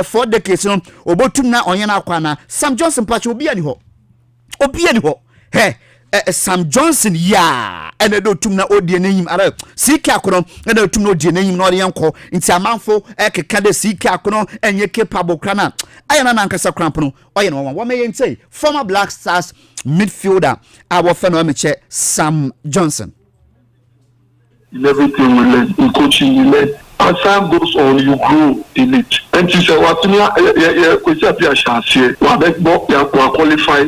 4 decades no obotum na onye na akwana Sam Johnson pacho obi ani ho he Sam Johnson ya ene do tum na odie n'enyim ara CK akono ene do tum na odie n'enyim na ode yanko nti amanfo keka de CK akono enye capable krana ayana na nkasa krampo no oye no wa meye ntei former Black Stars midfielder our friend Omeche Sam Johnson. In everything we learn, in coaching we learn. As time goes on, you grow in it. And she said, "What me? Qualify.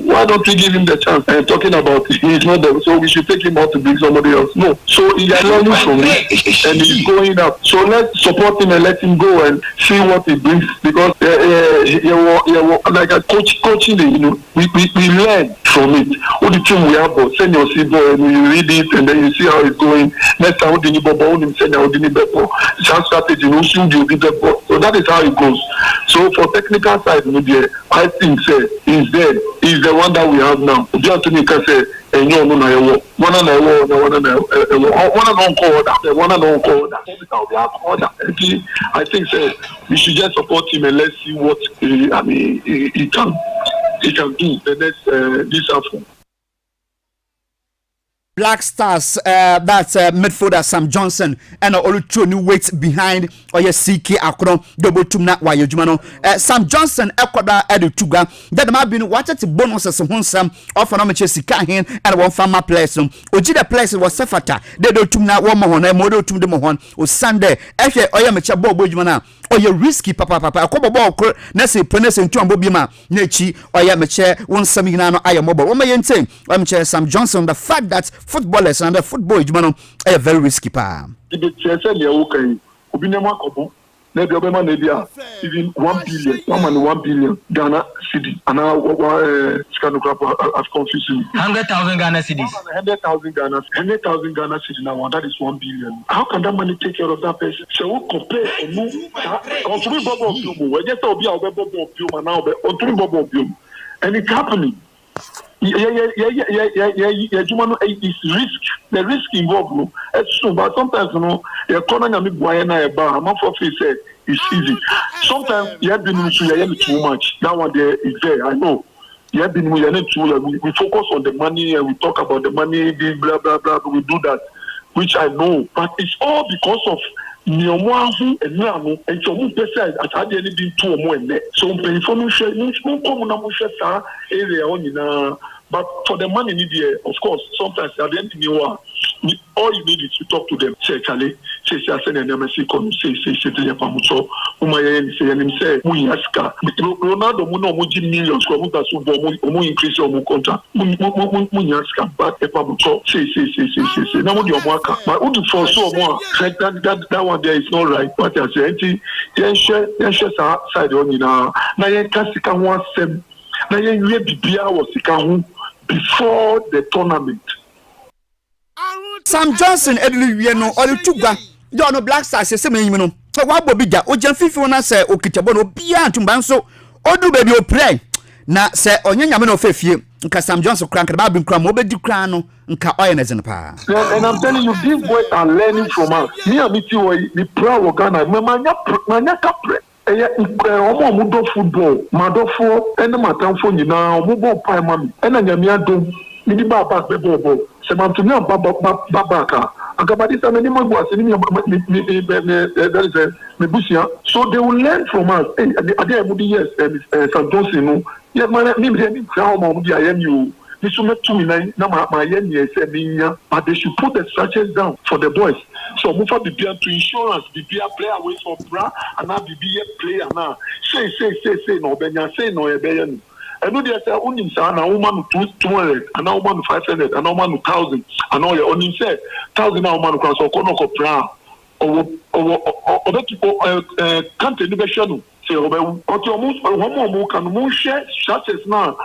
Why don't we give him the chance?" And talking about he's not there, so we should take him out to bring somebody else. No, so he is learning from it, and he's going up. So let's support him and let him go and see what he brings. Because like a coaching, we learn from it. All the team we have, send your CV and you read it, and then you see how it's going. Next time, so that is how it goes. So for technical side, I think he's there. He's the one that we have now. Just to make us say, I think we should just support him and let's see what he can do the next this afternoon. Black Stars, that's midfielder Sam Johnson, and all two new weights behind Oye CK Akron, double two na Wayo Jumano. Sam Johnson, Ekwada Edu Tuga, that might be watched the bonuses of Honsam, often on Sika Hen, and one farmer place. Ojida place was Sefata, they do two na one mohon, and Modo to the mohon, or Sunday, Efe Oya Mecha Bobo Jumana, or your risky papa, a couple ball, Nessie, Penis and Tuambo Bima, Nechi, Oya Mecha, one Saminano, Aya Mobile. What may you say? I'm Sam Johnson, the fact that footballers and the football jumano are very risky pa. Even 1 billion Ghana cedi and now I've confused you. 100,000 Ghana cedis. 100,000 Ghana cedi now, that is 1 billion. How can that money take care of that person? So we compare and it's happening. It's risk. The risk involved, no. It's true, but sometimes, you're calling me Guayana bar. I'm not for free. It's easy. Sometimes you have been too much. That one there is there. I know. You have been we focus on the money and we talk about the money, blah blah blah. We do that, which I know, but it's all because of. And so but for the money needed, of course, sometimes at the end of the year, all you need is to talk to them. Say, Charlie, say, Ronaldo, millions, increase your contract. But that one there is not right. But I say, side on now. Now, you can't one sem. Now, you was before the tournament. Sam Johnson, Edwin, or the Tuga, John Black Stars, say, no. So, what will be that? O Janfifi, na say, O Kitabono, Pia, Tumbanso, or do baby, pray. Na say, on Yamano Fefi, because Sam Johnson crank about being cram over the crown, and Kaoyan in the power. And I'm telling you, these boys are learning from us. Me and me, the proud of Ghana, Manya football, Madofo, and the Matanfo, mobile pie mammy, and then Yamiado, Midibaba, Bebo, Semantumia Babaka. So they will learn from us. Yes, Sam Johnson, yes, my name but they should put the structures down for the boys. So move for the beer to insurance, the beer play away from bra, and now the beer player now. Say, no, Benya, say no, Ebeyan. I know they say, only son, a woman 200, and a woman 500, and a woman 1,000, and all your only say 1,000 now man across or Konoko Bra or country innovation. Say, but your most one more can share churches now.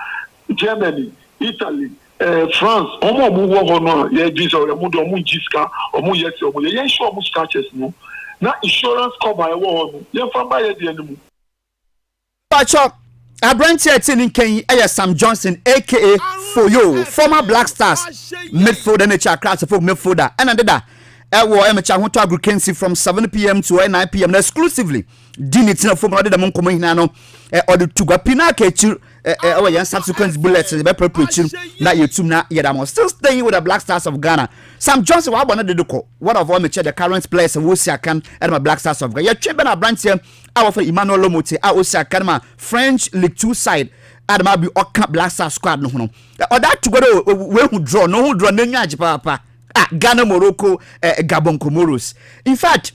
Germany, Italy, France, omo mu wo no ye dis or mu do mu jiska or mu yes or mu ye sure mu scratches no na insurance cover e wo no ye fa ba ye de animu Pacho Abranti Etinin Ken Sam Johnson aka Foyo former Black Stars midfielder and class of midfielder and another Ewo emecha hoto agricancy from 7 p.m. to 9 p.m. exclusively. Dinity for more than monko hina no or the tuga pina kechi our young subsequent bullets be preaching na YouTube na yedamo. Still staying with the Black Stars of Ghana. Sam Johnson wa bona dedeko. One of all the current players who see can and my Black Stars of Ghana. Ya chembe na branch here our for Emmanuel Lomote a see can ma French League 2 side. Adama bi oka Black Stars squad no hono. Or that together we who draw no who draw nyaji papa. Ghana, Morocco, Gabon, Comoros. In fact,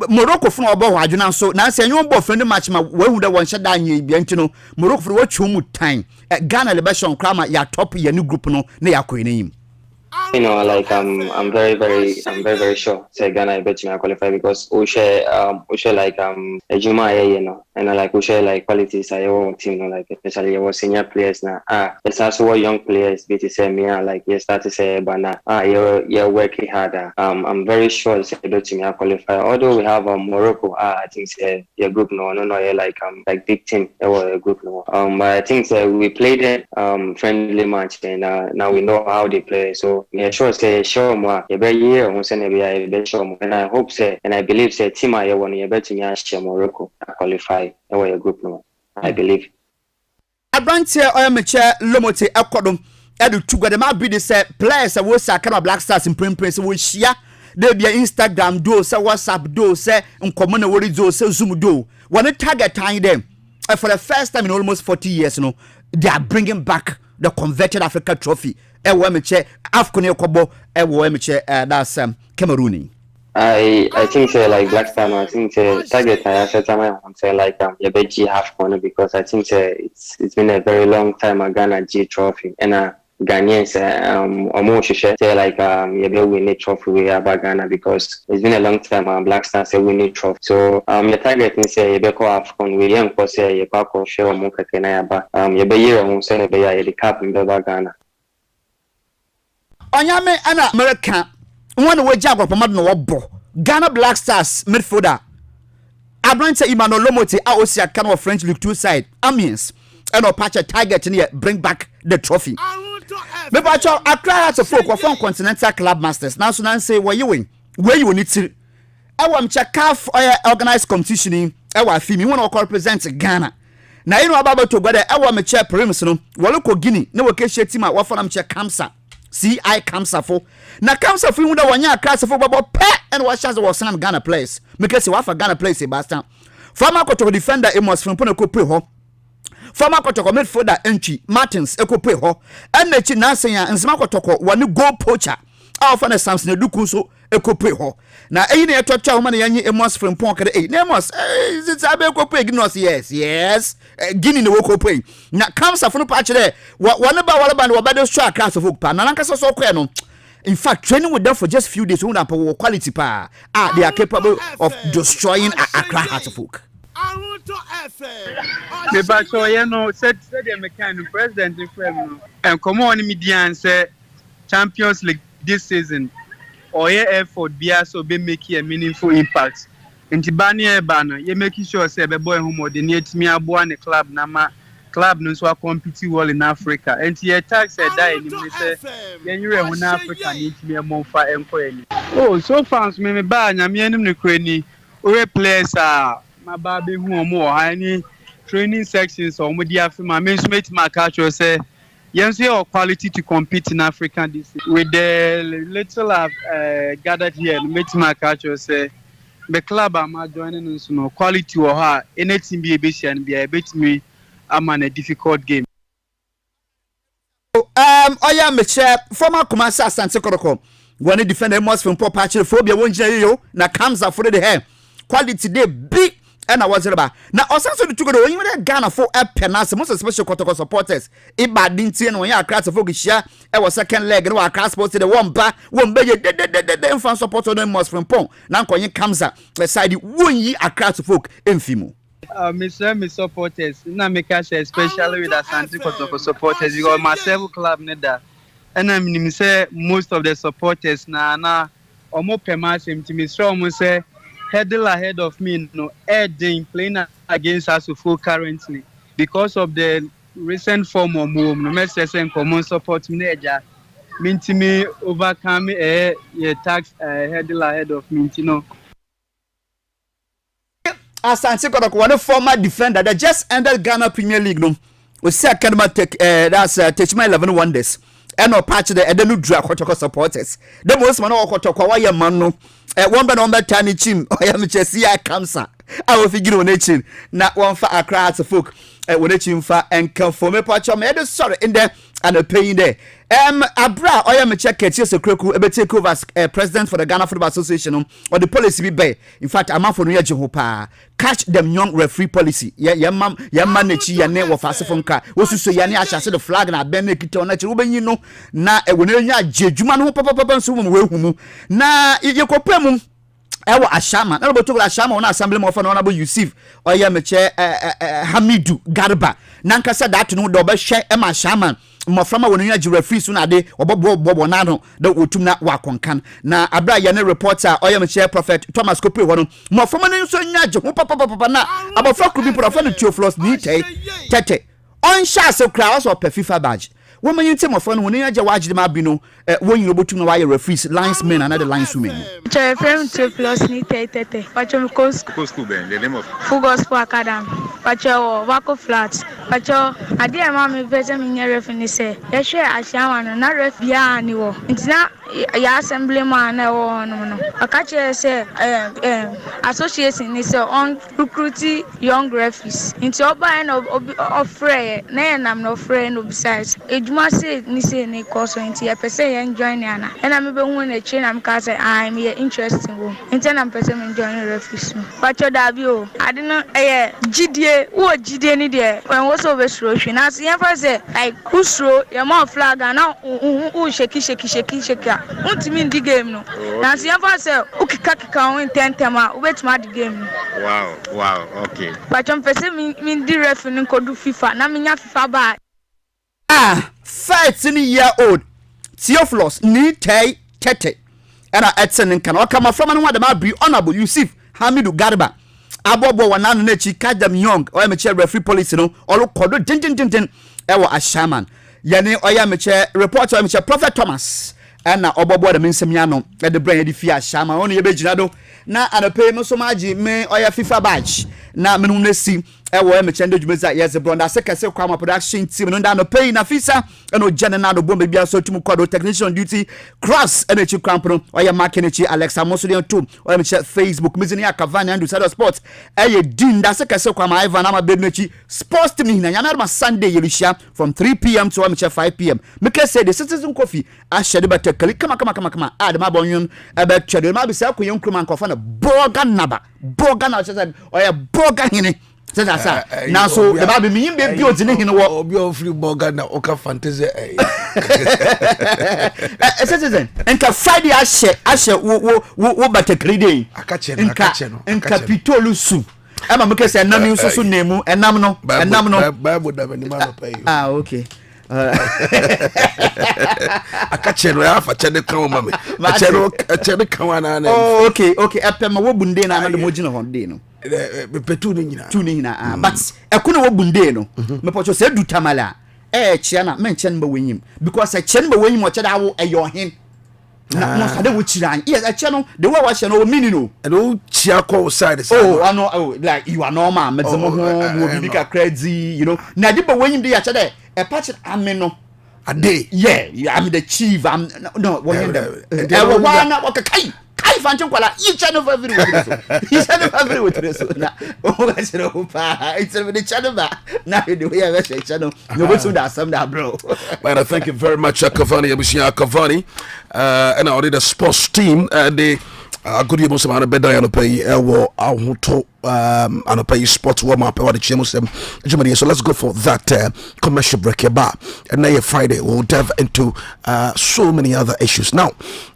Morocco from about Wajuna, so now say you both friend match ma where would one shut down ye bientino Morocco for what you time. Ghana the best on Krama ya top your new group no near name. You know, like I'm very sure. Say Ghana, I bet you I qualify because we share like a Juma, you know, and like we share like qualities. I own team, you know, like especially our senior players now. It's also what young players. Be to say me, like you start to say, but now you're working harder. I'm very sure. Say bet you I qualify. Although we have Morocco, I think say your group no, like big team. Our group no. But I think we played a friendly match and now we know how they play. So. Yeah, sure. Say sure more. You bet year on send be sure more. And I hope say and I believe say team I want you bet me share Morocco qualify our group no. I believe. Abrantia Oyameche Lomote Ekodom Edu Tuga ma be the say players we say kind Black Stars in prince we share they be Instagram do say WhatsApp do say nkomo na wori do say Zoom do. When they target time them for the first time in almost 40 years you know they are bringing back the converted Africa trophy. Emeche Afcon Kobo Emeche that's Cameroon. I think say like Black Star I think say target I set time say like Yabeji Afcon because I think say it's been a very long time a Ghana G trophy and Ghanaians almost say like Yabe win a trophy we have Ghana because it's been a long time Black Stars say win a trophy. So your target say Yabe Afcon we young say Yabe share mo kakena ba Yabe year on say Yabe the cap in Ghana. Onyame ana America one way jagwa pamad no obo Ghana Black Stars midfielder Abrante Emmanuel Lomote a osia kan of French League 2 side Amiens and o patch target near bring back the trophy me patch Accra as a folk from Continental Club Masters now so nan say where you need to e wam CAF organized competition e wa fimi won o represent Ghana na you know about to go there e wam chair premise no wo ko Guinea na wo ke team a wo for am che Kamsa CI Kamsa for na Kamsa for wunda wanya Kamsa for babo pe and what chance was San Ghana players because you for Ghana players Sebastian former Kotoko defender Amos from Pono ko play ho former Kotoko midfielder Entry Martins e ko play ho and na chi na sen ya Nsema Kotoko wani goal poacher Alpha na Samson Eduku so e ko play ho na eyi na etocha ho ma na yanyi Amos from Pon kade na Amos is abe ko play Guinness yes Guinea no ko play na Kamsa for no patch there one ba no ba show class of pa na lanka so ko no in fact training with them for just few days won for quality pa they are capable of destroying Accra Hearts of Oak. Me ba so ye no said the mechanic president from and come on media say Champions League this season or your effort be so be make a meaningful impact nti bani e bana ye make sure say be boy who coordinate me aboa ne club na ma club no so compete well in Africa nti ye tax e die ni me say ye nyure hu na Africa ni nti me monfa enko ani oh so fans me ba nyame anim ne krani we players ma ba be hu omo ha ni training sections or mo di afima me so make my culture say yes, your quality to compete in Africa this season. With the little I've gathered here, make my culture say the club I'm joining us no quality or her anything be a bit and be a bit me. I'm on a difficult game. Oya meche former Kumasi Asante Kotoko when he defend most from poor patch phobia won't yo na comes up for the hair quality they big. And I was about now. Also, to go in Ghana for a penance, most especially Kotoko supporters. If I didn't see when you are class of Fogisha, I was second leg and our class posted the one back, one baby, the fan support on them most from Pong. Now, when you comes up, beside you, 1 year a class of folk in Fimo. Miss supporters, now make us especially with Asante Kotoko supporters, you got myself club neda. And I mean, say most of the supporters na or more penance him to me, so say. Headle ahead of me, no Edding playing against Asufo currently because of the recent form of move. No message and common support manager. mintimi overcome your tax head of mintino. Asante Kodoko, one former defender that just ended Ghana Premier League. No, we see Academy take that's Techma 11 Wonders. And no patch the Edenu Dra Kotoko supporters. The most man Kotoko, why your man no, one by number tiny chim, or I am Chessia cancer. I will figure on it. Not one for a crowd of folk, when it for and come for me, patch on sorry in there and a pain there. Abra, I am a check it. Yes, a crook, a take over as president for the Ghana Football Association or the policy be bay. In fact, I'm for New Jehopa. Catch them young referee policy. Yeah, man, ya name of Asifonka. Was to say, Yani, I shall say the flag and I bend it on that you know. Na, when you're Jejuman, who papa, so will na, you go pemum. Ewa ashama na roboto ashama ona assembly mo fa na honorable Yusuf oya meche Hamidu Garba nanka said that no do be hwe e ma ashama mo frama wonu ya ji referee so na de obobo na no da otum na wakonkan na abra ya ne reporter oya meche prophet Thomas Kopre wono mo frama ne so nya je ho papa na abofra ku bi prophet no Theophilus ni tete on sha se kra so pe FIFA badge woman you tell my phone when you watch the mabino when you botum na why referees linesmen and other lineswomen. Your friend to plus ni tete. But you go school ben the name of Fugo Sport Academy. But you Wako Flats. But you adi mama better me referee say. You share ashama na ref ya ni wo. It's not ya assembly man na wo no. Akache say association is on recruiting young referees. Into oba and of free na nam no free no besides. Ejuma say ni say ni course into ya person join yana. And I'm be hu na chain am ka say I'm here interesting wo. Into na person me join referees. But you da bi o. I didn't GDA wo GDA ni there. When was over slow na say yan say like kusro your mouth flag and now shake untimi ndi game no na say yan say ukika win 10 tema ubetuma di game. Wow, okay. But I'm person me di referee nkodu FIFA na me nya FIFA ba 13-year-old Theophilus ni tete and Edson can come from and what the be honorable Yusuf Hamidu Garba abobo wananu na chi kadam young oya meche referee policy no olu kodo tin ewo ashaman yani oya meche report oya meche prophet Thomas and na obobo de nsem ya no e de brand de fi ashama onu ye begina do na anape me so maji me oya FIFA badge na menum na si ewo e meche ndo dwumeza yes brother sekese kwa production team no da no pay na fisa eno general do bombe bia so tum kodo technician duty cross ene chi cramp oya makenechi Alexa Mosodian too oya meche Facebook mizini ya Cavani and Sado Sports eye din da sekese kwa ma Ivan ama bednechi sports team na nyama Sunday yelisha from 3 p.m. to oya meche 5 p.m. make say the citizen coffee a shede better kama ad ma bonyun ebe chede ma bi say ko yen kruma nkofa na boga na say oya boga hine say na so the ba bi mi be bi odine hine wo obi o free boga na oka fantasy citizen enka Friday ashe wo better day akache no enka pitolu su ama make say enam nso nemu enam no bible da ni ma no pay okay akacheno ya fa chede kan mama chede kan na oh okay epema wo bunde na de mogina ho de no petu ni nyina but ekono wo bunde no me pocho se du tamala chia na men chen ba wenyim because a chen ba wenyim o cheda wo eyo hin na mo sade wo chiran yes a chen no the way wa chen no mini no and o chia ko side like you are normal medzemo ho wo bibika crazy you know na de ba wenyim de ya chede a patch ameno a day I'm the chief I'm no one them one okay kai fantin kwala each and every with this na o ga sero pa it's the channel ba na the way I say channel no go to that some that bro. Man, thank you very much Cavani Abusia Cavani and already the sports team they good you must have better on pay ahoto on pay sports warm up what the Muslim Germany. So let's go for that commercial break here bar and now Friday we'll dive into so many other issues. Now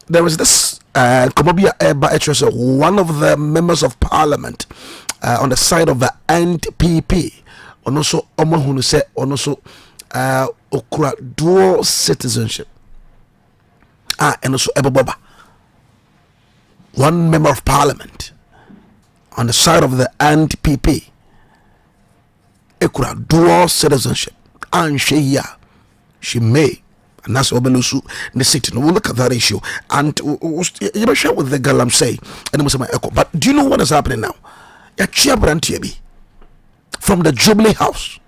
there is this Komobia Eba one of the members of parliament on the side of the NPP and also Omo say and also okura dual citizenship and also Eba Baba, one member of parliament on the side of the NPP ekura dual citizenship and she may and that's Obelusu the city. No, we'll look at that issue, and you know, share with the girl I'm saying, and it was my echo. But do you know what is happening now? Chia Brantiabi from the Jubilee House,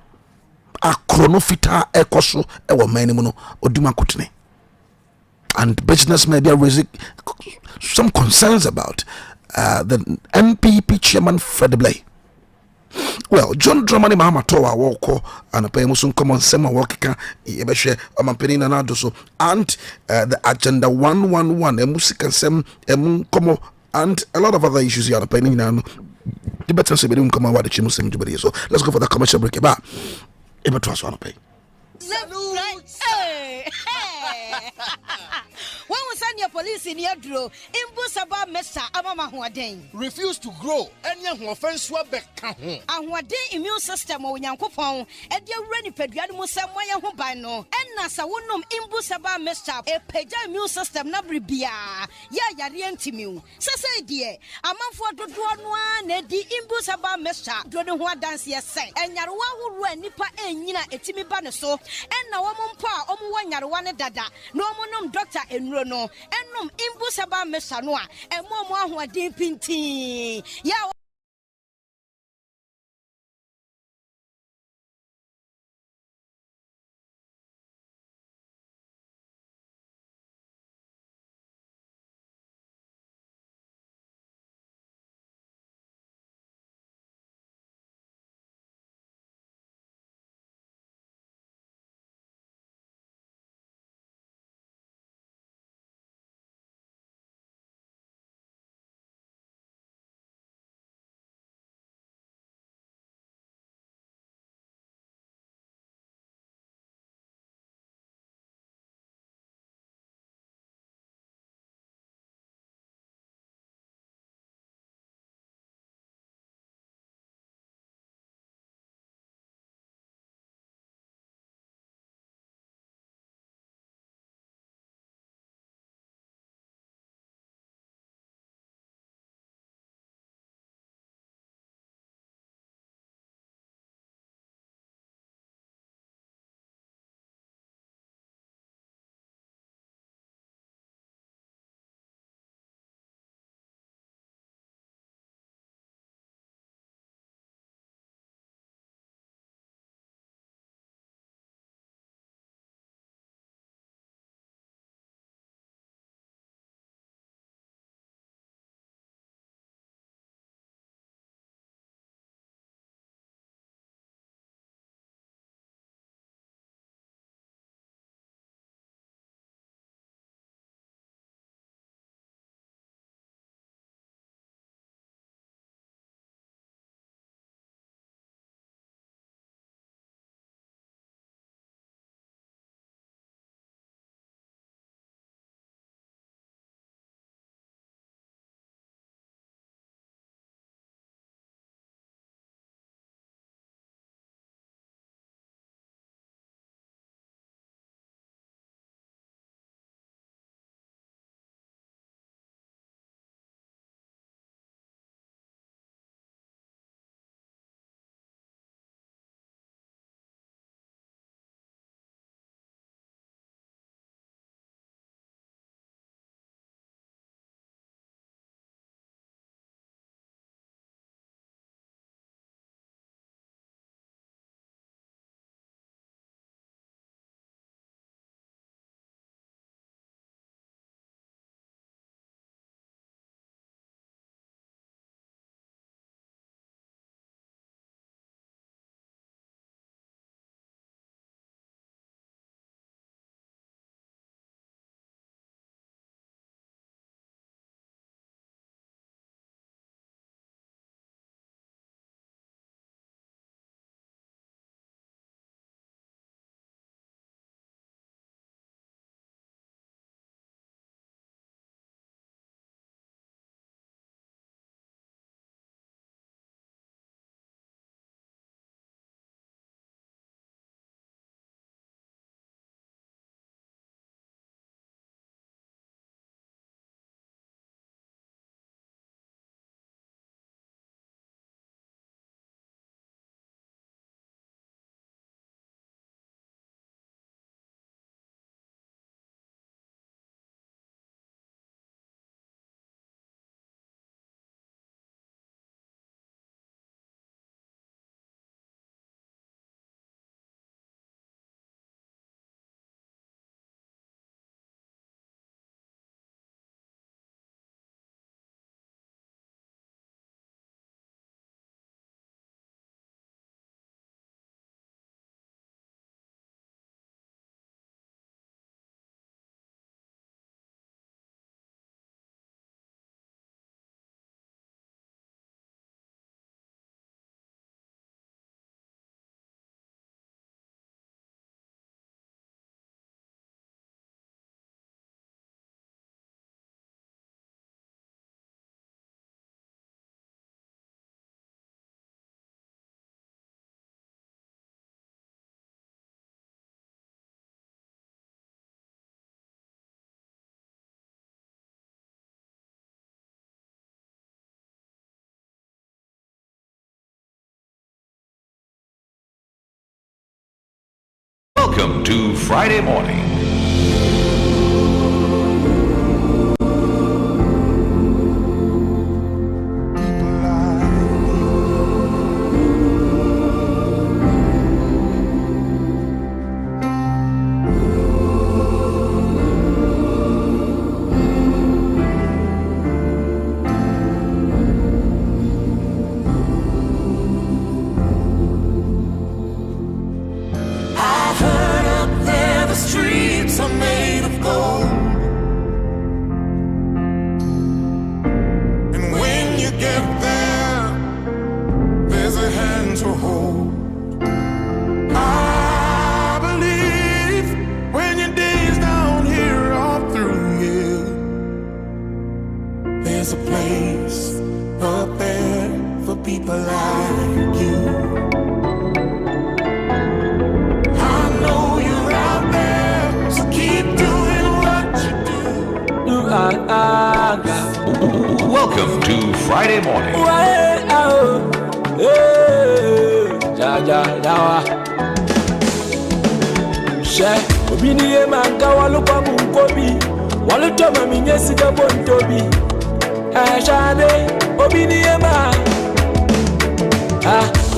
a chronofita ekoso ewo manimuno oduma kutene, and business may be raising some concerns about the MPP chairman Fred Blay. Well, John Dramani Mahama Towa Woko and a Payamusun Common Sema Wakika, Ebeshe, Amampelina Nadoso, and the Agenda 111, a music and Sem, Komo, and a lot of other issues here on the Penina. The better say we don't come out with the Chimusem Jubilee. So let's go for the commercial break. Eba to us on pay. When we send your police in your draw, Imbusaba Mesa Amama Huaden. Refuse to grow, and young offense swabek. And what day immune system or Yankopon, and your ready pediamus somewhere who by no, and Nasa wonum Imbusaba Mesa, a peja immune system nabribia. Ya Yarientimu. Sasa dear, a man for the one, Neddy Imbusaba Mesa, Drodon dance yes, and Yarwa who ran Nipa and Yina etimi banaso, and na woman pa, one Yarwana dada, no monum doctor and Rono, and num Imbusaba Mesanoa, and Momo who are dimpinti. Ya Welcome to Friday Morning. Welcome to Friday Morning. Obiniye manga walupa munkobi walutoma minyesika bontobi ashade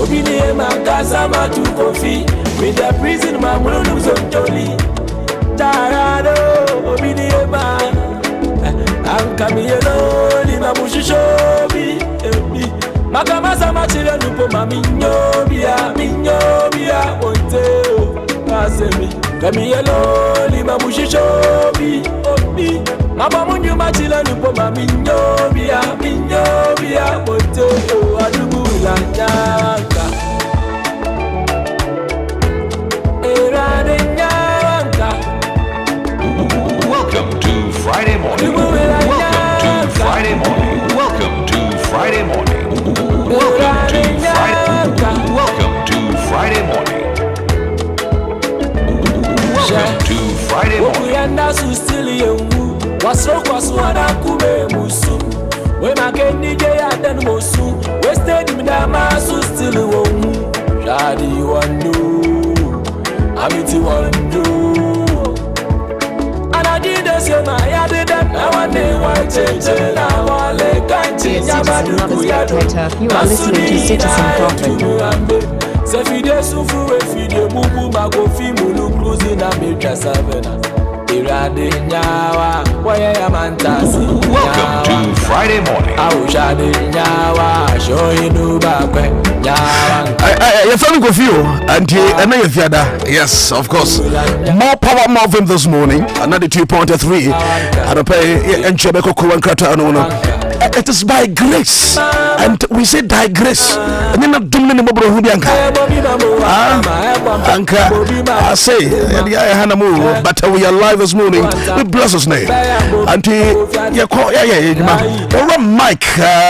obiniye manga sama tu kofi with the prison mamulu zontoli tarado obiniye Ankamiyelo ni mamushishobi Makamasa machile nupo minyobia Onteo Kasemi Kamiyelo ni mamushishobi Mamunyu machile nupo minyobia Onteo Adubu la nyaka Erade nyaka Welcome to Friday Morning. Welcome to Friday Morning. Welcome to Friday Morning. Welcome to Friday. Welcome to Friday Morning. Welcome to Friday Morning. Okuyanda sustili yengu wasokwaswana kube musu we makendi je yaden musu wasted midama sustili wongu jadi wandu amiti wandu this year my I did that now I need one change now I let kanchi nyamadu kuyado You are listening to Citizen Prophet. Se fide sufu we fide mubu magofi mulu cruising na metra savena irade nyawa waya ya mantasi. Welcome to Friday Morning. Aushade nyawa show inu bakwe nyawa. You're feeling confused, and you fiada. Yes, of course. More power, more vim this morning. Another 2.3. And I pay and Chebeko Kuan. It is by grace, and we say by grace. And you're not doing any more Bianca. I say, but we are live this morning. We bless His name. And Mike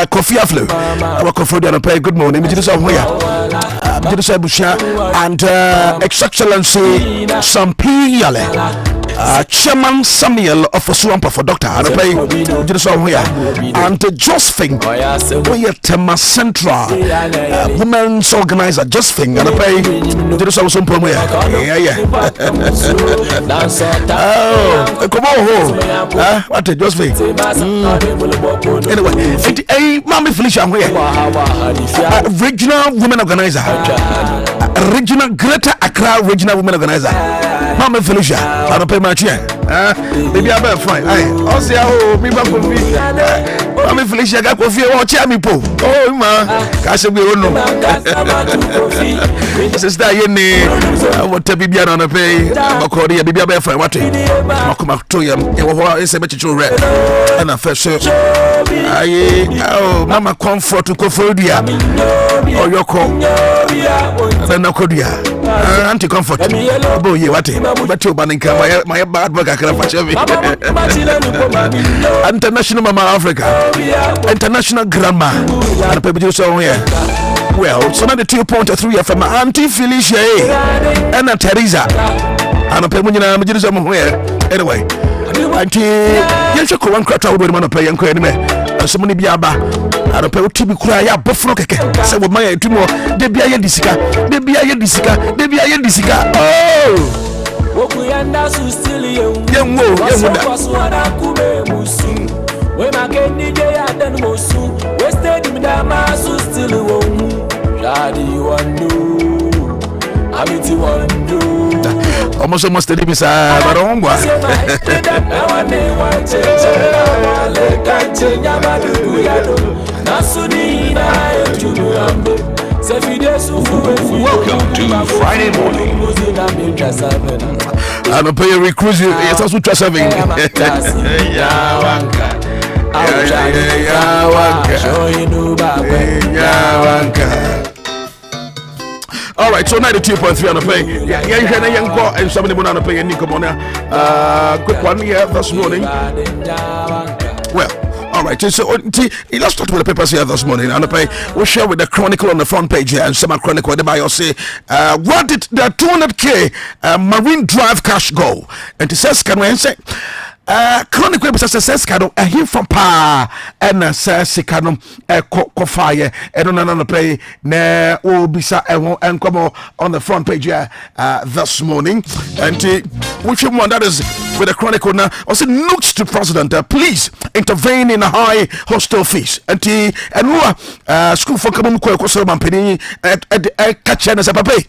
Kofi Aflo. Our Kofi good morning. And Excellency Sampi Yale. Chairman Samuel of Swampa for Doctor and Josephine Tema Central Women's Organizer Josephine and I pay some come on what a Josephine anyway Mommy Felicia Regional Women Organizer Regional Greater Accra Regional Women Organizer Mommy Felicia I don't pay my chair baby I'm fine I'll see how me back for me Mommy Felicia got coffee or chair me po oh man cash we don't know sister Yeni what baby on a pay Makori baby I'm fine what come up to him is a better red and a first oh mama comfort to Kofodia or your call then no Kodia anti comfort boy what but you banning my bad work I can International Mama Africa International Grandma and people so here well so now the 2.3 FM Auntie Felicia and Teresa and a people anyway Auntie you should one crack out with one pay and so many biaba I don't pay TV kura ya buffalo keke say we my tumo de bia ye disika oh Okuyanda su still you. Yenwo. Waswana kume musu. We make DJ adan musu. We stay in dama su still you. Jadi wandu. Amiti wandu. Almost steady beside but on one. Welcome to Friday morning. I'm a player recruit you. It's also just having. All right, so 92.3 on the play. Yeah, and somebody went on the play and Nico Mona. Quick one here this morning. Well, all right, so let's start with the papers here this morning. On the pay, we'll share with the Chronicle on the front page here, and Summer Chronicle, the bio say, what did the 200K Marine Drive cash go? And it says, can we say? Chronicle says kado here from pa and says sikano ko fire and on the play na will be and come on the front page here this morning and which one that is with the Chronicle now also notes to president please intervene in a high hostel fees and school for come ko so man peni catch and say papa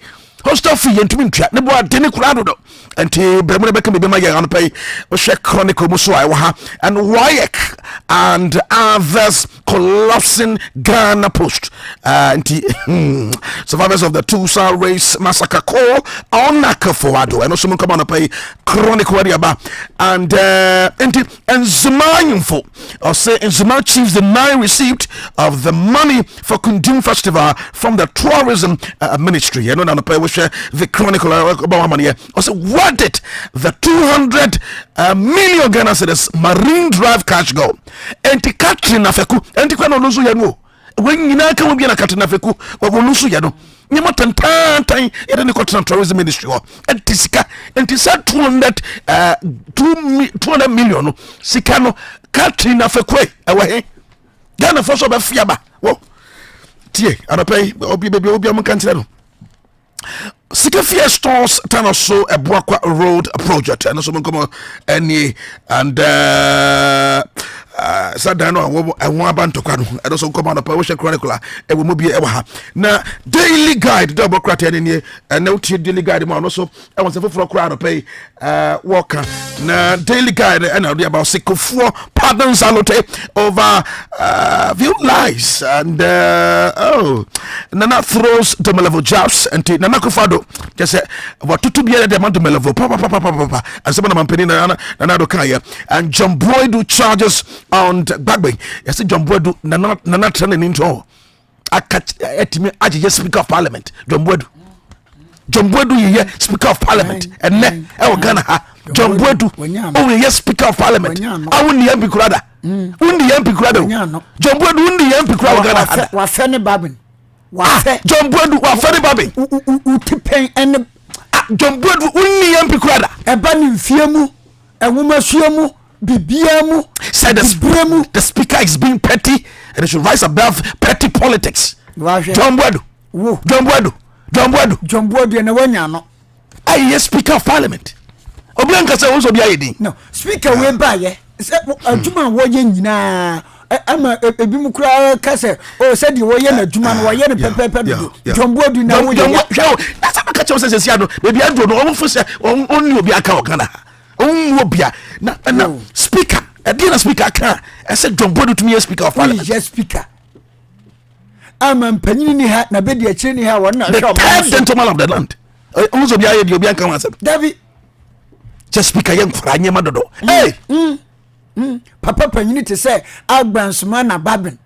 hostel fee and to me ne bo adene kurado do enti bremune beka me be ma yan pay we share Chronicle muso I wa and WAEC and others collapsing Ghana Post enti survivors of the Tulsa race massacre call on Nakafowado and also come on pay Chronicle aba and enti Nzumayimfo or say Nzuma chiefs the 9 received of the money for Kundum Festival from the tourism ministry you know na pay we share the Chronicle about money also what did the 200 million Ghana cedis Marine Drive cash go? Enti Katrina Feku, enti kwa no lusu ya no. When yina ka wobia na Katrina Feku, wa lusu ya no. Nyama tantan yede ni Continental Tourism Ministry ho. Enti sika, enti sa 200 million no. Sika no Katrina Feku ewa he. Ghana for so be fiaba. Wo. Tie, anapay obi am kan tire no. Sikafia stores turn also a Buakwa road project and also come any and sadano and one band to Kano and also come on a Power Chronicle and we move here now daily guide double crater in here and no daily guide man also I want to for crowd to pay walker now daily guide and about 64 pardons allocated over few lies and Nana throws the level jabs and Nana Kufado just say what to be the amount of level papa and some of them penny Nana Kaya and John Boy do charges on Bagby. I said John Boy do Nana turning into I catch me I just Speaker of Parliament John Boy do you hear Speaker of Parliament and then Ghana John Boy do oh yes Speaker of Parliament I wouldn't hear Pikrada undi MP Krado John Boy do undi MP Krado Ghana wa fene babin John Boy do wa fene babin utipen and John Boy do undi MP Krada eba ni mfiemu enwumasuemu bibiamu said the speaker is being petty and it should rise above petty politics. John Boy do na wanya no yes Speaker of Parliament obianka say won so bia yedi no speaker we ba ye aduma wo ye nyina ama ebi mu kura ka say o said wo ye na aduma no wo ye ne pepepe do John Boy do na wo ye that's am ka che say sia no baby ado no o fo say on obi aka o kana Bia na speaker again speaker can I said John Boy to me Speaker of Parliament yes speaker panini ni ha na bedi akire ni ha wona the third gentleman of the land onzo bia ye obi aka wan say David just speaker yen fura nyema dodo hey papa panini te say agban smana babin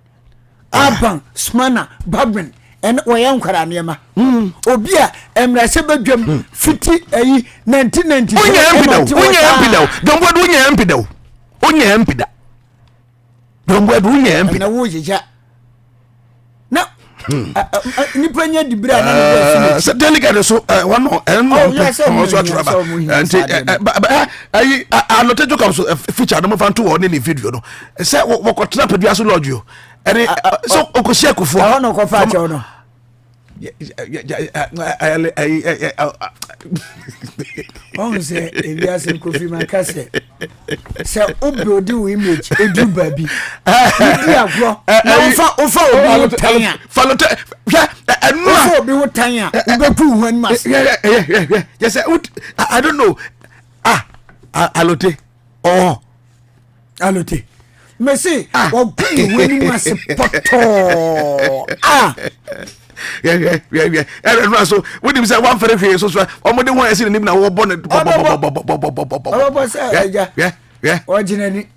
aban smana babin en oyan kwara nyema obi a emrase badwam fiti ayi 1990 onya MP daw John Boy onya MP daw John Boy onya MP na wo jeja na ni panya dibra na so delegate so one also atraba and ayi anotejo come so feature no fan to on in video no say wo kotra pedua so lodge yo and so okosia kofo no ko fa che no On say Elias Kofi Makase. Say obuild we image edu baby. Dia gro. Na ofa obi tanya. Falote. Yeah, ofa obi wo tanya. Ubeku wan mas. Yeah. Yes, I don't know. Alote. Oh. Alote. Me say obi wan mas poto. Yeah. And so when you say one for the so omode won ese nim na wo born. Yeah. Originally.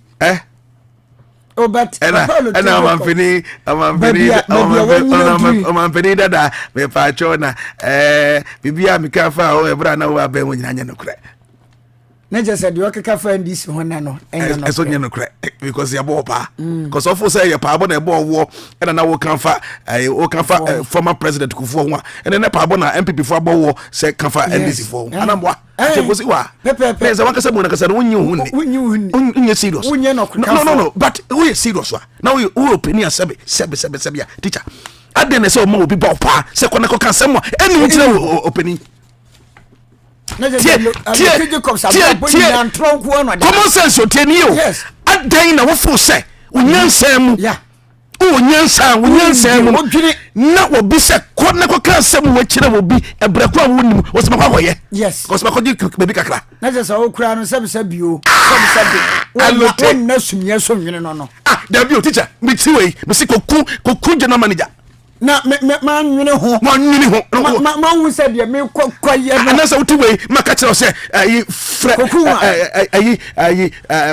Oh, but and I'm fini dada me pa chona bibia me ka fa o ebra na wo aben nyina nya no kra na just said you ka fa ndisi hona no enyo so nya no kra because ya bo pa because of say ya pa bo na ebo wo and na wo kan fa former president Kufuor ho and na pa bo na MPP fo abo wo say kan fa ndisi fo anamwa chekosi wa pepe za wakasa mo na kasa no nyi hu ni serious no but we serious wa now we opinion sebe ya teacher adene say o ma obi ba pa say kona ko kan sem eni ntina opinion common sense o teni o adan na wo fo say onyansam onyansa na wo bi se kona ko kan sem wo kire wo bi ebreko a wonim wo se makwa koye yes ko se makwa bebi kakra na je sa wo kura no sebe bio alote na sumye so nwene no da bio teacher mi ti we mi se koku general manager na ma nwene ho ma hu se de me koye na sa uti we maka kire o se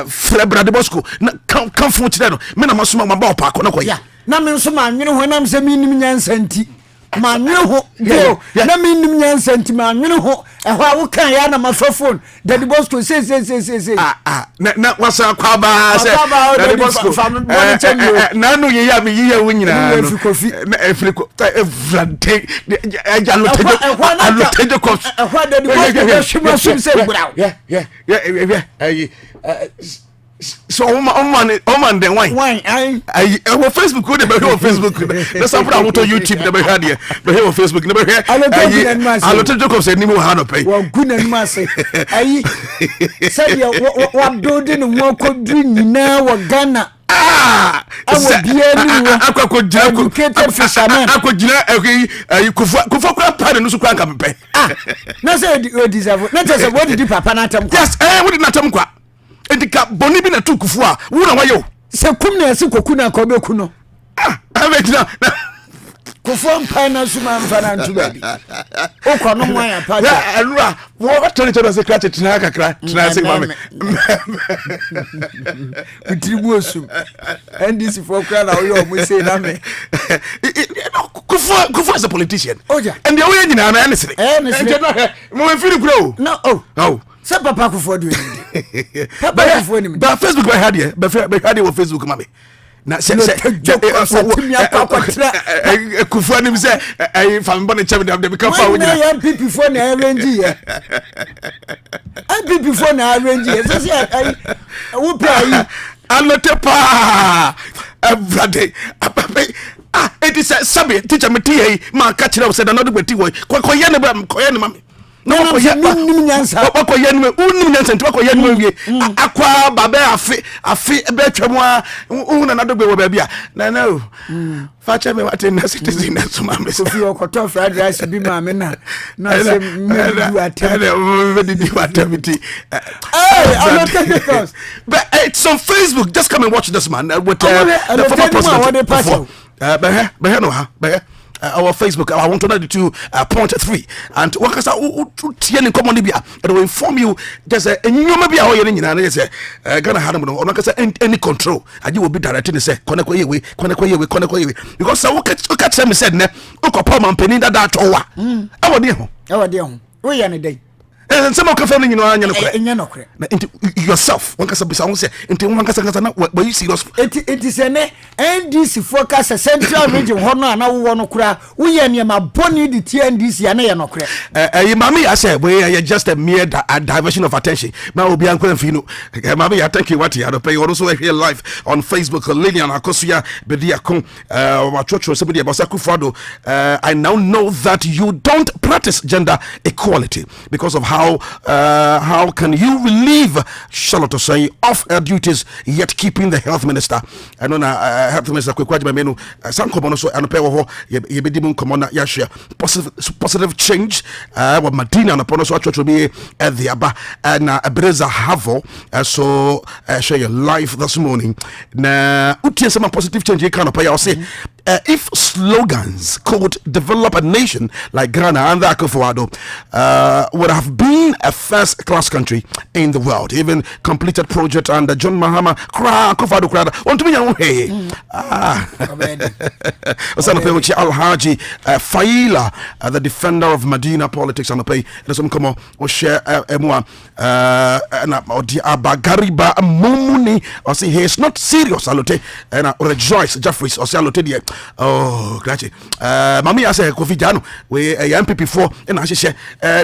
Fred Bradebosco na kan fu kire no me na masoma ma ba opa ko na koye na me nso ma nwene ho na me se mi nim nyansa nti ma nwene ho na me nim nyansa nti ma nwene ho ehwa wo kan ya na ma phone Bradebosco say na wasa kwa ba se Bradebosco na no ye ya me ye wo nyina no na Afriko Frante aloteje ko ehwa Bradebosco shima sum se bra so man den wine I Facebook ko de be on Facebook na some put on YouTube de be ha de be on Facebook de be alote Jacob say ni mo ha no pay wa gunan ma say ayi say wa building mo ko dri nyina wa Ghana awo bia ni wo akwa educated fisherman akwa gina kufa kwa pa no so kwa nka pepe na say o deserve na say what did papa na tam kwa yes what did na tam kwa edika boni bi na tukufu a wo na wayo se kum na se koku na ko beku no abetina kofo mpa na suma mfa na ntu baby o kwa no mwan apa ya alura wo tole tole se kra tina kakra tina se mame utribu osum ndc for kra na oyo mo say na me kofo as a politician oja and the way nyina na nesere mo feel kro no oh se papa kofo do ni papa kofo ni ba Facebook ba had on Facebook mame na se kufu anim se ai fambo ne chebe de ka fa wonyina ya MPP for na arrange ye MPP for na arrange ye se ai wo pe ai alote pa everyday it is sabe teacher me tie ma ka kire se da no de gbati wo ko ye ne ba ko ye ne mame no ko ye nim nyansa ko ye ne unim nyansa nti ko ye ne wie akwa baba afi be twam a una na dogbe wo ba bia na facha me what na citizen na so mame so fi okoto fried rice bi ma me na se me di atamiti but it's on Facebook. Just come and watch this man with the former president our Facebook, I want to know the 2.3 and what is that common Libya and will inform you there's a new maybe how you're in Ghana had any control and you will be directing and say connect way because I look at them said ne Palm and Penny that over our dear we are in a day and some of the family, you know, nokre yourself. One can say, into one can where you see us. It is an NDC focus a central region. Honor now one cry. We are near my bonny the TNDC and no cry. Mammy, I said, we are just a mere diversion of attention. Now will be Uncle Fino. Mammy, I thank you what you had to pay. Also here live on Facebook, Lilian Akosia, Bediakon, Wachocho, somebody about Sakufado. I now know that you don't practice gender equality because of how can you relieve Charlotte Osei of her duties yet keeping the health minister and on health minister Kwekwaji Menu some komono so anope wo ye bedi mun komono ya share positive change with Madina no pono so atwotwo bi the aba na Ebreza Havo so share your life this morning na utie some positive change kind of ya say if slogans could develop a nation like Ghana and the Akufo-Addo would have been a first-class country in the world, even completed project under John Mahama Akufo-Addo crowd. Want to be young? Hey, Alhaji Faila, the defender of Medina politics, and pay. There's some come on or share M1 and Abagariba Mumuni. I say he is not serious. Alote and rejoice Jeffries or Alote. Oh, grazie. Mami, I say Kofi Jano, we a young people before, and I say,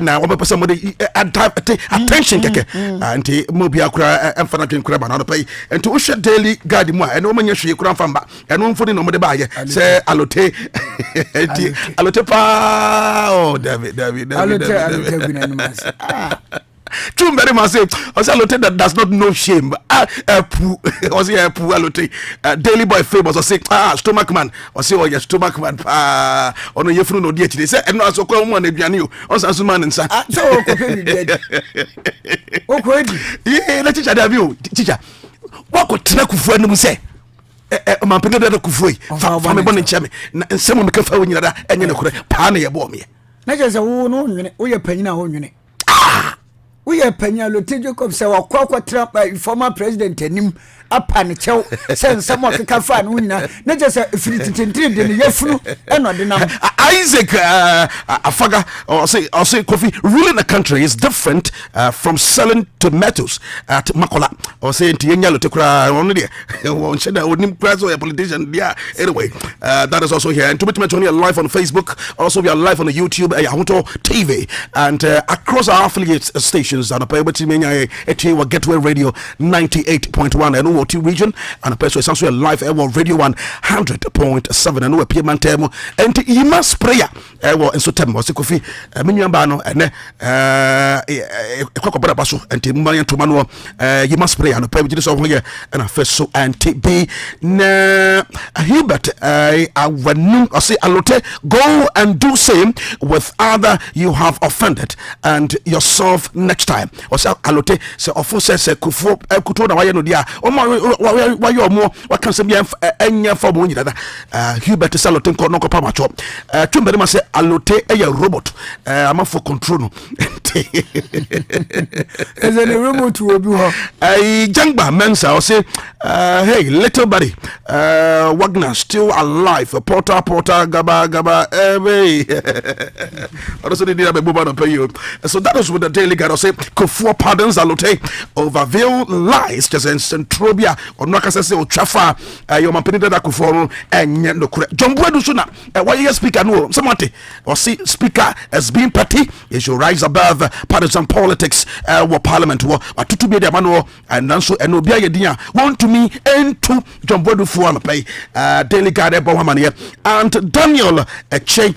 now one person attention, and Mobia cry and Fanakin crab and pay, and to usher daily guide more, and woman you crown from back, and one for the number buyer, say Alote, Alote pa, oh, David. True, very massive. Alote that does not know shame. Was he a poor Alote? Daily Boy famous or say, stomach man, or say, oh, yes, stomach man. On a yefru no diet. They say, and also come on, if you knew, on some man and son. So, yeah, the teacher, have you, teacher. What could Tinaku say? My penny that could free from a bonnet chummy, and someone become found you and you know, Pani a bomb. Not just a woman, we are paying our unit. We are Penya Lotejo say or Quakwa trap by former president and him up and chow send someone to come find winner. Not just a free in the flu and not the number. Isaac Afaga or say coffee ruling the country is different from selling tomatoes at Makola or saying Tienya Lotekra only won't shed a politician. Yeah, anyway, that is also here. And to be live on Facebook, also we are live on the YouTube, Yahuto TV, and across our affiliate stations. And a paper Gateway Radio 98.1 and O2 region, and a person is also live Radio 100.7 and OP Mantemo and Ima Sprayer and so Temo Sikofi Minyambano and Cocoba Basso and Timanian Tumano Ima Sprayer and a paper over here and a first so and TB Hubert I say Alote go and do same with other you have offended and yourself next time or say Alote say ofo say kufo kuto na waye no dia o ma waye o mo waka se bia enya for mo nyida Hubert Salote ko no ko pa macho twembere ma say Alote e robot ama for control no is a remote will be Jangba Mensa or say hey little buddy Wagner still alive Porter Gaba also they need a boba pay you so that was with the daily guide or say Kufuor pardons Alote over veil lies just in Centrobia or Nakasese or Trafa your mampeni that Kufuor and no correct John Boedu Suna why you speaker no somebody or see speaker as being party you should rise above partisan politics or parliament or to be the manual and also and no be idea want to me and to John Boedu for pay daily guide here and Daniel Eche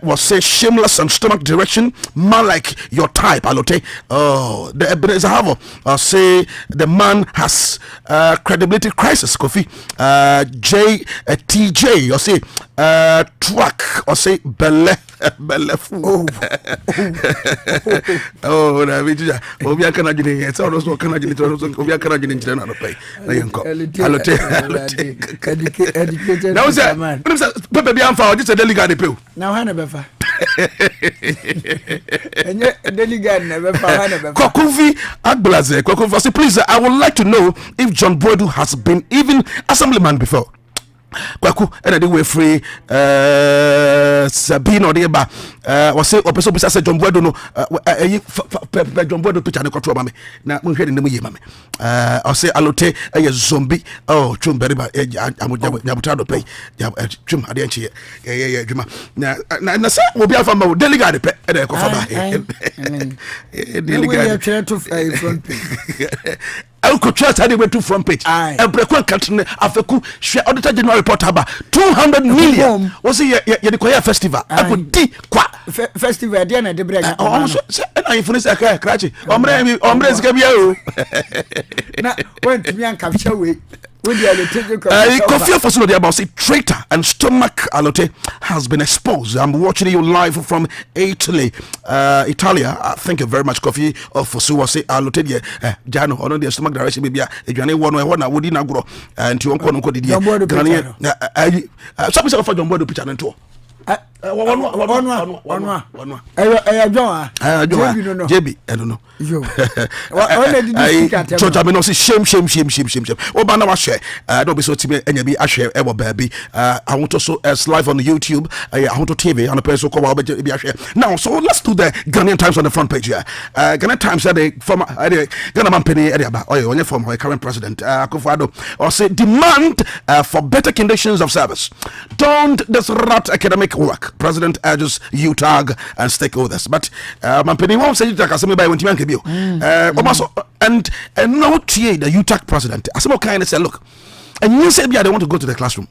was say shameless and stomach direction man like your type Alote oh the Ebenezer Havo say the man has credibility crisis Kofi TJ or say truck or say belle oh na vija obi aka na gine e so so kana gine to so obi aka na gine njira na pay na yenko Alote educated now say pepe bi amfa o just delegate dey pay now ha na befa enye delegate na befa ha na befa Kokuvi Agblaze Kokuvi say please I would like to know if John Boedu has been even assemblyman before kwaku ena de we free Sabino de ba was say opeso bisa say John Boado no John Boado picture ne kwoto ma me na mo hwe ne mu ye ma me I say alote e zombie oh twum beri ba nyabuta do pay twum ade enche ye dwuma na say obi afa ma delegate pe e de ko fa ba delegate to front page Elko Trust had went to front page. Ebrekwan Katne Afeku share auditor general report aba 200 million. Was it the Korea festival? Abu di kwa festival dey na de brega. Oh so na influence aka krachi. Omre zikabia o. Na went me an capture we. Kofi for so about say traitor and stomach alote has been exposed. I'm watching you live from Italy. Italia. Thank you very much, Kofi. For so say alote ye Jano on the stomach direction maybe Jane one na wodi na gro and you won ko didi. Some say for John Boado picture nto. One. JB, I don't know. Yo. Shame. Obana wa share. Don't be so timid. Enyabi a share. Ever baby. I want to so live on YouTube. I want to TV on the person call be a share. Now, so let's do the Ghanaian Times on the front page here. Ghanaian Times said the former Ghana Mampeni area about on your former current president Akufo-Addo or say demand for better conditions of service. Don't disrupt academic work. President urges UTAG and stakeholders. But Mampeni won't say UTAG as somebody when Timan Kebio. And no TA, the UTAG president, as some kind of say, look, and you say they want to go to the classroom,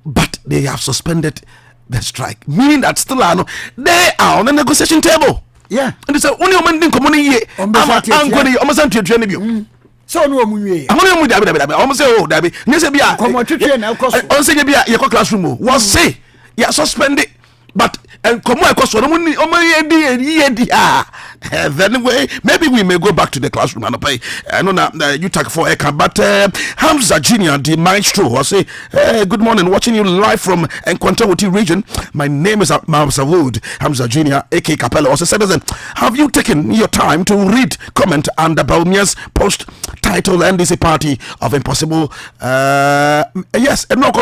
but they have suspended the strike, meaning that still they are on the negotiation table. Yeah, and they say only a man didn't come on here. I'm going to train you. So no mu I'm going to Dabi. Almost say oh Dabi. Nese bia. Come on train na course. On say bia your classroom. What say? Yeah, suspended. But and come on, because then maybe we may go back to the classroom and pay. I know that you take for Eka, but Hamza Junior, the maestro, I say, good morning, watching you live from Nkwantawoti region. My name is Hamza Wood, Hamza Junior, aka Capella. Also, citizen, have you taken your time to read comment under Baumia's post title NDC Party of Impossible? Yes, and no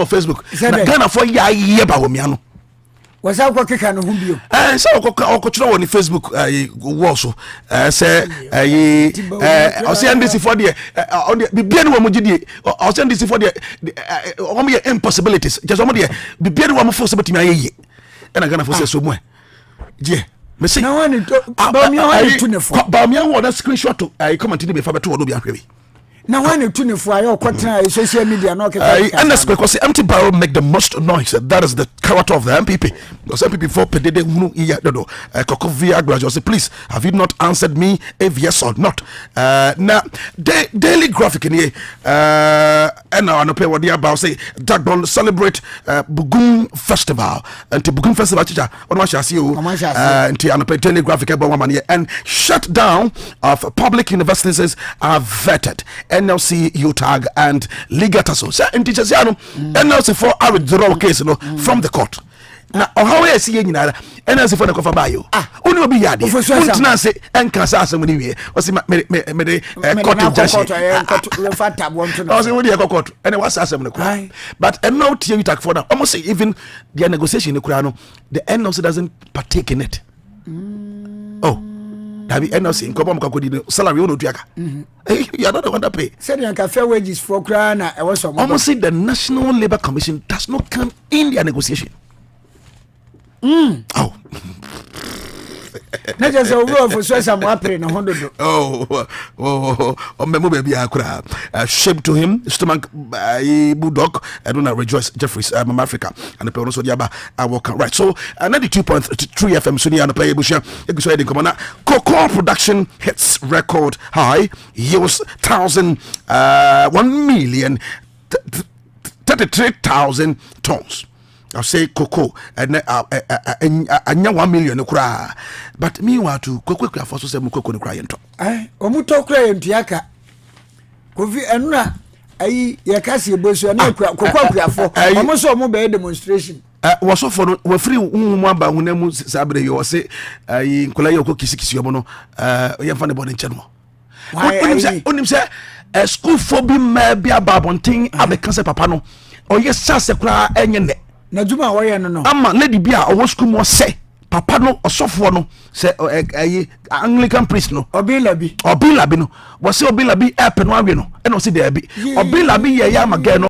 Facebook. Ghana for ya ba womiano was I go kick no humbio so okotro on Facebook wo so say o say NDC for there on the bibia no mugidie o say NDC for there o me impossibilities just o me there bibia no mo force betimi ayeye e na Ghana for say so mo je me say na one ba mi on to ne for ba mi on that screenshot to comment ni be fa beto no bi ahwewe. Now when you tune for your social media, no and that's because the empty barrel make the most noise. That is the character of the MPP. Because MPP for pedede hunu iya dodo. Kokovia graduate say, please, have you not answered me if yes or not? Now daily graphic in here. And now I know what they about say that don't celebrate Bugum Festival. And to Bugum Festival teacher on what shall see you and to I daily graphic about 1 man here and shut down of public universities are vetted. NLC, UTAG, and Ligataso. So, and teachers, NLC for a withdrawal case from the court. Now, how I see you NLC for the cover by you. Only be yadi. Nancy and Casas and we was court judge. I was in the court and it was as but and now UTAG for now. Almost even their negotiation in the Kurano, the NLC doesn't partake in it. Oh. Have you NLC in Kobam salary no tuaka? You are not the one that pay. Said you can fair wages for Krana. I was almost say the National Labour Commission does not come in their negotiation. Oh. Not just a word for some wrapping 100. Shame to him, stomach bulldog. I don't know, rejoice Jeffries, Africa, and the Peroso Yaba. I walk right. So 92.3 FM Sunia and the Play Busha, cocoa production hits record high, yields 1,033,000 tons. I'll say cocoa and 1 million cry. But meanwhile, to cocoa for some cocoa crying. Omuto crying tiaka. Kofi enra ayi yakasi bosu na cocoa for almost a mobile demonstration. Was for we free mwamba hunemu sabre yo say ayi nkola yo ko kisikisi yo no ya fa ne body channel. Onim say a school for be maybe a babonting abe cancer papa no or yes sase kra enye ne na juma wo ye no ama lady bia o school mo say papa no osofo no say Anglican priest no obilabi no wo say obilabi help no awe no e no say there bi obilabi ye ya maga no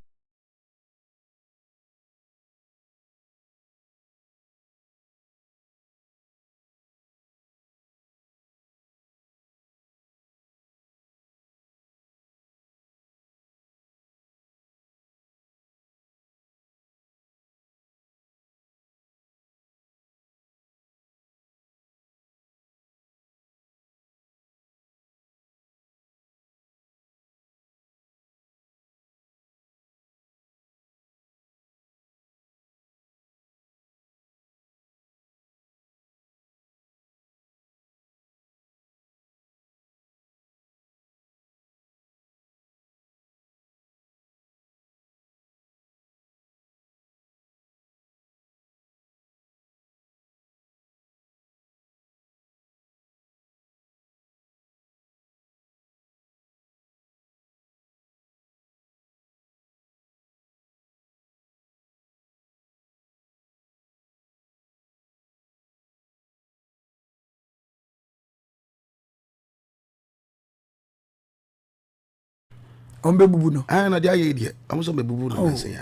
ombe bubu no na dia ye die amuso be bubu no say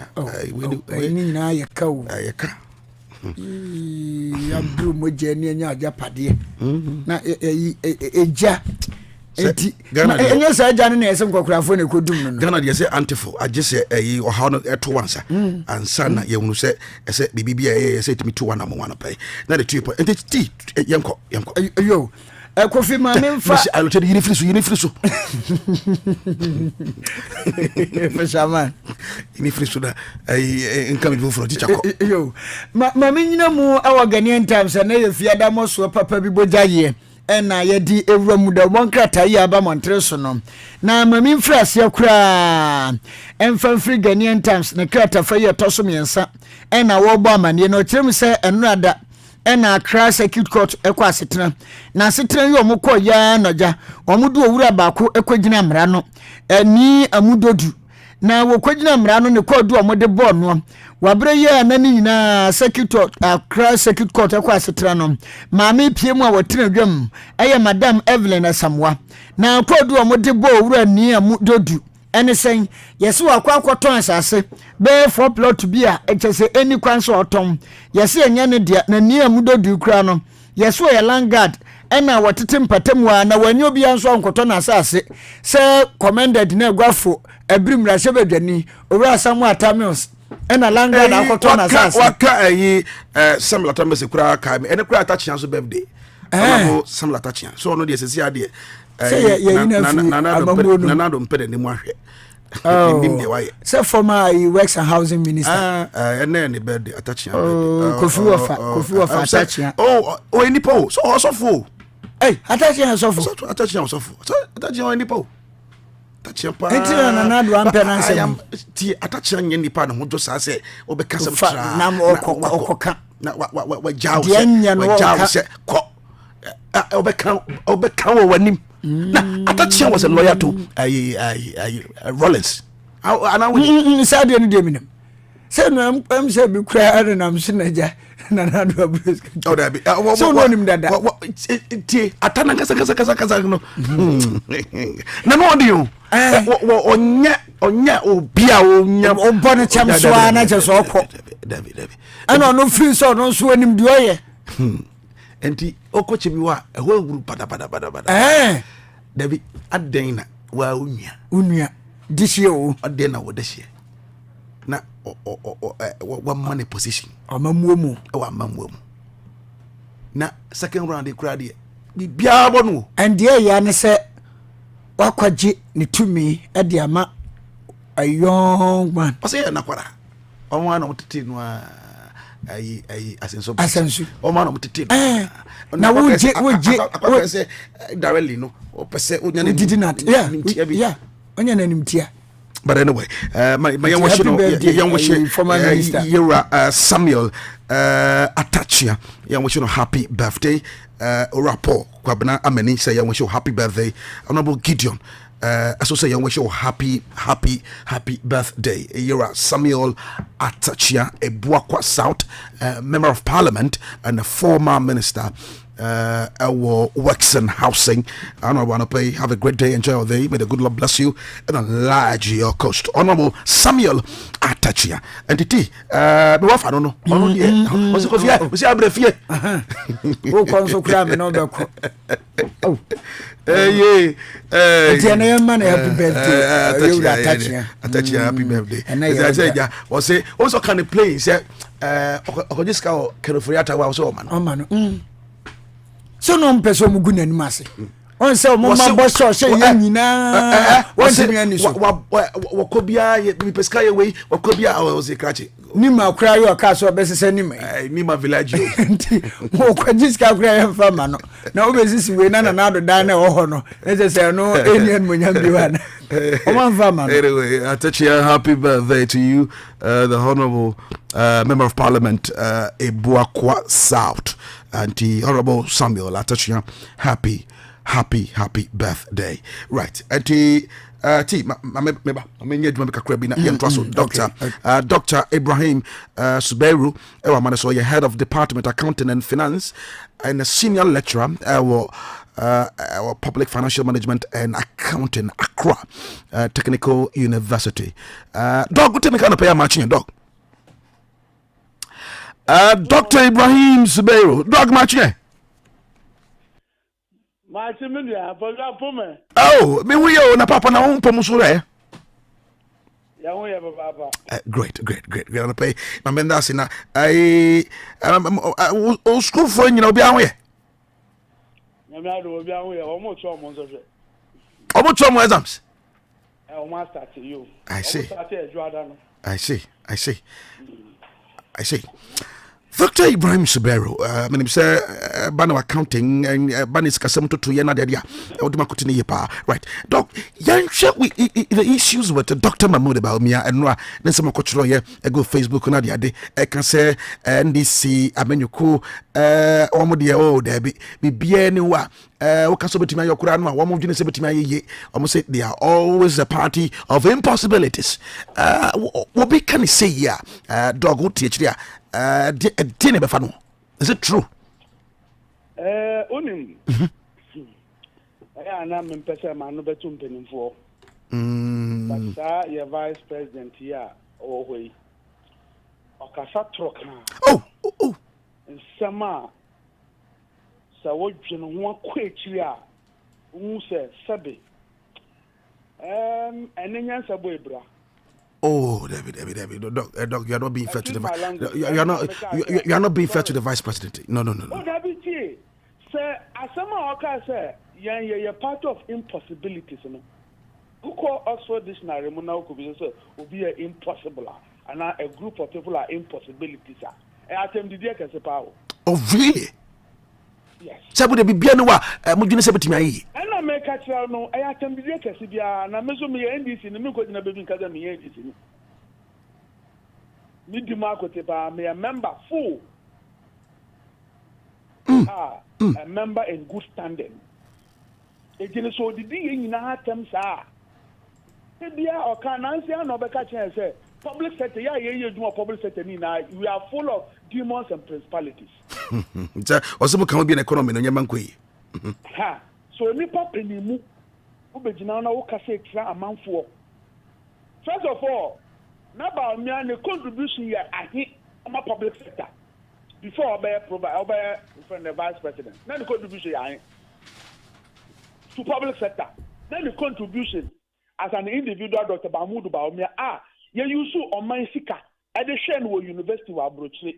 we ni na ye ka o ye ka ya bru mo je ni anya aja pade na eja enti enya sa aja no na yesem kokurafo na kodum no Ghana dey say antifo age say o ha no eto wansa ansa na ye hunu say say bibibia ye say timi to wana mo wana pai na the 2 point enti yenko yo Kofi ma memfa I look at Unifriso. Fisherman. Unifriso na income for teacher. Yo. Ma menyina mu awa Ghanaian Times na ye fiada mo so papa bi bojaye. Na ye di ewura mu da bon krata yi aba montre so no. Na ma memfra ase akura emfa free Ghanaian Times na krata fa ye to so miensa. Na wo bo amane no kirem se enrada na Accra Circuit Court ekwa asetena na asetena yi omukọ ya noja omudu owura baako ekwagina mra no ani amudodu na wokwagina mra no ne kodu omode ball no wabre ye na ni nyina Circuit Accra Circuit Court ekwa asetena no maame piemu a wotena dwam eye Madam Evelyn Asamwa na kodu omode ball owura ni amudodu ene sen yesi wakwa akoton asase be for plot bi a echese eni kwanso oton yesi enya ne dia na ni amudodu kura no yesi o landguard ena watete mpatam wa na wanyo bi anso onkoton asase se commended na gwafo abrimra shebedwani owura samu atamios ena landguard akoton asase waka samla tamese kura ka ene kura attach anso birthday amabo samla attach so no de sesi ade na do mpede ni mo ahwe so former works and housing minister ne birthday attaching Kofi Wafa attaching any po so osofo attaching osofo any po attaching pa na do ampe na nsem ti attaching nye nipa na hojo sa se obekasa mtra na okoka na wa jaw se ko obeka wo wanim na Adekyee was a lawyer to Rollins. Said any demon. Said no, I'm said be crying and I'm sinaja. Na do abuse. Oh, that be so no him that. Atana kasa no. Na no do you. Onya obia onya obone chamso ana cheso okọ. David. Ana no feel so no so anim di oye. Enti okoche bi wa eho guru pada David adena wa unya this year o adena wo this year na wa money position amamuomu na second round e kura de bibia bono and there ya ne se wakwaje ne tumi e de ama a young man o se na kwara o ma na mutete no ai asensu o ma na mutete na woje say directly no o pese onya ne did not yeah onya na nimtia but anyway my young former minister Samuel Adekyee young happy birthday Orapo Kwabena Ameni say young happy birthday Honorable Gideon as I say, young wish you happy birthday. You're Samuel Atachia, a Buakwa South member of Parliament and a former minister. Works and housing. I don't want to pay. Have a great day. Enjoy your day. May the good Lord bless you and enlarge your coast. Honorable Samuel Atachia. And it I don't know. What's it called? What's your breath? Who comes to cram and all the happy birthday. Atachia, happy birthday. And I said, yeah, was say also can play. Say, just go. Kerofriata was all man. So no person mu guna nimase on say mo ma bo so say yan nyina won se mi so wakobia mi pesca ye we wakobia o se krache ni ma kra yo ka so be sese ni me ni ma village mo kwajiska kra ya fama no na o be sisi we na do dan na wo ho no e say no alien mo nyam bi wana o man fama no. Anyway, Atachia, happy birthday to you, the honorable member of Parliament, Ebuakwa South, and the honorable Samuel Atachia. Happy birthday. Right. And the Dr. Adekyee Suberu, head of Department Accounting and Finance, and a senior lecturer, our Public Financial Management and Accounting, Accra Technical University. Dog, what kind of pay matching dog? Dr. Adekyee Suberu, dog matching. Oh, me we na papa na umpo musure. Great. Gonna pay. My man that's in school for you know be away. Almost exams. I see. Dr. Adekyee Suberu, my name is Bano Accounting and Banis Kasam to Yena Dedia, Odima Yepa. Right, Doc, the issues with Dr. Mahmoud about me and Noah, then some coach lawyer, a good Facebook on the day, I can say NDC, Amenuku, Omodia, oh, Debbie, be anywhere. Okasobetima Yokurana, one of Genesebetima, almost say they are always a party of impossibilities. What we can say here, dog would teach there. Is it true? Unim. I am in person, man, no better than for. But, sir, your vice president here, or way. Okasatroka. Oh. And Sama. So, what you know, one quick here, who says, Sabi. And then answer, boy, bra. Oh, David, dog, you are not being fair to the you are not being fair to the vice president. No. Oh, David, sir, as someone can say, you're part of impossibilities, you know. Who call Oxford Dictionary, Mona could be impossible, and a group of people are impossibilities. I attempt the dear power. Oh, really? Yes. Sabu be bianwa, Mujina Sabati. And I make a child no, I attempt the dear Cassibia, and I measure me NDC in the Muko in a baby academy. Midi Marco Tepa, me a member full. A member in good standing. It is so the day in our terms are. Maybe or can answer no better chance. Public sector, you do a public sector. We are full of demons and principalities. Also, can be an economy on your mankwe. So, me pop in the move. Ubejina na ukase a month for. First of all, now about me and the contribution here I hit on my public sector. Before I provide from the vice president. Now the contribution I to public sector. Then the contribution as an individual, Dr. Bamudu Baumia, you use on my sika at the Shenwo University of Abrochile.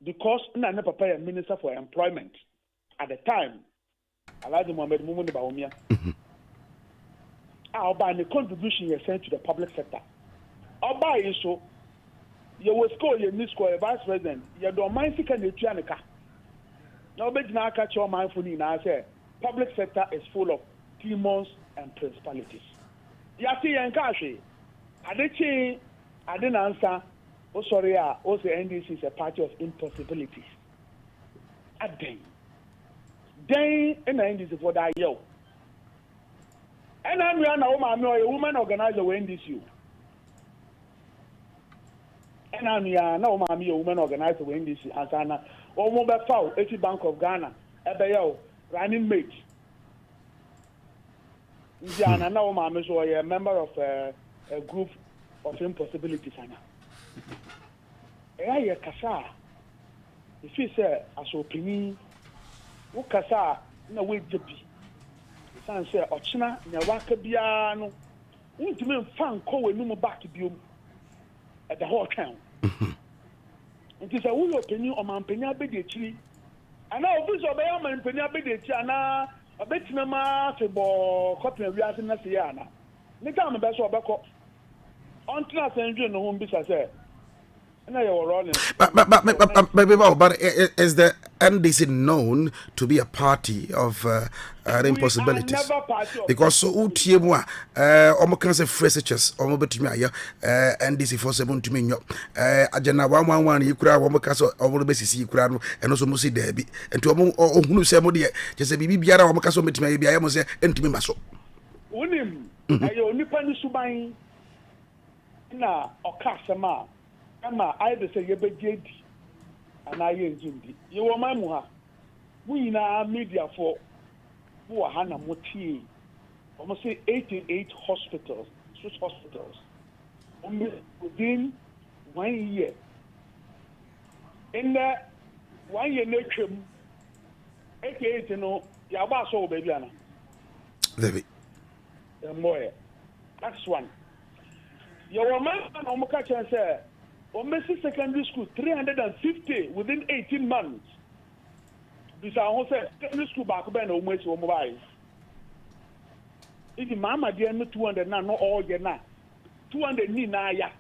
Because I never pay a minister for employment at the time. Alhaji Mohamed Mumundi Baumia. I'll buy the contribution you sent to the public sector. I'll buy you so you will score your new score, vice president. You don't mind seeking the Trianica. Nobody now catch your mind for me now. I say public sector is full of demons and principalities. Yati Yankashi. Adekyee, I didn't answer. Oh, sorry, also NDC is a party of impossibilities. Then in the NDC for that yo. And I'm a woman organizer when this you. And I'm a woman organizer when this you. And I'm a foul, 80 Bank of Ghana, a running mate. And I'm a member of a group of impossibilities. I kasa. If you say, as opinion, who kasa, no way to be. San say, Ochina, Nawaka Biano, won't you mean fan call a number back to you at the whole town? It is a wool opinion on my penny tree. And now, this obey my penny and a bit nama for copy of Yasin Nasiana. The time best of a cop. Until I send you no home business. But is the NDC known to be a party of impossibilities? Because so utiemwa can say fresh between NDC for 7 to me agenda 111 you could cast over the basis you could and also musi debi and to who say modi just a bibi biara omokaso between maybe I must say ntimi maso unim ayo nipa ni suban na okasema ama I say you be JD and I engine. You were my muha. We na media for who are Hana Moti. Almost say 88 hospitals, Swiss hospitals. Within 1 year. In the 1 year nature, 88, you know, Yabaso baby Anna. Baby. That's one. You were my Omokacha and say, Omesi Secondary School, 350 within 18 months. This is secondary school back then, Omesi Omobile. If Mama dear, no 200 now, no all year now. 200 Nina, ya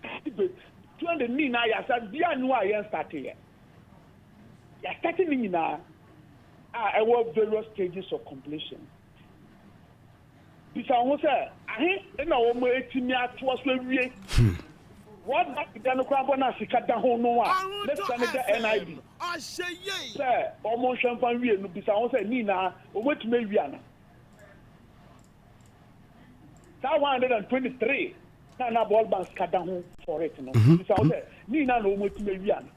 200 Nina, ya said, Dia no, I started here. Ya started Nina. I work various stages of completion. This is I know, I'm 18 years to what that the crabona sikata ho no a let's send the NIB sir almost champagne we no bisa won say ni na o metuma wiana that 123 na ball bank skata ho for it no bisa won say ni na o metuma wiana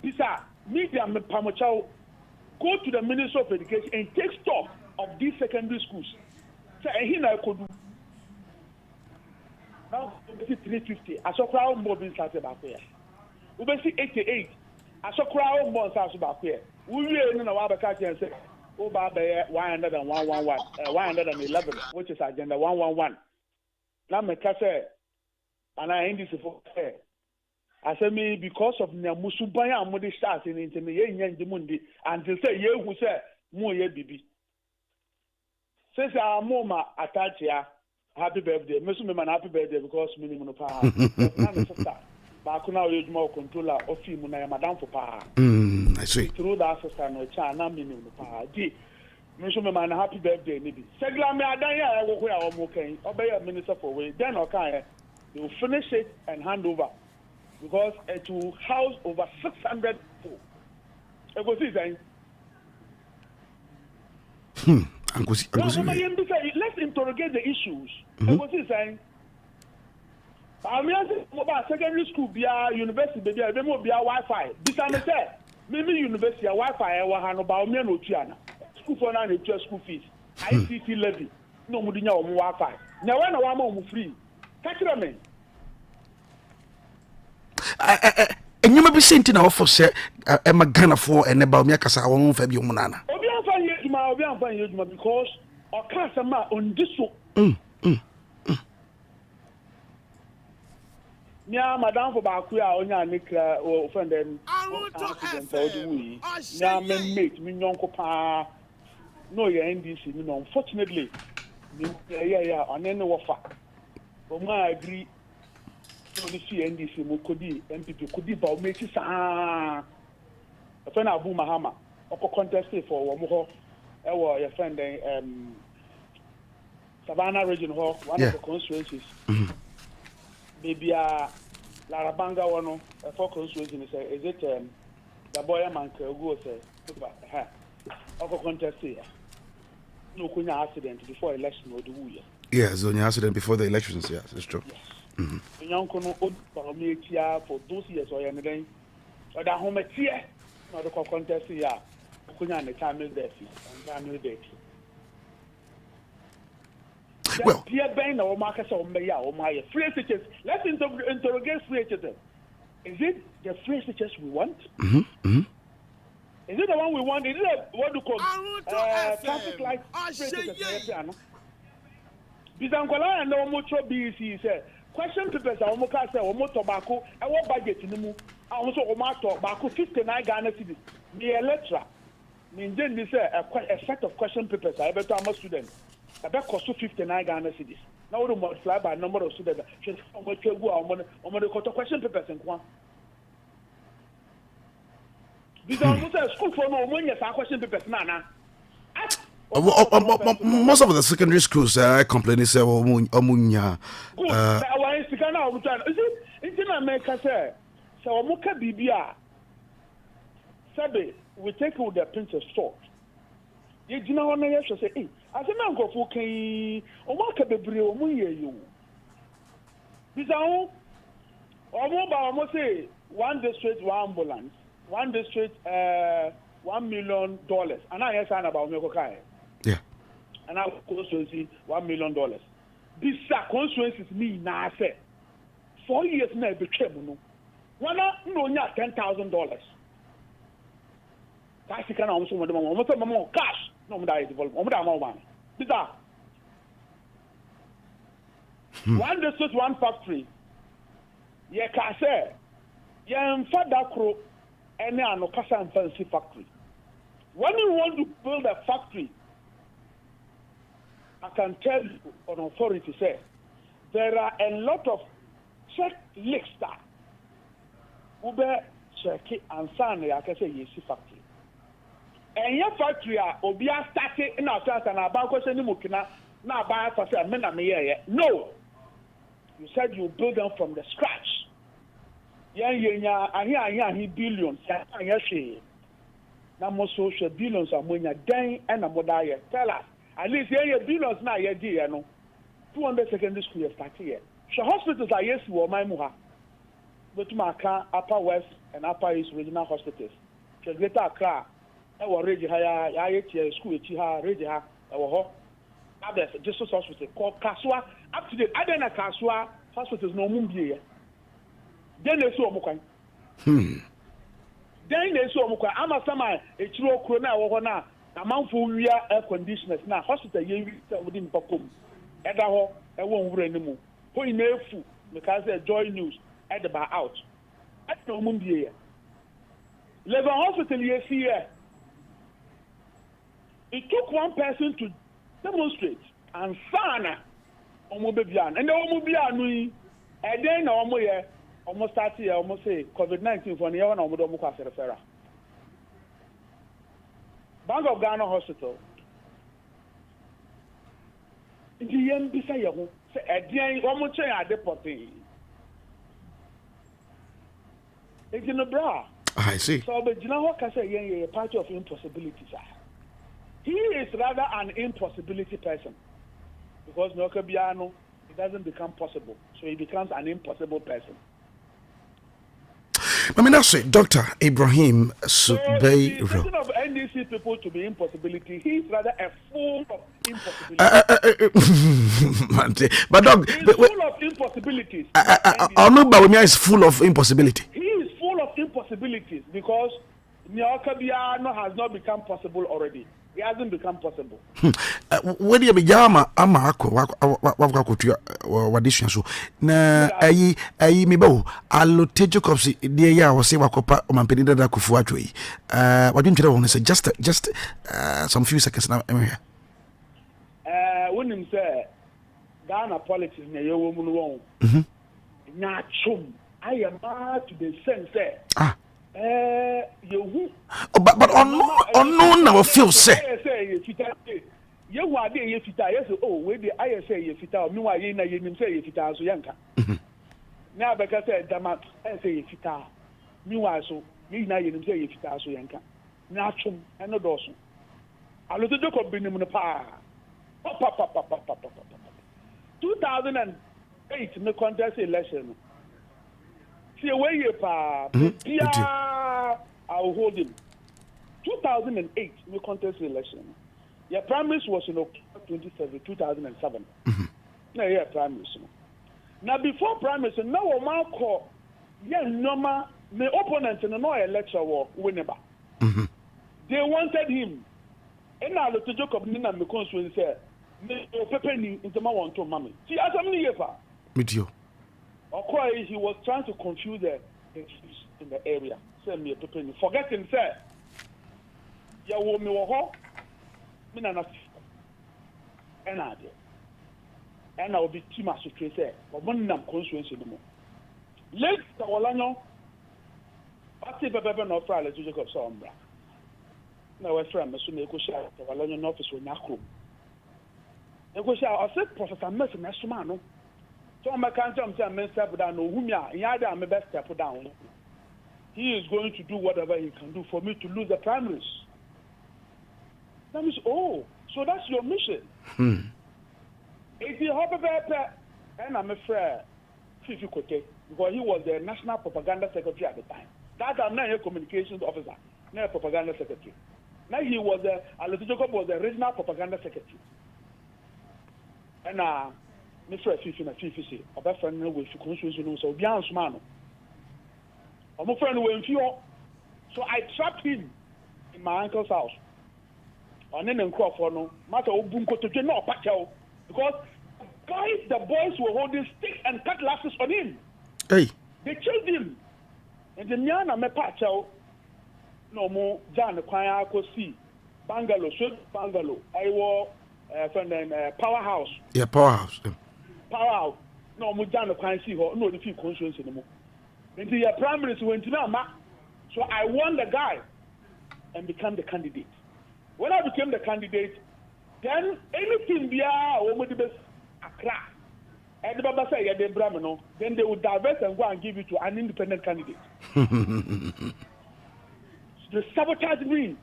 bisa media me pamochao go to the Ministry of Education and take stock of these secondary schools say he na kodu now, 350. I saw crowd more than started back here. We see 88. I saw crowd more started back here. We really know about the and say, oh, Baba, 111, which is agenda 111. Now, my say, and I end this for fair. I said, me because of Namusubaya and Modi starts in the Mundi, and to say, you who say, more ye bibi. Says our mama attached here. Happy birthday. Miss me man happy birthday because minimum no pa. But now you more controller of him na madam for pa. I see. Through that sister no cha na minimum no pa. Di. Miss me man happy birthday maybe. Segla me adan ya go where o mo kan. Obey minister for way. Then okay, they will finish it and hand over because it will house over 600 people. E go see saying. Let's interrogate the issues. What is saying? I'm about secondary school, be a university, be a Wi-Fi. This I say, maybe university, a Wi-Fi, I will handle about me and Ochiana. School for now, school fees. ICT levy. No, we didn't Wi-Fi. Now, when I want free, catch it, man. And you may be saying to now for say, I'm a gunner for and about me, because I won't have you, Monana. Because or customer on this one. Yeah, Madame for Bakuya on your nick or friend and yeah, mate, me non copa. No, you're NDC, you know, unfortunately, yeah, on any offer. But I agree. So the NDC Mukodi, MPP could be about making a friend of Mahama, or contested for Wamuho. Your friend Savannah Region Hall, one of the constituencies. Maybe Larabanga one of 4 constituencies. Is it the boy man go say, contest here? no kunya accident before election or the year. Yes, on your accident before the elections. Yes, it's true. Yes. Young kono old for those years or anything. Or that home here, not the contest here. Kunya the time is there. Well, dear Ben or Marcus or Maya or Maya, free teachers. Let's interrogate free teachers. Is it the free teachers we want? Is it the one we want? Is it what do you call traffic light free teachers? Bizangola and no mucho BC said. Question papers are almost almost tobacco. I want budget in the move. I also want tobacco 59 Ghana cities. The electra. Mean then this a set of question papers. I bet I'm a student. I bet cost 59 Ghana cities. Now we multiply by number of students. Just how much you go on the question papers and one. Because school for no money as question papers now. Most of the secondary schools complain say omunya. We take with the pinch of salt. You know what I should say? As a man go for Kay, or what can be real? You. Bizarre, almost say 1 district, 1 ambulance, 1 district, $1 million. And I hear about Mekokai. Yeah. And I constituency $1 million. This constituency is me now. I say 4 years now became no. One no $10,000. That's the kind of cash. No, I'm develop. These are 1 district, 1 factory. Yeah, Kase. Yeah, in fact, that crow. Any no Kasa and fancy factory. When you want to build a factory, I can tell you on authority say there are a lot of checklists that Uber check and sign. I can say yes, factory. And your factory obia started in our class and about question mukina na buy for say men no. You said you build them from the scratch. He billions. Now most social billions are when you're dying and a modaya. Tell us. At least billions now you know. 200 secondary school start here. So hospitals are yes or my muha. But Maka, Upper West and Upper East regional hospitals. So Greater Accra, our ready higher school ready her our others just hospital called Kaswa up to date. I don't know Kaswa hospitals no mumbi. Then they saw Mukan. Then they saw Mukan. I'm a summer a true corona or now. A month for air conditioners now. Hospital within Pacum. Edaho, I won't run anymore. Who in a food because they're joy news at the bar out. I don't mumbi. Level hospital here. It took one person to demonstrate and sana Omobian. And the Omobian, and then almost 30 years, almost say COVID-19 for the one of the Bank of Ghana Hospital. The young Bissayo say again, almost a deporting. It's in the bra. I see. So, but you know what I say? A party of impossibilities. He is rather an impossibility person because Nokabiano, it doesn't become possible, so he becomes an impossible person. I mean, that's it. Dr. Ibrahim Subay. The person of NDC people to be impossibility, he's rather a fool of impossibility. But dog, he's full of impossibilities. Onubawumia is full of impossibility. He is full of impossibilities because Nokabiano has not become possible already. It hasn't become possible. When you be jama amako wakakutia wadisha so na ayi mibo alote Jacobs die ya wase wakopa omampeni dada kufuatwa yi wadunchira wona say just some few seconds now here when him say Ghana politics na yewo mu no won nya chum I am to the sense but on now feel say you wa dey ye fita yes oh we dey I say ye fita me wa ye na ye nim say ye fita so yanka na abeka say dama say ye fita me wa so ye na ye nim say ye fita so yanka na chum eno do so aloto Jacob binim no pa Papa. 2008 me contest election. See where you pa. I will hold him. 2008 me contest election. Your primaries was in October 27, 2007. Now yeah, primaries. Now before primaries, now a man call yeah normal my opponent in no election war winneba. They wanted him. And now the Jacob Nina me constituency say me pepeni into my want to mommy. See as I'm here pa. With you. Okay, he was trying to confuse the chiefs in the area. Say me pepeni. Forgetting say ya wo me wo ho me na na and I will be team as to say, but one nam constituency no more. Let's Tawalanyo, I say, Pepper no Friday to Jacob Sombra. Now, I friend, Mr. Nekosha, Tawalanyo office with Nakro. Nekosha, I said, Professor Messi, Nasumano. So my country, I'm saying, Mr. Down, whom ya, Yada, I'm a best step down. He is going to do whatever he can do for me to lose the primaries. That means, oh, so that's your mission. If you have a better, and I'm afraid, Fifi Kote, because he was the National Propaganda Secretary at the time. That I'm not a communications officer, not a propaganda secretary. Now he was Aleti Jacob was the regional propaganda secretary. And Mr. Fifi na Fifi say, "Oba friend no we constitution no so bian suma no." Omo friend we nfio. So I trapped him in my uncle's house. On in Crawford no, matter obun ko to no pacho because guys the boys were holding sticks and cutlasses on him. Hey. They killed him. And the nyana me pacho no mo jan kwan akosi bungalow so bungalow I were friend powerhouse. Yeah, powerhouse. Powerhouse. No mo jan kwan see ho no the few constituency no mo. Into your primaries went to ma. So I won the guy and become the candidate. When I became the candidate, then anything bia o mo di best Accra. And the Baba say they Brahmano, then they would divest and go and give it to an independent candidate. They sabotage me.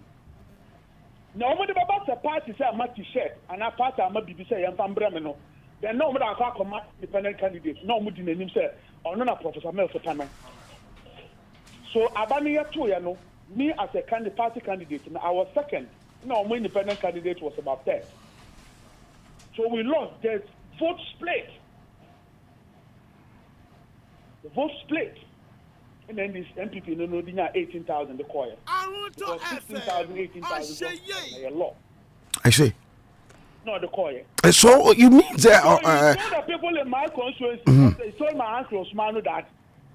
Now when the Baba say party say I'm a t-shirt and a party I'm a BBC say I'm from Brahmano. Then no more I come independent candidate. No more din him say or no Professor Mel Sotano. So Abani Yatu no, me as a party candidate, I was second. No, my independent candidate was about third. So we lost. There's vote split. The vote split. And then this MPP, no, 18,000, the choir. Because 16,000, 18,000, a lot. I see. No, the choir. So you mean that... So the people in my constituency, they told my uncle Osmano that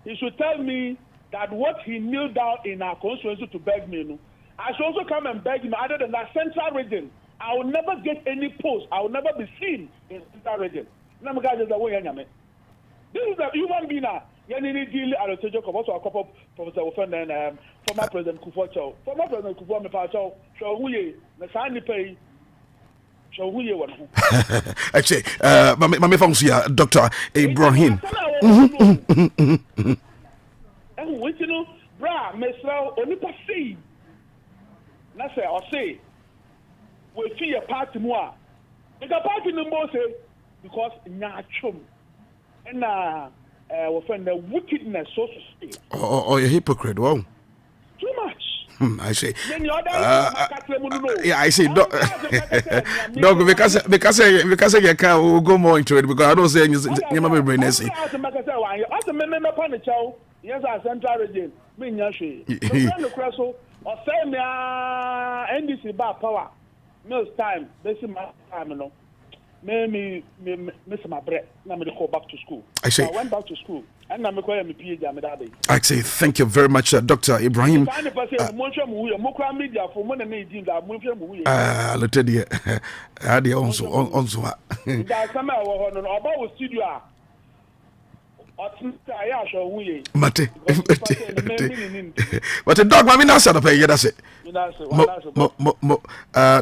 he should tell me that what he kneeled down in our constituency to beg me, no, I should also come and beg him other than that central region. I will never get any post. I will never be seen in central region. This is a human being. Yani deal Adekyee Mu also a couple Professor Ofen and former President Kufuor. Former President Kufuor me pa cho huye na sani pay cho huye one. Actually, mame fancy Dr. Ibrahim. And we know bra mesra onipa see. Na say or say we see a party more. The party no more say because nyachum and we find the wickedness so to speak. Oh, you're a hypocrite. Wow. Too much. I say. Yeah, I say. Dog, because you can't go more into it because I don't say you might be brain essay. Yes, I central region. Me nyashi. The question or say me NDC bar power. Meals time. This is my time, you know. Me miss my breath. Now me go back to school. I say. So I went back to school. And I'm going to PhD. I say thank you very much, Dr. Ibrahim. I'll tell you. Mate, but the dog, mami nasa na pay. Yeah, that's it.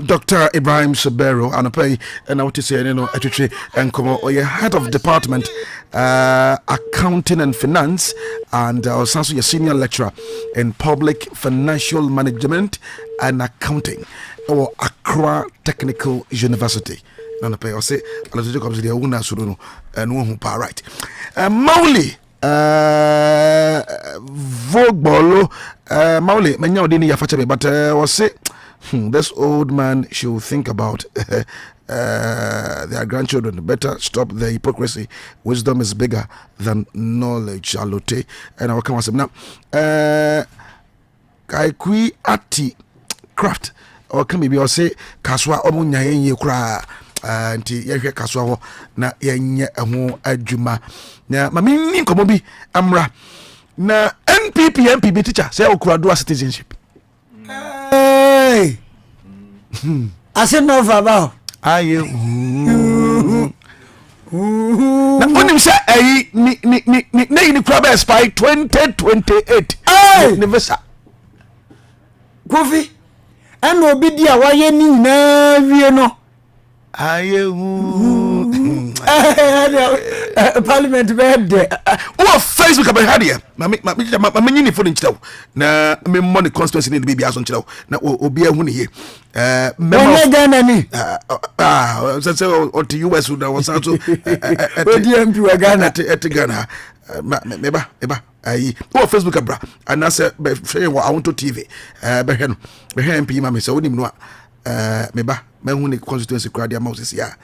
Dr. Ibrahim Sabero, and pay, and I want to say, you know, actually, and come on, your head of department, accounting and finance, and also your senior lecturer in public financial management and accounting, or Accra Technical University. na pay o say Aloto Jacobs dey wuna suru no no hu pa right Mauli Vogbolo Mauli menya odi ni ya facha me but o say this old man should think about their grandchildren. Better stop the hypocrisy. Wisdom is bigger than knowledge. Alote and I'll come on now. Kaikui ati craft or can maybe or say kaswa omunya yenye kura nti yehwe kaswa ho na yenye ho adwuma na mami ni nkomo bi amra na NPP teacher say okura do citizenship. Hey. I said no about. Aye. Na onim say ni kura be spy 2028. Hey. Never sa. Kofi. And obi dia wa ye ni na wie no. Aye. Parliament be there. Oh, Facebook about here. Mama nyini phone nchirawo. Na me money constituency ni bibia so nchirawo. Na obi ahu ne ye. Mema Ghana ni. Say o to US na was also ODMP wa Ghana at Ghana. Meba ayi. Oh, Facebook abra. And I say be share wa awonto TV. Be he no. Be he MP ma me say onim no meba mehu ne constituency crowd ya Moses ya.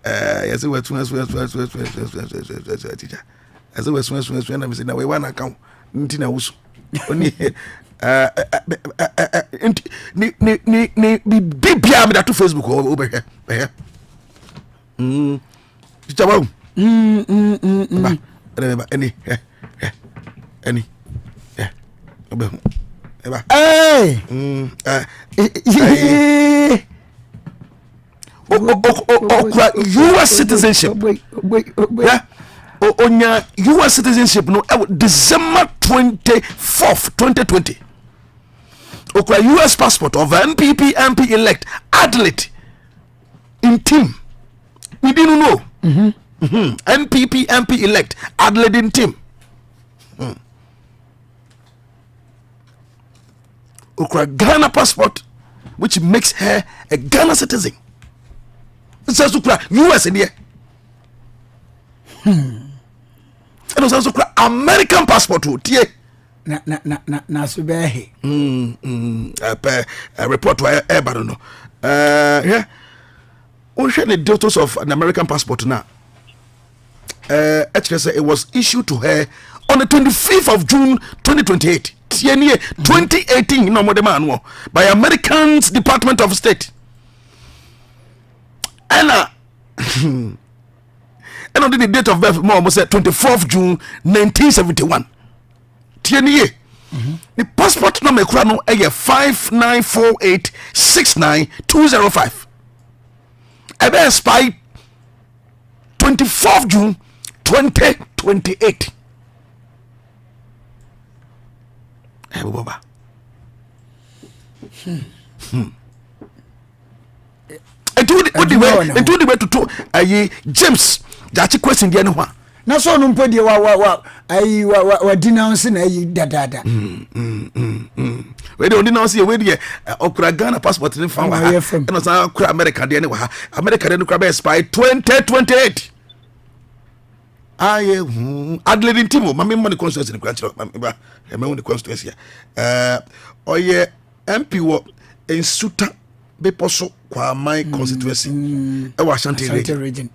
Yes, we teacher. As we na me say na we wan account ntina wusu. Oni ni bibia me da to Facebook o be he. Teacher wa. Ba any obe eba. Hey. US citizenship. Yeah. Onya US citizenship no December 24th 2020. Okra US passport of NPP MP elect Adelaide in team. We didn't know. NPP MP elect Adelaide in team. Okra Ghana passport, which makes her a Ghana citizen. It says Okra US in here. And it says Okra American passport too. Na subehe. Report to everybody no. Yeah. We share the details of an American passport now. Actually, it was issued to her on the 25th of June 2028. 2018 no more demand by Americans Department of State. And on the date of birth more almost 24th June 1971. The passport number no 594869205. Ebe expire 24th June 2028. Baba. Into the way to James that question the no na so no mpodi wa denounce na yi dadada we dey denounce we dey okura Ghana passport ni fa wa and so okura America dey ni wa America dey no kra be expire 2028. Adelaide Timo, my money constituency in the country. My money constituency. Oye MP wo in Suta Beposo kwa my constituency. Ashanti region.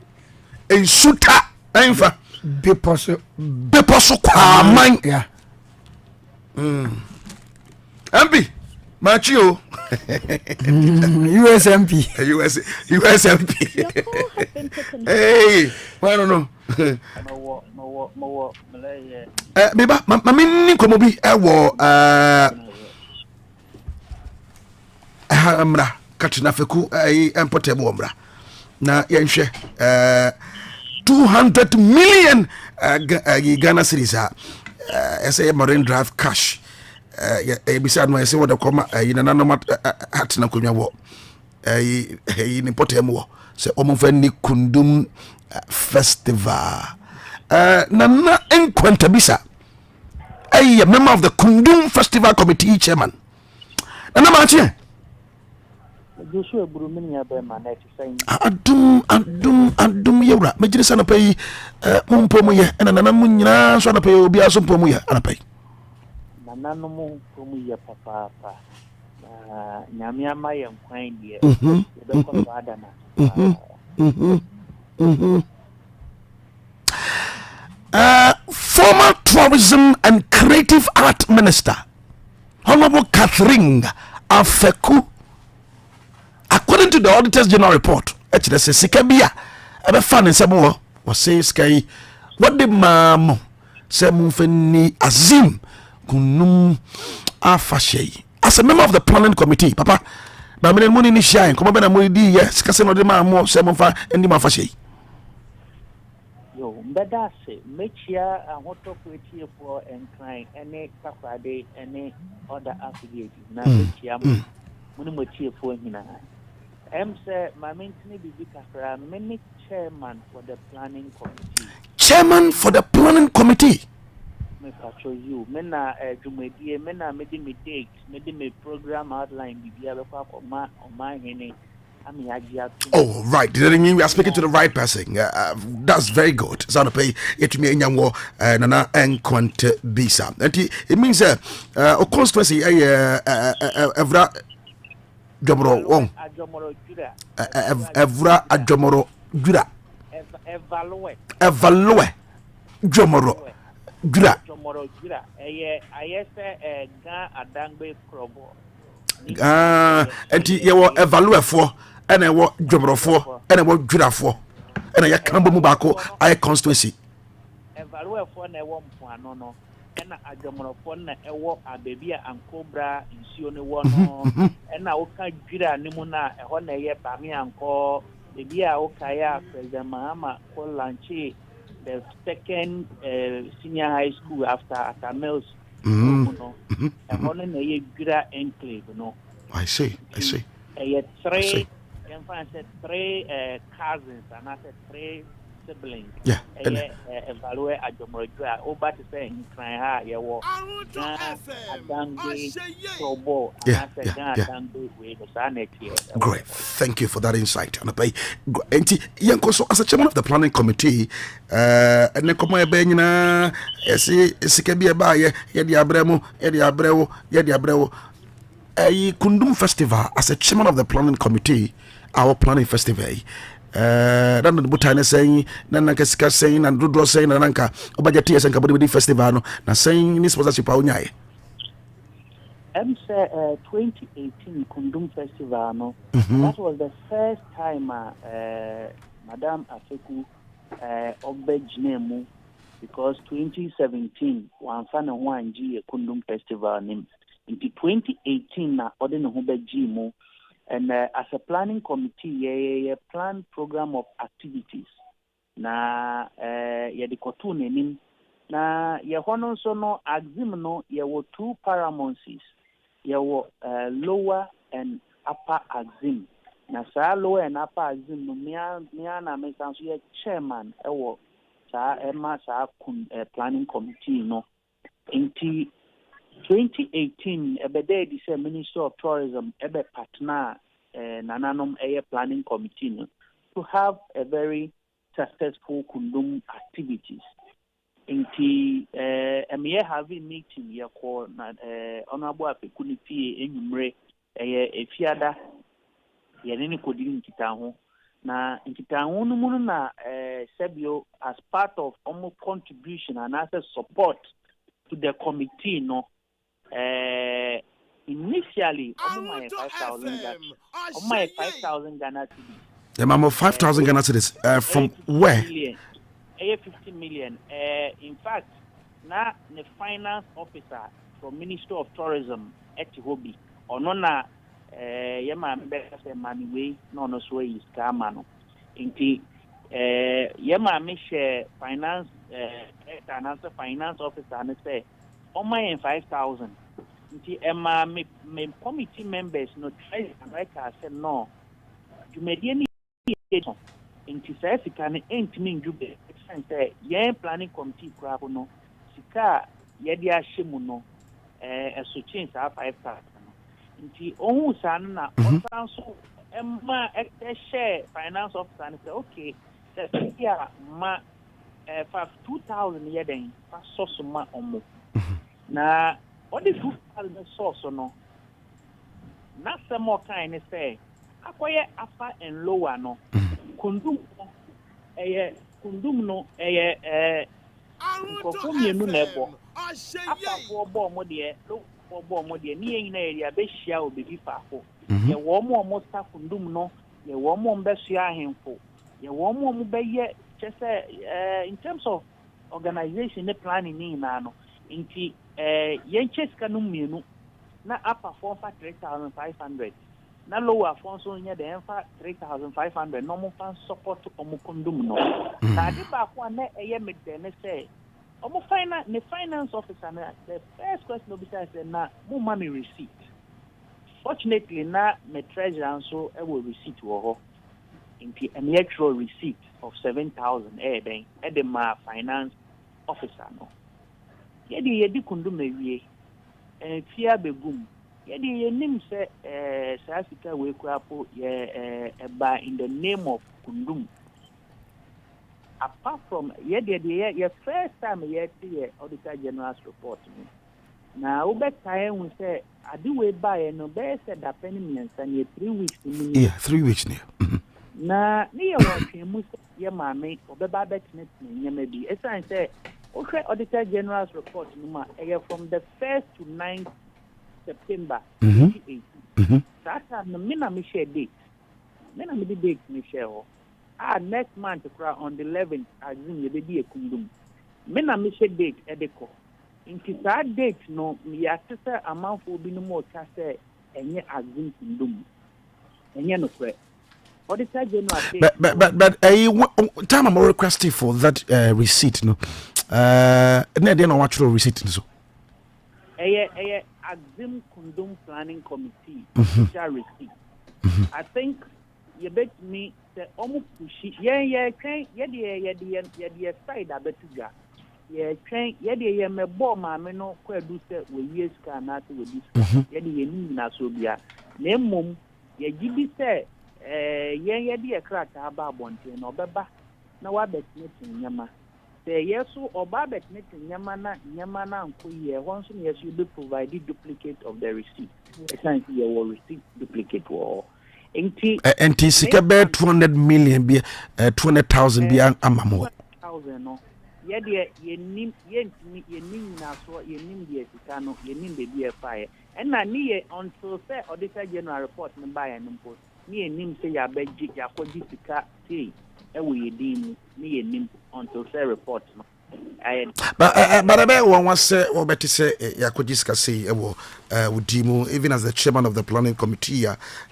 In Suta, Enfa Beposo kwa my. Yeah. MP Machio. USMP. USMP. Hey, I don't know. Beba, mami ni komo bi ewo amra katina feku importable amra na yenhwe 200 million Ghana cedis say marine drive cash ebisa no say what come na no hat na konwa wo ni importable wo say omonfa ni kundum festival Nana Enkwentabisa, a member of the Kundum Festival Committee chairman. Nana Martin, Joshua Brumini Abema next saying adum yewra mejiri sana pay mumpomu ye ena nana munyina so na pay obi aso mpomu ye ana pay nana no mumpomu ye papa nyame ama ye nkwan die be ko ada na former tourism and creative art minister Honorable Catherine Afeku, according to the Auditor's General Report, actually says Sikabia, ever found in some was say sky what the mam Semufeni Azim Kunum Afashe. As a member of the planning committee, Papa, my men money ni shine, come on, I'm yes, Cassano de Mamo, Semonfa, and Dimafashe. Yo, mbeda se mechia ahoto kweti for encline any Saturday any other affiliate na mechia muni motie for hina say my mentini bibi kakra many chairman for the planning committee me patrol you me na jumedie me na me di me date me di me program outline bibia be kwa ma hene. Oh, right. Did that mean we are speaking to the right person? That's very good. So, pay it to me in your Nana and Quant Bisa. It means a constituency, Evra Jomoro, Evra Ajomoro Jura, Evalue Jomoro Jura. I say a Dangbe Crobo. And you were evaluate for, and I was drummer for, and I was Jura for, and I can't move back. I constituency. Evaluate for ne one no, and I drummer for a walk a baby and cobra in Sione one, and I will catch Jura Nimuna, a honor yet by me and call the Bia Okaya, President Mahama, call Lanchi, the second senior high school after Atamels. And only a Jura enclave, no. I see. Three cousins and I said 3 siblings. Yeah. Evaluate a Jomorojua, over to say in Cry, you walk. Great. Thank you for that insight. And as a chairman of the planning committee, and then come my benina, Sikabia Baye, Yedi Abreu, a Kundum Festival, as a chairman of the planning committee, our planning festival. Dan the Butane saying, Nanaka saying, and Rudro saying, Nanka, Obajati and Kabudi Festival, na saying this was a Chipaunyai. Say 2018 Kundum Festival, no, that was the first time Madame Afeku Obejnemu, because 2017 one fan and 1G Kundum Festival name. Into 2018 na Odin Hubejimu. And as a planning committee, plan program of activities. Na yadikotu nenim. Na yehono so no axim no yewo 2 paramoncies. Yewo lower and upper axim. Na sa lower and upper axim no miya na mesanso ye chairman ewo sa ema sa planning committee no. Inti 2018, ebede di se Minister of Tourism ebe partner nananom planning committee to have a very successful Kundum activities. Inti emiye having meeting ya ko na honorable Afeku ni fie enyumre efiada ye ne kodiri nkitaho na nkitaho no mu na sebio as part of omo contribution and as a support to the committee no. Initially, my 5,000 Ghana cedis. The mama 5,000 Ghana cedis from where? 50 million. In fact, now the finance officer from Ministry of Tourism at Hobi, or nona, Yama Mbeka money way, no so is Kamano. Inti, Yama Mish finance, finance officer, and say, my 5,000. My committee members no try like I said no. You made any into Sasika ain't mean you be say planning committee crab no Sika Yadia Shimuno a so change our 5,000. Inti Omu Sana also Emma share finance officer and say, okay, the year ma 2,000 year then for source ma omo. Na what the 2,000 source no? Na some more kind say, akoye upper and lower no. Kundum no Kofumienu nebo. Upper for bomb modie, low for bomb modie, near in area be share will be fafo. Ye womo almost kundum no, ye womo besia him for. Ye womo be just in terms of organization the planning in nano. Inti yenches kanum menu na upper form for 3,500. Na lower form so near the enfa 3,500. Normal fan support to omukundum no. Na di ba kwa na eye me den say omo finance officer na the first question obisa say na mo mami receipt. Fortunately na me treasurer so e will receipt wo ho. Inti an actual receipt of 7,000 then e the ma finance officer no. Yedi kundum ewie. Fia begum. Yedi yenim se Africa we kwapo ba in the name of kundum. Apart from your first time see Auditor General's report. Now over time we say I do we buy no be said that penny millions and 3 weeks. Yeah, 3 weeks near. Na near what you your mammy or the babet net maybe. As I say, okay, Auditor General's report from the 1st to 9th September 2018. That time the mina me share date. Mina me the date me share. Next month on the 11th assume the be a kundum. Mina me share date Adekyee. In that date no me assess amount will be no more kase enye assume kundum. Enye no kwe. Auditor General but time I'm requesting for that receipt no. Na dey no actual receipt so. Axim Kundum Planning Committee receipt. I think you bet me the almost pushy. Yeah, the side abetuga. Yeah, me bomb, I no quite do set with years can at with this. Yeah, the Nasobia. Name mum, ye give say, the crack about bonte no baba. Now I bet meeting yama. Yes, or Babet meeting Yamana and Kuye, once yes, you do provide the duplicate of the receipt. Essentially, you will receive duplicate war. And Sika bear 200 million be 200,000 be amamo. 1,000 no. Ye nim na so ye nim the Sicano, ye nim the BFI. And na near until say Auditor General report no buy and import. Near nim say ya beji ya koji sika say. We deem me nim until say report. But I want to say, or better say, Yakojiska say, Udimu, even as the chairman of the planning committee,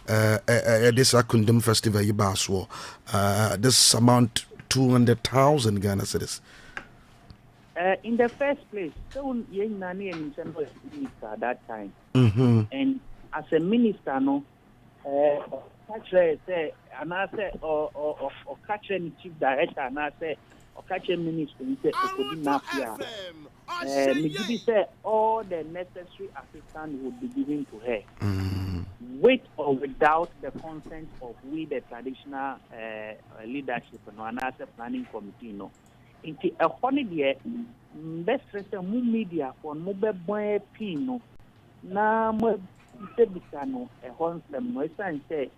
this Kundum Festival, Yibaswo, this amount 200,000 Ghana cedis. In the first place, so young Nani and Nsem was minister at that time. And as a minister, no, say, and I said, or catch any chief director, and I said, or catch a minister, and say, Miguel said, all the necessary assistance would be given to her, with or without the consent of we, the traditional leadership, and I said, planning committee, no. Into a holiday, best mu media for mobile boy pino, na mo sebisano a honsem no say.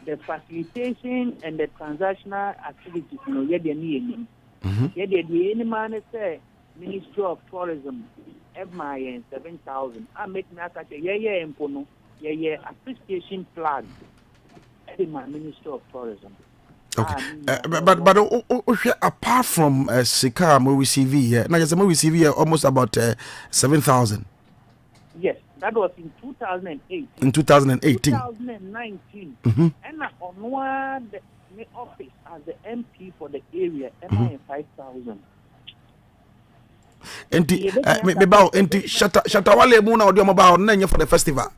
The facilitation and the transactional activities, you know, yet the any man say Ministry of Tourism, FMI 7,000. I make me ask empono, appreciation flag. My Ministry of Tourism. Okay, but apart from Sika, we receive here. Now, we receive here almost about 7,000. Yes. That was in 2008. In 2018. 2019. And on one the office as the MP for the area, MI 5,000. And Shatawale Muna or Diomaba Nanya for the festival.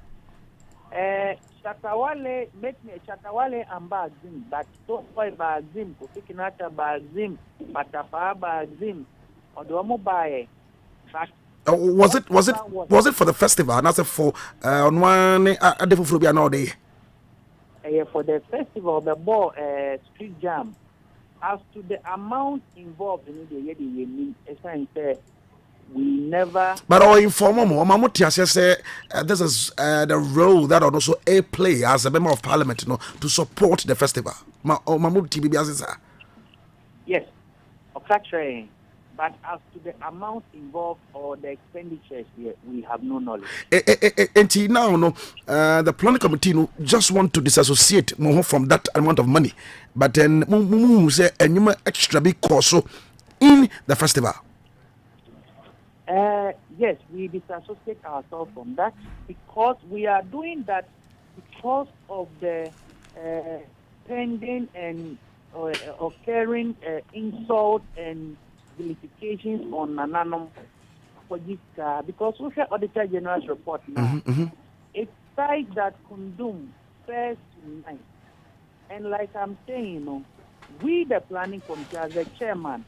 Shatawale make me Shatawale and Bazim, but don't buy Bazim, Kofikinata Bazim, Patapa Bazim, or Duomobaye. Was it for the festival? And I said for on one a different day. for the festival, the ball street jam. As to the amount involved in it, we never. But our informer, Mamutia says this is the role that also a play as a member of parliament, to support the festival. Yes, okay. But as to the amount involved or the expenditures here, we have no knowledge. And now, the planning committee just want to disassociate more from that amount of money. But then, say, and you extra big cost in the festival. Yes, we disassociate ourselves from that because we are doing that because of the pending and occurring insult and vilifications on Nananum for this because we have Auditor General's report now. It says that Kundum first night. And like I'm saying, we the planning committee as the chairman,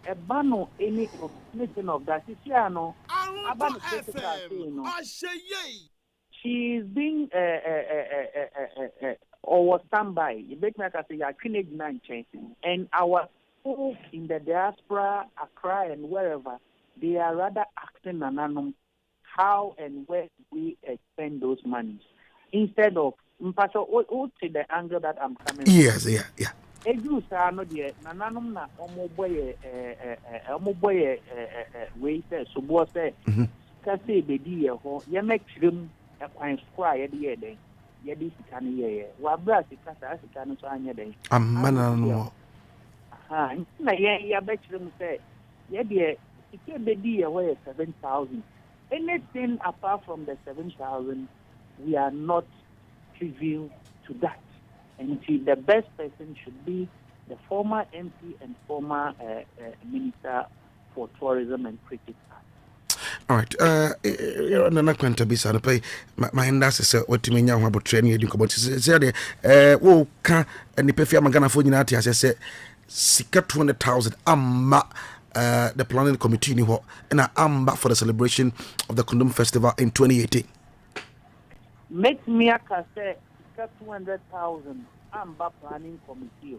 a ban any meeting of that is about she's being or was standby. You make me say and our folks in the diaspora, Accra and wherever, they are rather asking Nananum how and where we expend those monies instead of the angle that I'm coming. Yes, yeah. Eju sa no de Nananum na omoboye we say subo say ka say be di ye ho ye mekrim ekwan skwa ye de den ye di sika ne ye wa bra sika sa sika no so anya den amana no na ye bekrim say ye de sika be di ye ho 7,000. Anything apart from the 7,000 we are not privy to that. And the best person should be the former MP and former Minister for Tourism and Cricket. All right. You're not going to be sad. My industry is what you mean about training. You come to say, oh, can any perfume I'm gonna phone you out? I say, sika 200,000. The planning committee and I'm back for the celebration of the Kundum Festival in 2018. Make me a say 200,000. I'm back planning committee,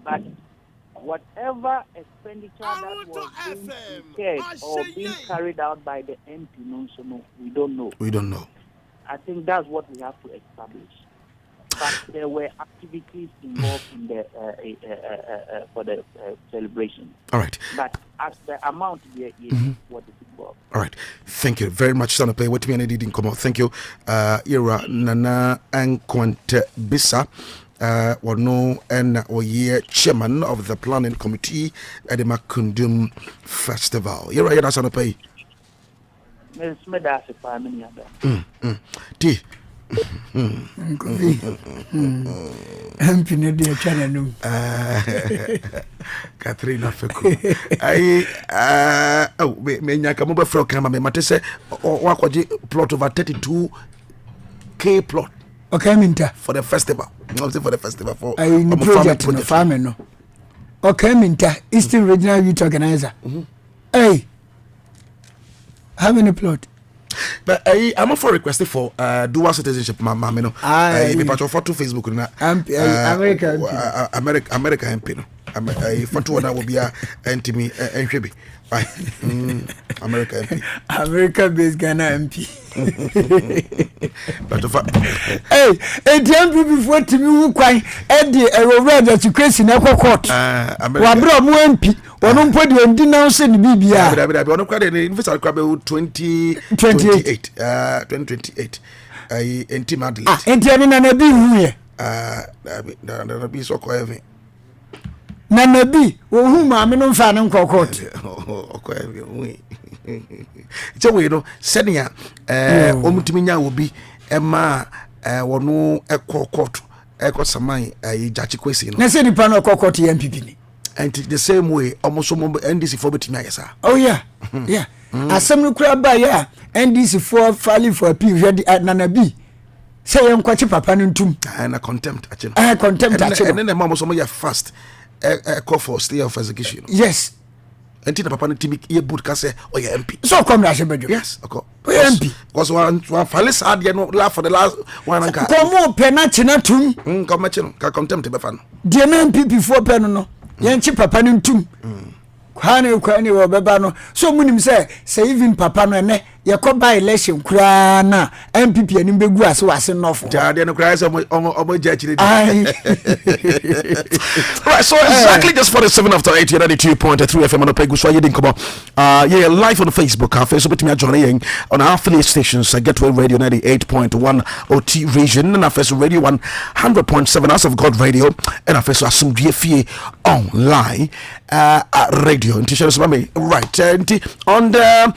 but whatever expenditure that was being incurred or being carried out by the MP, we don't know. We don't know. I think that's what we have to establish. But there were activities involved in the for the celebration. All right. But as the amount here is what is involved. All right. Thank you very much, Sanope. What me didn't come out. Thank you. Ira Nana Ankwante Bisa. Wano and Oye chairman of the planning committee at the Makundum Festival. Ira Yada Sanope. Miss Medasi family. T. Catherine Afeku. Me nyaka mo be fro kama me mate se wakwaje plot over 32K plot. Okay, minta for the festival. I'm saying for the festival for the project no farming no. Okay, minta Eastern Regional Youth Organizer. Hey, how many plot? But I'm up for requesting for dual citizenship, mamma. No, I for to Facebook na America MP no. For two that will be a NTM NHB. America MP. America based Ghana MP. But hey, ATM before to me who quite Eddie a that you crazy na court. Wa bro mu MP. Wono podi on denounce the Bibia. Wono kwa the investor kwa be 2028. 2028. NTM Adelaide. NTM na bi hu ye. Na bi so ko heavy. Nana bi wo hu ma me no mfa ne nkokot che we no senia omutimi nya obi ema wono ekokot ekosaman jachi kwesi no na se nipa no kokot ya MPP ni and the same way almost NDC for betimi ayesa oh yeah yeah asem no kura ba ya NDC for filing for appeal Nana bi say yem kwachi papa no ntum na contempt achi contempt achi and then mama so ya fast call for stay of execution. Yes. enti na papa no timi ye boot ka say oh yeah MP so come na shebejo yes okay MP because one file sad no laugh for the last one anka komo penalty na tum come chi no ka contempt be fa no de na MP for pen no yen chi papa no tum kwani wo beba no so munim say even papa no ne yakoba election kura na MPP anim begu ase wase nofo ja de no kura say omo jachire right so exactly just for the 7 after 8 92.3 FM on Pegu so you didn't come yeah live on Facebook Facebook me join on our affiliate stations Gateway Radio 98.1 OT region and our first radio 100.7 House of God Radio and our first Asumdie Fie online radio right on the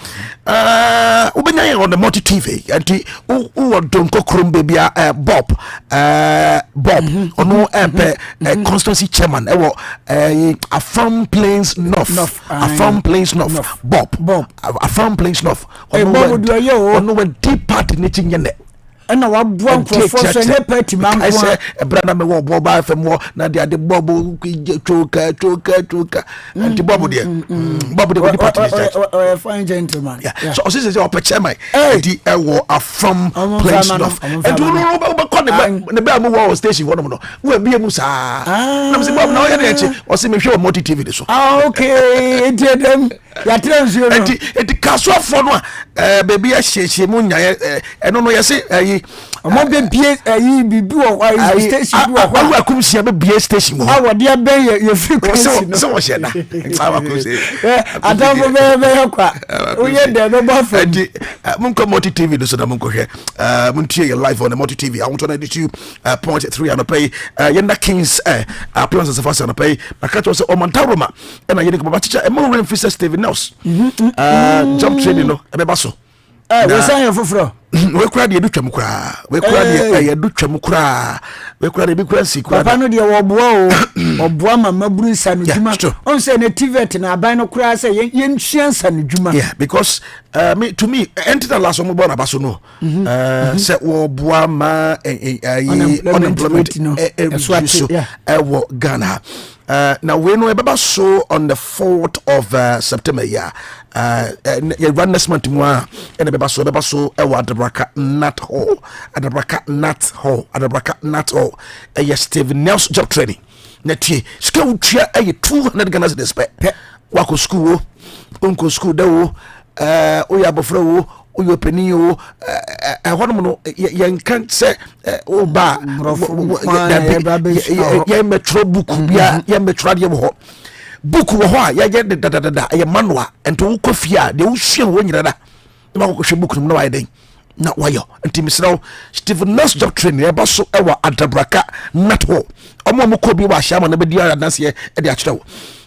on the multi TV anti who don't go crum baby Bob ono constituency chairman a from plains north Bob a from plains north ono deep part in it and wa bua for so ne party man I say brother me wo boba fm wo na dia de bobo choka and the bobo there bobo the party fine gentleman yeah so say opa chairman the wo from place north and no call the be am wo station wo no we be mu sa na say bobo na o ye na o say me hwe multi TV de so okay tie dem ya transfer no and kaso for no baby a hye mu nya eno no ye say omo be bie bibi wo station wo awu akumsia be bie station wo awo de ben ye frequency so wo sheda awu akumsia adam be kwa o ye de be bo fa di mun ko multi TV do so na mun ko hwe mun tie ye live on the multi TV I want to know 2.3 and pay yenda kings appearances of us and pay na catch us o mantaroma na ye de ko ba chicha e mo ren fisa Steven Nelson jump training no e be ba so we say you fufuro we kura de dutwam kura we kura de ya dutwam kura we kura de bi kura si kura papa no de wo boa oboa mama buru nsa no djuma on say na tivet na aban no kura say yen hwiansa no djuma yeah because to me enter the last one born abaso no say wo boa ma unemployment so wo Ghana now we know about so on the 4th of September yeah run next month mo and beba so e wa Adabraka Nat Hall Steven Nelson job training na tie ska utua 200 Ghana cedis pe wako school onko school da wo oya bofra wo oyo pani wo hono no yen kan se o ba ye metro book bia ye metro de wo book wo ho a ye da ye manual ento wo kofia de wo hwe wo nyira da ma ko hwe book no na wa den na wayo enti misraw Steven Nelson job training e ba so e wa Adabraka Nat Hall omo ko bi wa hya ma na be di adanse e de a kire wo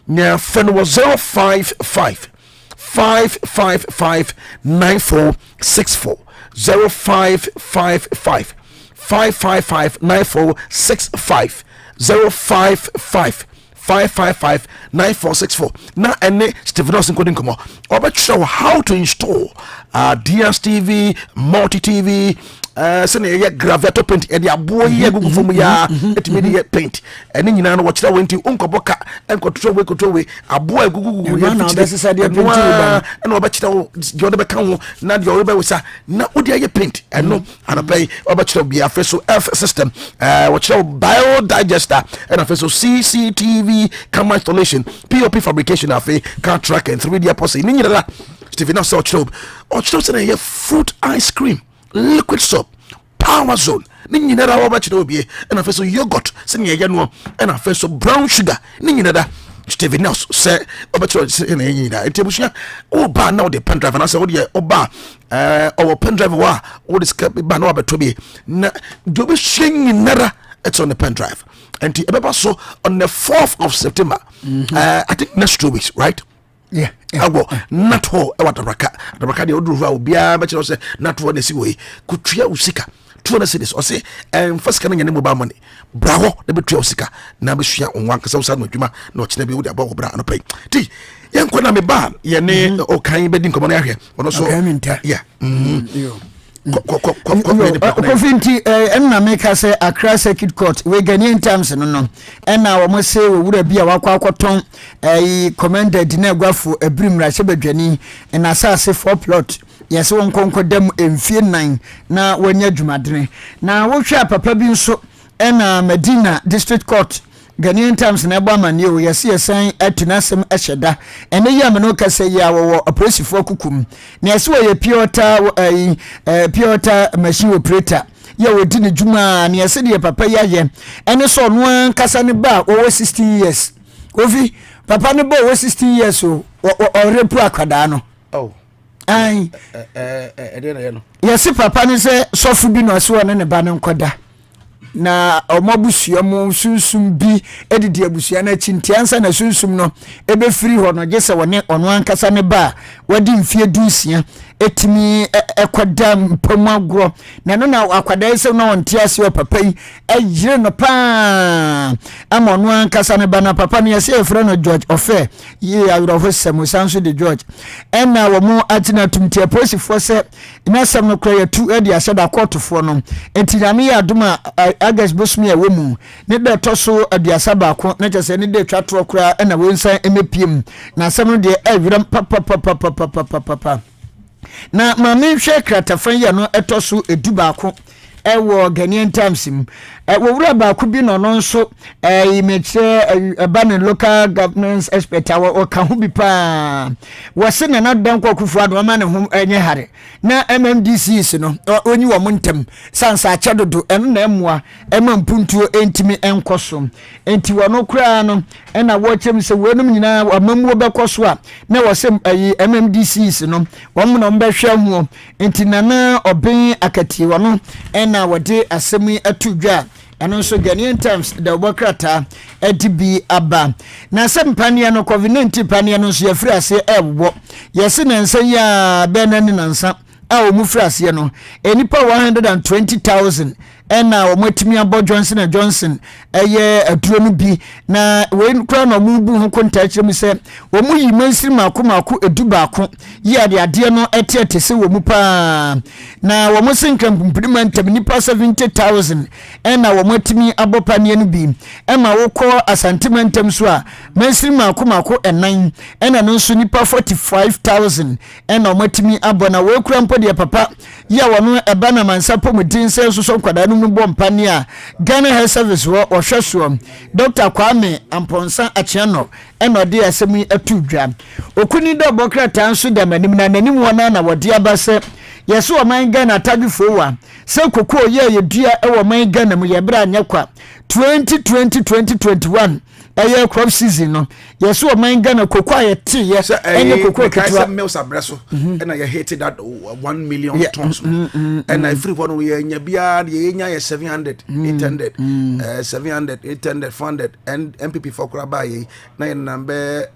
na fan was 055 555 9464 0555 555 9465 055 555 9464 na ene Steven Nelson coding come about show how to install DSTV multi TV sene ye graveto paint e dia bo ye gugu fom ya etime de paint ene nyina no wo kira wenti onkoboka enkoto we abo agugu ye na necessary de paint ba ene oba kira wo de oba kan wo na de oba wesa na odi ye paint eno anapai oba kira bia feso F system wo kira bio digester and feso CCTV camera installation POP fabrication afi car track and 3D apostle ni nyina Steven Nelson ochiro say ye fruit ice cream liquid soap power zone ni nyina da wo ba kire obie na fe so yogurt se ne ye no na fe so brown sugar ni nyina da Steven Nelson say oba kire se ne nyina etebusua o ba na o de pen drive na say o de oba o pen drive wa o de ska ba na oba to be na do be hyen nyina it's on the pen drive and the ebeba so on the 4th of September I think next 2 weeks right yeah awo Nat Hall e Adabraka de oduru va obia ba kire say Nat Hall na si we kutua usika 200 cedis o say first kan nya ne mobile money brawo de betua usika na be hwia onwan kasa usa no adwuma na o kire be wo de abo bra no pay ti yen ko na me ba ye ne o kan be din komo na ahwe ono so yeah Kofinti enna make say Accra Circuit Court we Ghanaian times no enna wo mo say we wura bia wakwa akoton commended na gwafo ebrim rahye badwani na asase 4 plot yes won konkodam emfie 9 na wanya dwumadene na wo hwa papa bi nso enna Medina District Court Ghanaian times na eba mane o yesi yesan atunasem eheda ene yi ameno kase ya wo operasifo kukum na yesi wo ye piota machine operator ya wodi ne dwuma na yesi de papa yaye ene so no an kasa ne ba wo 16 years ofi papa ne ba wo 16 years o repu akada no oh ai ede na ye no yesi papa ne se sofu bi no so ne ba ne nkoda na omabusuamu sunsum bi edidi abusua na chintiansa na sunsum no ebe free ho no gese wone ono ankasa ne ba wadi mfie dunsia etimi ekoda mpamagro na no na akwada ese no wonte ase o papa yi ayire no pa ama ono ankasa ne ba na papa ne ese efre no George Ofe ye awro semu sanso de George ena wo mu atina tumtia posifo se na sam no kra ya tu edi aseda courtfo no entiname ya aduma August bosmi a womu ne de toso aduasa baako na kyese ne de twatro kra na wonsan emepiem na asem no de awiram papa na ma me hwe kratafan ya no etoso edu baako ewo Ghanaian times wo wura baako bi no nso imeche ban local governance expert o ka ho bi pa wo se na dan kwakufu ado ma ne ho enye hare na MMDCs no onyi wo montem sansa achedodo eno na emua emampuntuo entimi enkoso enti wo no kura no na wo chem se wenum nyina amamuo bekoso a na wo se MMDCs no wo mo no mbehwe ho enti nana oben akati wo no na wode asemi atudwa ano so Ghanaian times da wokrata edibi aba na sempania no COVID-19 pania no so yafri ase ebo yesi na nsa ya benani na nsa a omufri ase no enipa 120,000 ena omotimi abo Johnson & Johnson eye aduro no bi na we kura no mubu ho konta kyerem se wo mu yi mansiri mako edu baako yi ade no etiete se wo mu pa na wo mu sinkam implement nipa 70,000 ena wo motimi abopa ne no bi ema wo ko asantementem so a mansiri mako enan ena no so nipa 45,000 ena wo motimi abo na we kura mpo de papa ya wo no eba na mansa pomudin se so kwada no bompani a Ghana Health Service wo hweso Dr. Kwame Amponsa Achiano eno de asemi atudwa okuni do bokrata nso da manim na nanim wona na wode abase yeso o man Ghana tagifo wa se kokko ye dua e wo man Ghana mu ye bra nyakwa 2020-2021 eye crop season no yeso o man Ghana kokko ayete ye enye kokko ketwa mills abreso ena ye hit that 1 million tons and every one we nya bia ye nya 700 800 700 800 400 and MPP for kraba ye na number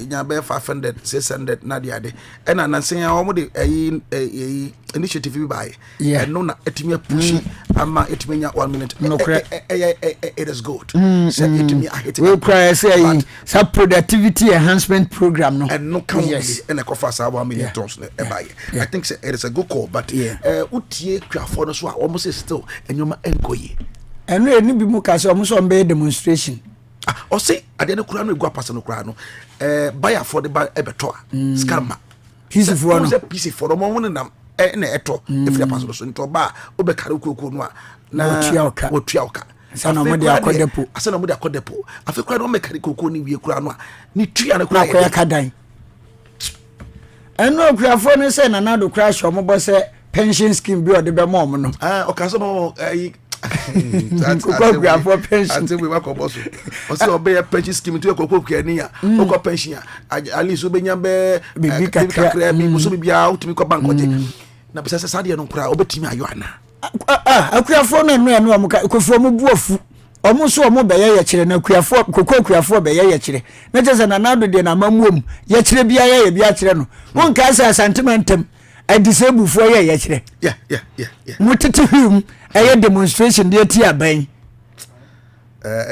nya be 500 600 na dia de ena nansen ya wo de initiative bi bai and no na etimi push ama etimi nya 1 minute it is good so etimi a hit we cry say some productivity enhancement program no and no come and a cover sa 1 million tons e bai I think it is a good call but utie kwafo no so a almost still enyoma enkoyi eno eni bi mu ka se omo so mbe demonstration o say ade ne kura no egua pass no kura no buy for the buy ebeto scammer peace for no peace for no mo nam na eto if the pass so nto ba obekare kokoko no a na otuaoka sana mo de akodepo asana mo de akodepo afi kura no mekare kokoko ni wie kura no a ni tua na kura ya kadan eno kura fo no say na na do kura show mo bo say pension scheme bi o de be mo no o ka so mo kokko for pension until we work on boss o say obey pension scheme to kokko kani ya kokko pension at least obenya be bibi kakra mi muso bibia utimi ko bank oje na bisa sasa de no kura obetimi ayo ana akuafo no no am kofu mu buafu omo so omo be ye kire na akuafo kokko be ye kire na jese na nado de na mamuom ye kire bia ye bia kire no won ka sa sentimentum a disable for ye kire yeah mutete hum eye demonstration de ti aban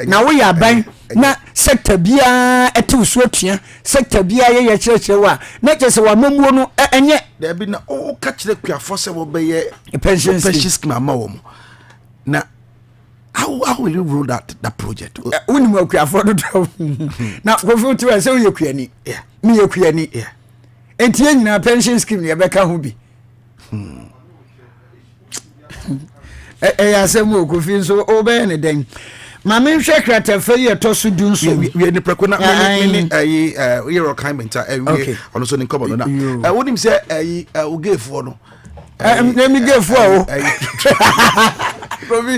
na wo ya ban na sector bia etu so atua sector bia ye kyerɛkyerɛ wa na kyerɛ wa mamuo no enye there be na o ka kyerɛ kuafo sɛ wo bɛyɛ pension scheme ama wo na how will you roll that project woni mu kuafo do na wo fi to sɛ wo yɛ kuani me yɛ kuani enti nyina pension scheme ne bɛka ho bi ya sɛm o kofi nso o bɛyɛ ne den ma me hwɛ kratafa yi to so du nso we ni preko na me ayi yero kan menta we ono so ni komo no na wonim sɛ ayi o gefo no na mi gefo o kofi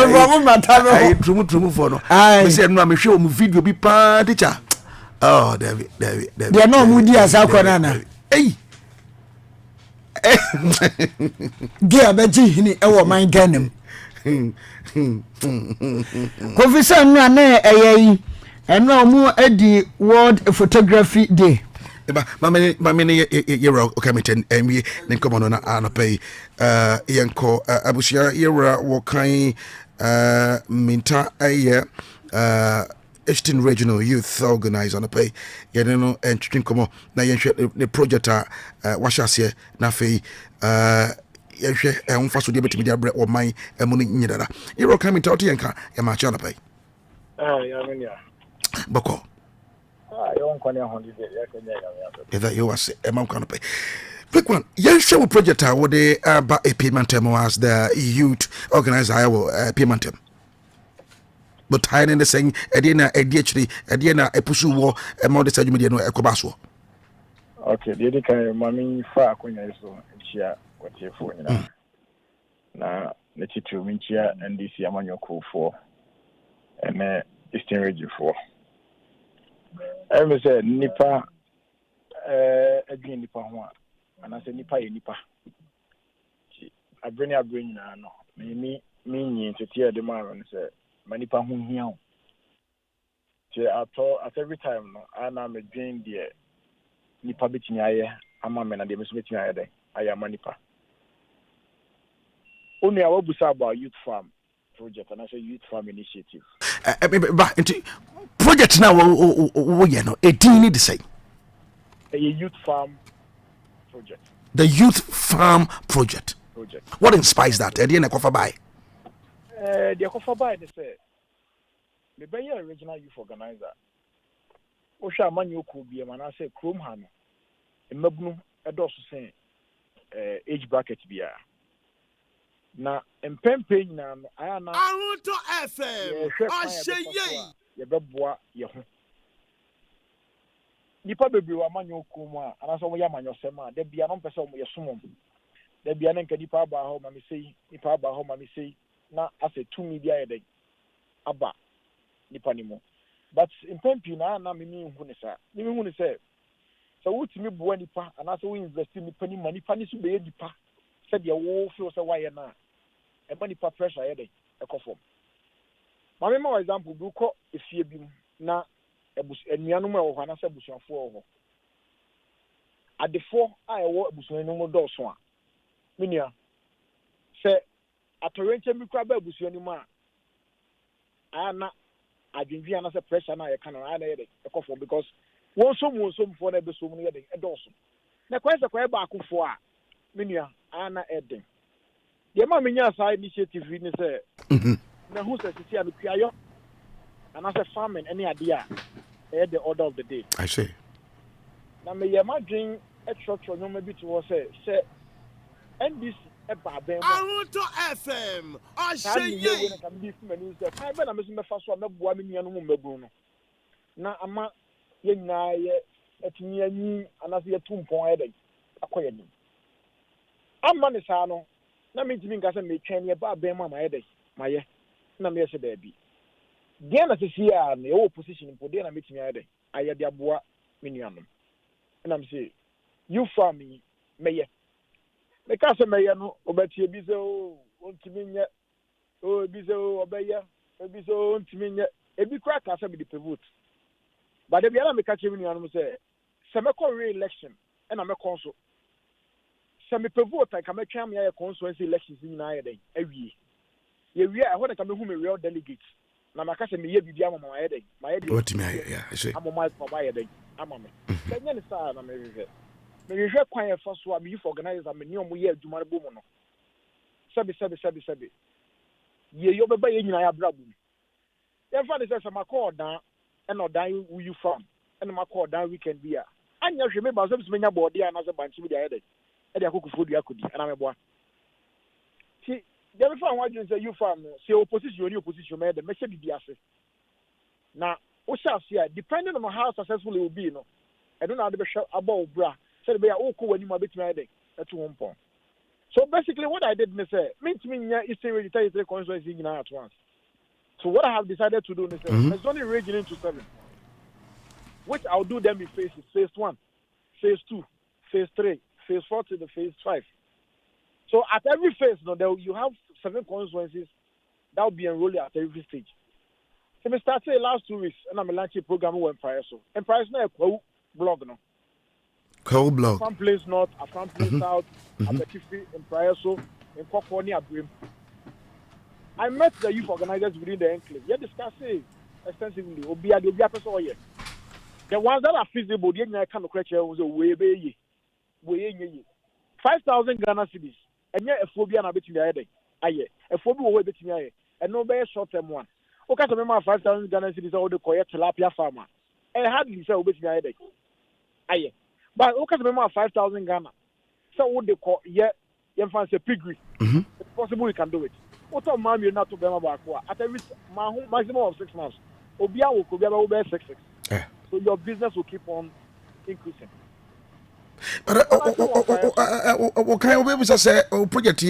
mo mata no ayi trumu fo no me sɛ no me hwɛ o mu video bi pa teacher oh David de no mu di asa kwana na dia beji hini ewo man ganem kofi sa nua na eyi eno mu edi World Photography Day ma me yero okamiten enwi ne komo na anopai yenko abusia yero wo kan minta aye Eastern Regional Youth Organizer on pay yeno entry komo na yenhwe the project washase na fei yenhwe enfa so de betimi de abre o man emu nyidara yero kan minta ote yenka ya ma cha na pay ya menia boko yon kwani ahondi de ya kenya ya that you was emam kan pay quick one yenhwe wo project wo de ba a payment term as the youth organizer I will payment term but time in the saying edina actually edina epusu wo more the sajumi de no ekobaso okay the kan mami fa akonya so nchia kwatefo nyina na ne chitu minchia NDC amanyoko fo ene Eastern Region fo me say nipa adwin nipa ho ana say nipa ye nipa abreni nyina no me nyi tetie de ma no say manipa hu hia o at every time no ana me dream de nipa betini aye ama me na de me so betini aye de aye manipa only our busa about youth farm project and I say youth farm initiative but project now wo ye no edin ni de say a youth farm project the youth farm project what inspires that edin na kofa bai the Kofa by the say, the Bay original youth organizer. Osha Manu could be a man, I say, Chrome Ham, a Mabnu, a doss saying, age bracket beer. Now, and pen pain now, I am not to FM. I say, yea, your bebois, your Nipa baby, a Manu Kuma, and I saw Yaman Yosema, there be an person with your summon. There be an enka Nipa by home, I say, Nipa by home, I say. Na ase 2 media ede aba nipa nimo but in pempi na me ni hu ne sa ni hu ne se so wutimi boa nipa ana so we invest nipa ni nipa ni so be nipa se de wo feel se why na e ba nipa pressure ede e kofom ma me ma example bi ko efie bi na enuanu mu e wo hwa na se busuafo wo adefo a e wo busuanu mu do so a menia se atorenche mi kwa ba busuani mu a ana adwindwi ana se pressure na ye kana ana ye de ekofo because won so for na be so mu ye de edoso na kwese kwa ba akofo a menua ana eden ye ma menya side initiative ni se na hu se sisi abi kwayo ana se farming any idea the order of the day I say na me ye ma dream structure no maybe to say NDC Aruto FM. I say ye. I bet I'm missing the first one. I'm going to na ama ye nyina ye etini anyi anase ye tumpo eden akoye ni amma ne sa no na me ntimi nka se me twen ye ba ben ma eden maye na me ye da bi de na se sia na ye opposition mpo de na me timi eden aye de aboa me nuanom na me se you farm me meye me ka se meye no obatie bi se o ntimi nye o bi se o obeye e bi se o ntimi nye e bi kra ka se be the vote but the biara me ka che me nuanom se me call re-election and I'm a consul se me vote ka me twa me aye constituency elections ni na aye den awie ye wie I want ka me hu me real delegates na maka se me ye bibia mama ma ye den ma ye den what me yeah I say amoma ko ba ye den amame kenya ni sa na me hwehwe kwan e fa so a me youth organizer me ni omo ye adwuma bo mu no sabi ye yo beba ye nyina ya brabu ye fa de se makọ dan e no dan you farm e no makọ dan weekend bia anya hwe me ba so bi menya body ana se banchi bi ya de e de akoko fodu akodi ana me boa ti de me fa ho adwun se you farm se opposition ni opposition me de me hye bibi ase na o sha ase depending on how successful it will be no e do na de be hwe aba obra se de be ya o ko wani ma betimi ya de etu ho mpon. So basically, what I did is Eastern Region 33 constituency at once. So what I have decided to do is let's only region into 7, which I'll do them in phases: phase 1, phase 2, phase 3, phase 4 to the phase 5. So at every phase, you have 7 constituencies that will be enrolled at every stage. So we started last 2 weeks, and I'm launching a program with Empire. So Empire is not a blog, no. Co-blog. Afam Place North, Afam Place South, Adekyee, Empire, so in Kokoni, Abrim. I met the youth organizers within the enclave. We discussed extensively. The ones that are feasible, the kind of creature was a way 5,000 Ghana cedis. And yet a phobia and a bit in the head. A phobia will be between me. And no better short term one. Okay, so remember 5,000 Ghana cedis all the Koya tilapia farmer. And hardly say obey in the head. But okay, remember 5,000 Ghana. So what they call a piggery. It's possible you can do it. What a man you're not to Bema Bakwa at every maximum of 6 months. Obia will be about 6. So your business will keep on increasing. But okay, we will say project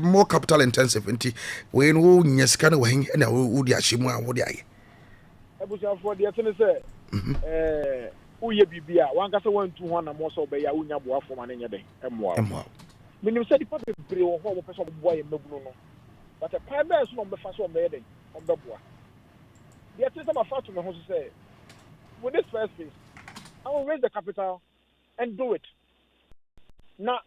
more capital intensive. We know yes, kind of wing and I would yashimu and would I. For the attorney say, Uye Bibia, one got 1-2 and more so by Unya Boa for my day. And more. When you said the public or home person boy in Nobuno, but a primary is not the first one made on the bois. The attorney of Fatu who say, with this first phase, I will raise the capital and do it. Now,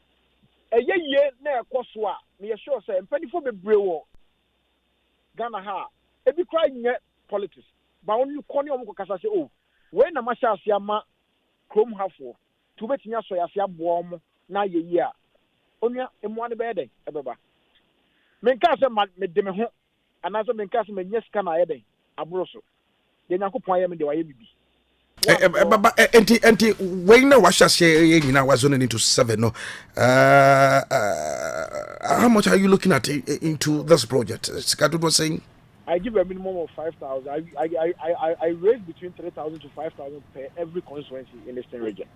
a year near Koswa, me assure say, and penny for the brew Ghana ha, it be crying yet politics. But only Connie Omokasa say, oh, when a Masha Siama Chrome Hafo, to bet in so ya warm na ye year. Onya emwane bede ebeba. Menka se medeme ho anaso menka se menyes kana yede abroso. Ye Nyankopon ye me de waye bibi. Enti when na washa share nyina was zoning into 7 no. How much are you looking at into this project? Skadu was saying I give a minimum of 5,000. I raise between 3,000 to 5,000 per every constituency in the Eastern region.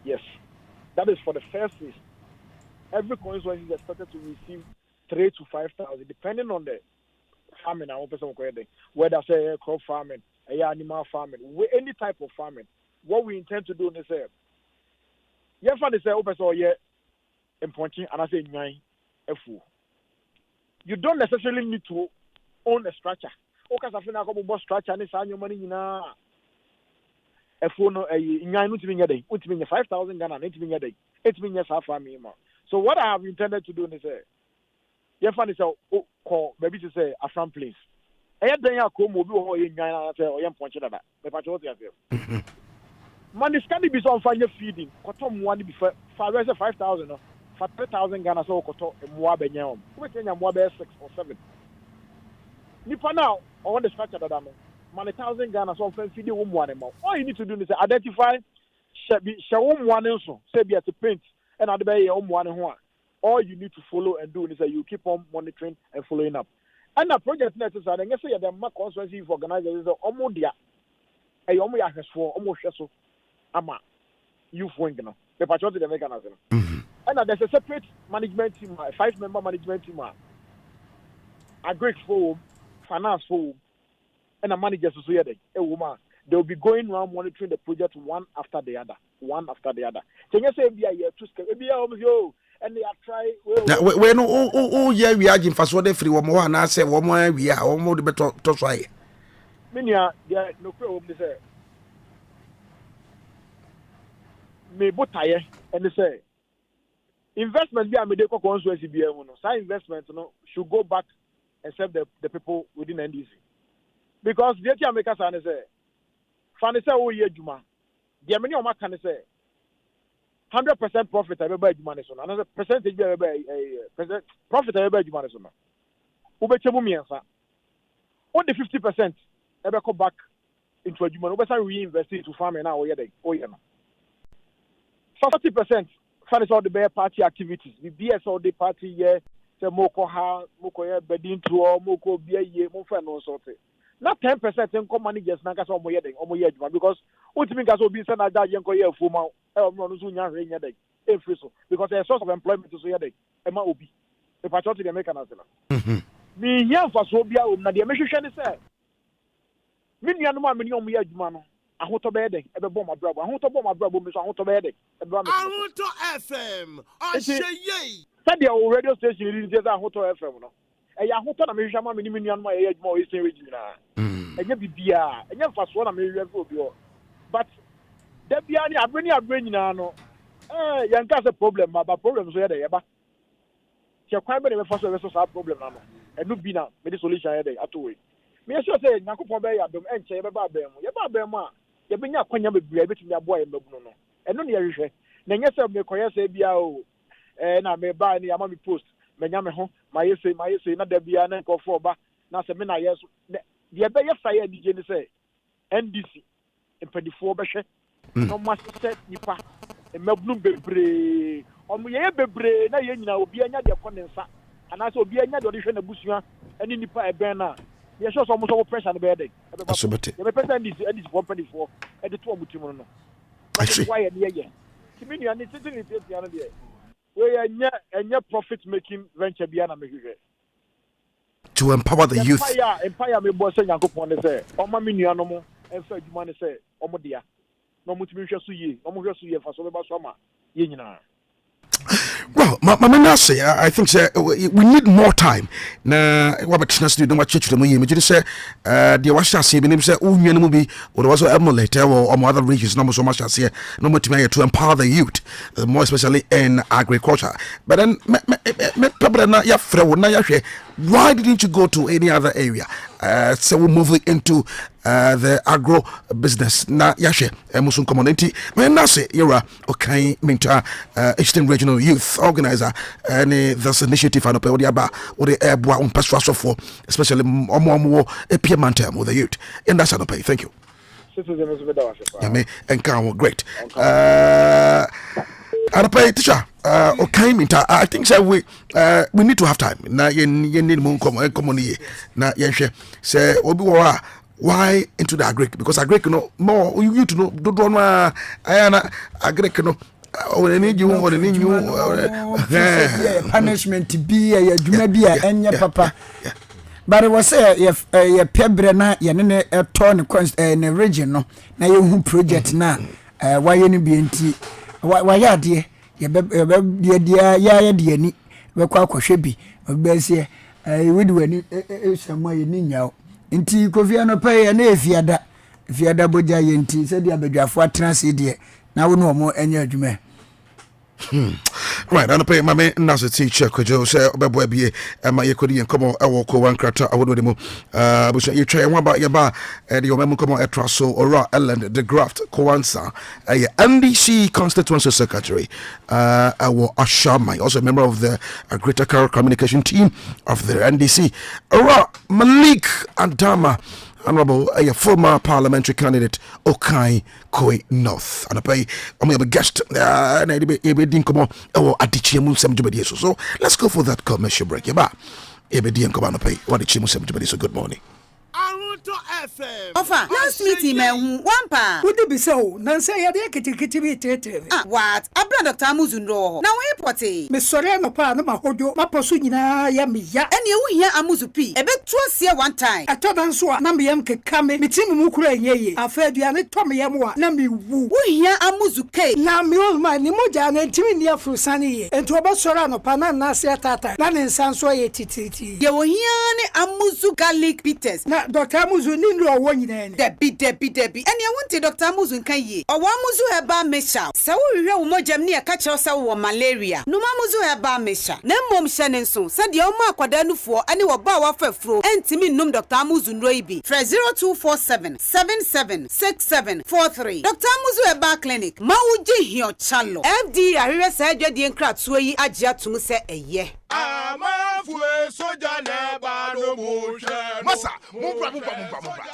Yes, that is for the first phase. Every constituency is expected to receive 3,000 to 5,000, depending on the farming. I want person whether say crop farming, animal farming, any type of farming. What we intend to do is say, yeah, for the say open so yeah, important, and I say nine, fu. You don't necessarily need to own a structure. Okay, I feel like I'm structure and it's your money na. A phone, a 5,000 Ghana, 8 million half family. So what I have intended to do is say, yeah, funny so call maybe to say a front place. I had done a come over in Ghana or young punch that. The patrol yourself. Man, this can be some fire feeding. Cotton one before 5,000. For 3,000 Ghana so koto Mwabe nyam. Which in Mwabe 6 or 7. Nipa now, on the structure that I'm on 1,000 Ghana so feed you one more. All you need to do is identify one also. Say be at the paint and at the bay one. All you need to follow and do is that you keep on monitoring and following up. And the project necessary, and you say the mark constituency for organizers is almost there. A yomo has for almost so ama youth wing no. The patriotic mechanism. And there's a separate management team, a 5-member management team, a great forum, finance forum, and a manager society, a woman. They'll be going around monitoring the project one after the other. Can you say be a year to scale? And they are trying. When yeah, we are in fast water free one more, and I say one more, we are almost better to try. Many are there, no problem. They say, me but tire, and they say, investment be a medical constituency be no. Some investment should go back except the people within NDC. Because the other make us say, "Fanny say, oh yeah, Juma." The many of my can say, 100% profit everybody Juma is on. Another percentage everybody profit everybody Juma is on. Ube chemu miensa. What the 50% ever come back into a Juma? Ube say reinvest into farming now. Oh yeah, oh yeah. 40% fund all the party activities. The BS all the party yeah. Say moko ha, moko yeah bedin to or moko biya ye, moko no sort. Not 10% income managers na kasa omo ye Juma because ultimately kasa obi say na da yenko ye fuma. No so nya hwe nya dey. Every so because a source of employment so ye dey. E ma obi. The patriotic dey make an answer. Me here for so bia o na dey me hwehwe ne say. Me nuanu ma me ni omo ye Juma no. Ahoto be dey e be bom abrabo ahoto bom abrabo me so ahoto be dey e be ma ahoto FM asheye said the radio station in the ahoto FM no e ya ahoto na me hwa ma me ni nuanu ma ye adwuma o eastern region na enya bibia enya mfaso na me hwa fi obi o but da bia ni abre nyina no yan ka se problem ba problem so ye dey e ba che kwan be ne me faso we so sa problem na no enu bi na me the solution ye dey atowe me sure say Nyankopon be ya dom enche ye be ba ba mu a ye benya kwanya bebre betumi aboa ye mabunu no eno ne ye hwehwe na nye se me koye se bia o na me ba ni ama me post menya me ho ma ye se na da bia na nkofo ba na se me na ye so ye be ye fa ye DJ ni se NDC empadifo be hwe no ma se nipa mabunu bebre omo ye bebre na ye nyina obi anya de konensa ana se obi anya de hwe na busua ani nipa eben na yes, so almost all pressure on the bed. The person is company for at the 2 mutim no. Why a year? Timini and it's sitting the other day. We are near profit making venture beyond to empower the youth. Empire me boss and Yankopon say, O Mammy Anomo, and Fred Money say, O Modia. No mutimia su ye, no more su ye for so summer. Yina. Well, my say, I think we need more time. Na what chance to do much church to me. Me just say, the washa say, me say, oh, you know, be or was emulator or other regions. No so much as here, no more to empower the youth, more especially in agriculture. But then, probably not your friend. Why didn't you go to any other area? So we're moving into the agro business. Na yashe musun community. When I say you're okay, Minta Eastern Regional Youth Organizer, and this initiative and or the airborne pastoral for, especially more a PMantM with the youth. And that's how pay. Thank you. Great. Teacher, okay, Minta. I think so. We need to have time. Na you need more common na yenshe say obi why into the agric because agric no more you to know do na ayana agric no or need you punishment be a juma be enya papa. But it was say if pebre na ye ne turn in the region no na ye project na why any be nti why ya de ye de ni we kwa kwhwe bi be say we do any samwa ye ni nyawo nti kofia no pay na efiada boja ye nti se dia badwafo atena se de na wo no mo enya adwuma. Right, and pay my man as a teacher, could you say, Oba be my Yakodian come on, I will go one crater, I would do them. But you try one about your bar, and your memo come on at Trasso or Ellen, the graft, Kowansa, a NDC constituency secretary, our Ashamai, also a member of the Greater Car Communication team of the NDC, Malik Adama. Honorable a former parliamentary candidate Adekyee Mu North and I pay I'm a guest Adekyee Mu Nsem. So let's go for that commercial break. What Adekyee Mu Nsem. So good morning. Ofa, last meeting me one pa. Would be so? Nancy, I did kitty. Ah, what? I brought Dr. Amuzun Now, we potty. Miss Soreno pa no mahodo, ma posuna yami ya. And you hear Amuzupi. A bit twice here one time. I told them so. Nambiam ke kame. Mitim mukure ye. I fed you and Tommy Yamwa. Nambi woo. We hear Amuzuke. Now me old man, Nimoja and Timmy Frusani. And to about Sorano pana nasia tata. Nan in Sansoye titi. You will hear Amuzu garlic bitters. Na Dr. Muzu ni ndo wo nyina ni. Debi. Ene wonte Dr. Muzu nkan yi. Owo Muzu heba mesha. Se wo hwehwe wo mogam ne ka kyew se wo malaria. No Muzu heba mesha. Na mmom hye ne nso. Se de o ma akwada nufo ane wo ba wa fafuro. Entimi nnum Dr. Muzu ndo ibi. 0247 776743. Dr. Muzu heba clinic. Ma uji hio chalo. FD ahwe se adwade nkratoa yi agye atum se eye. Amafue soja neba no mushe. Masa, mubra.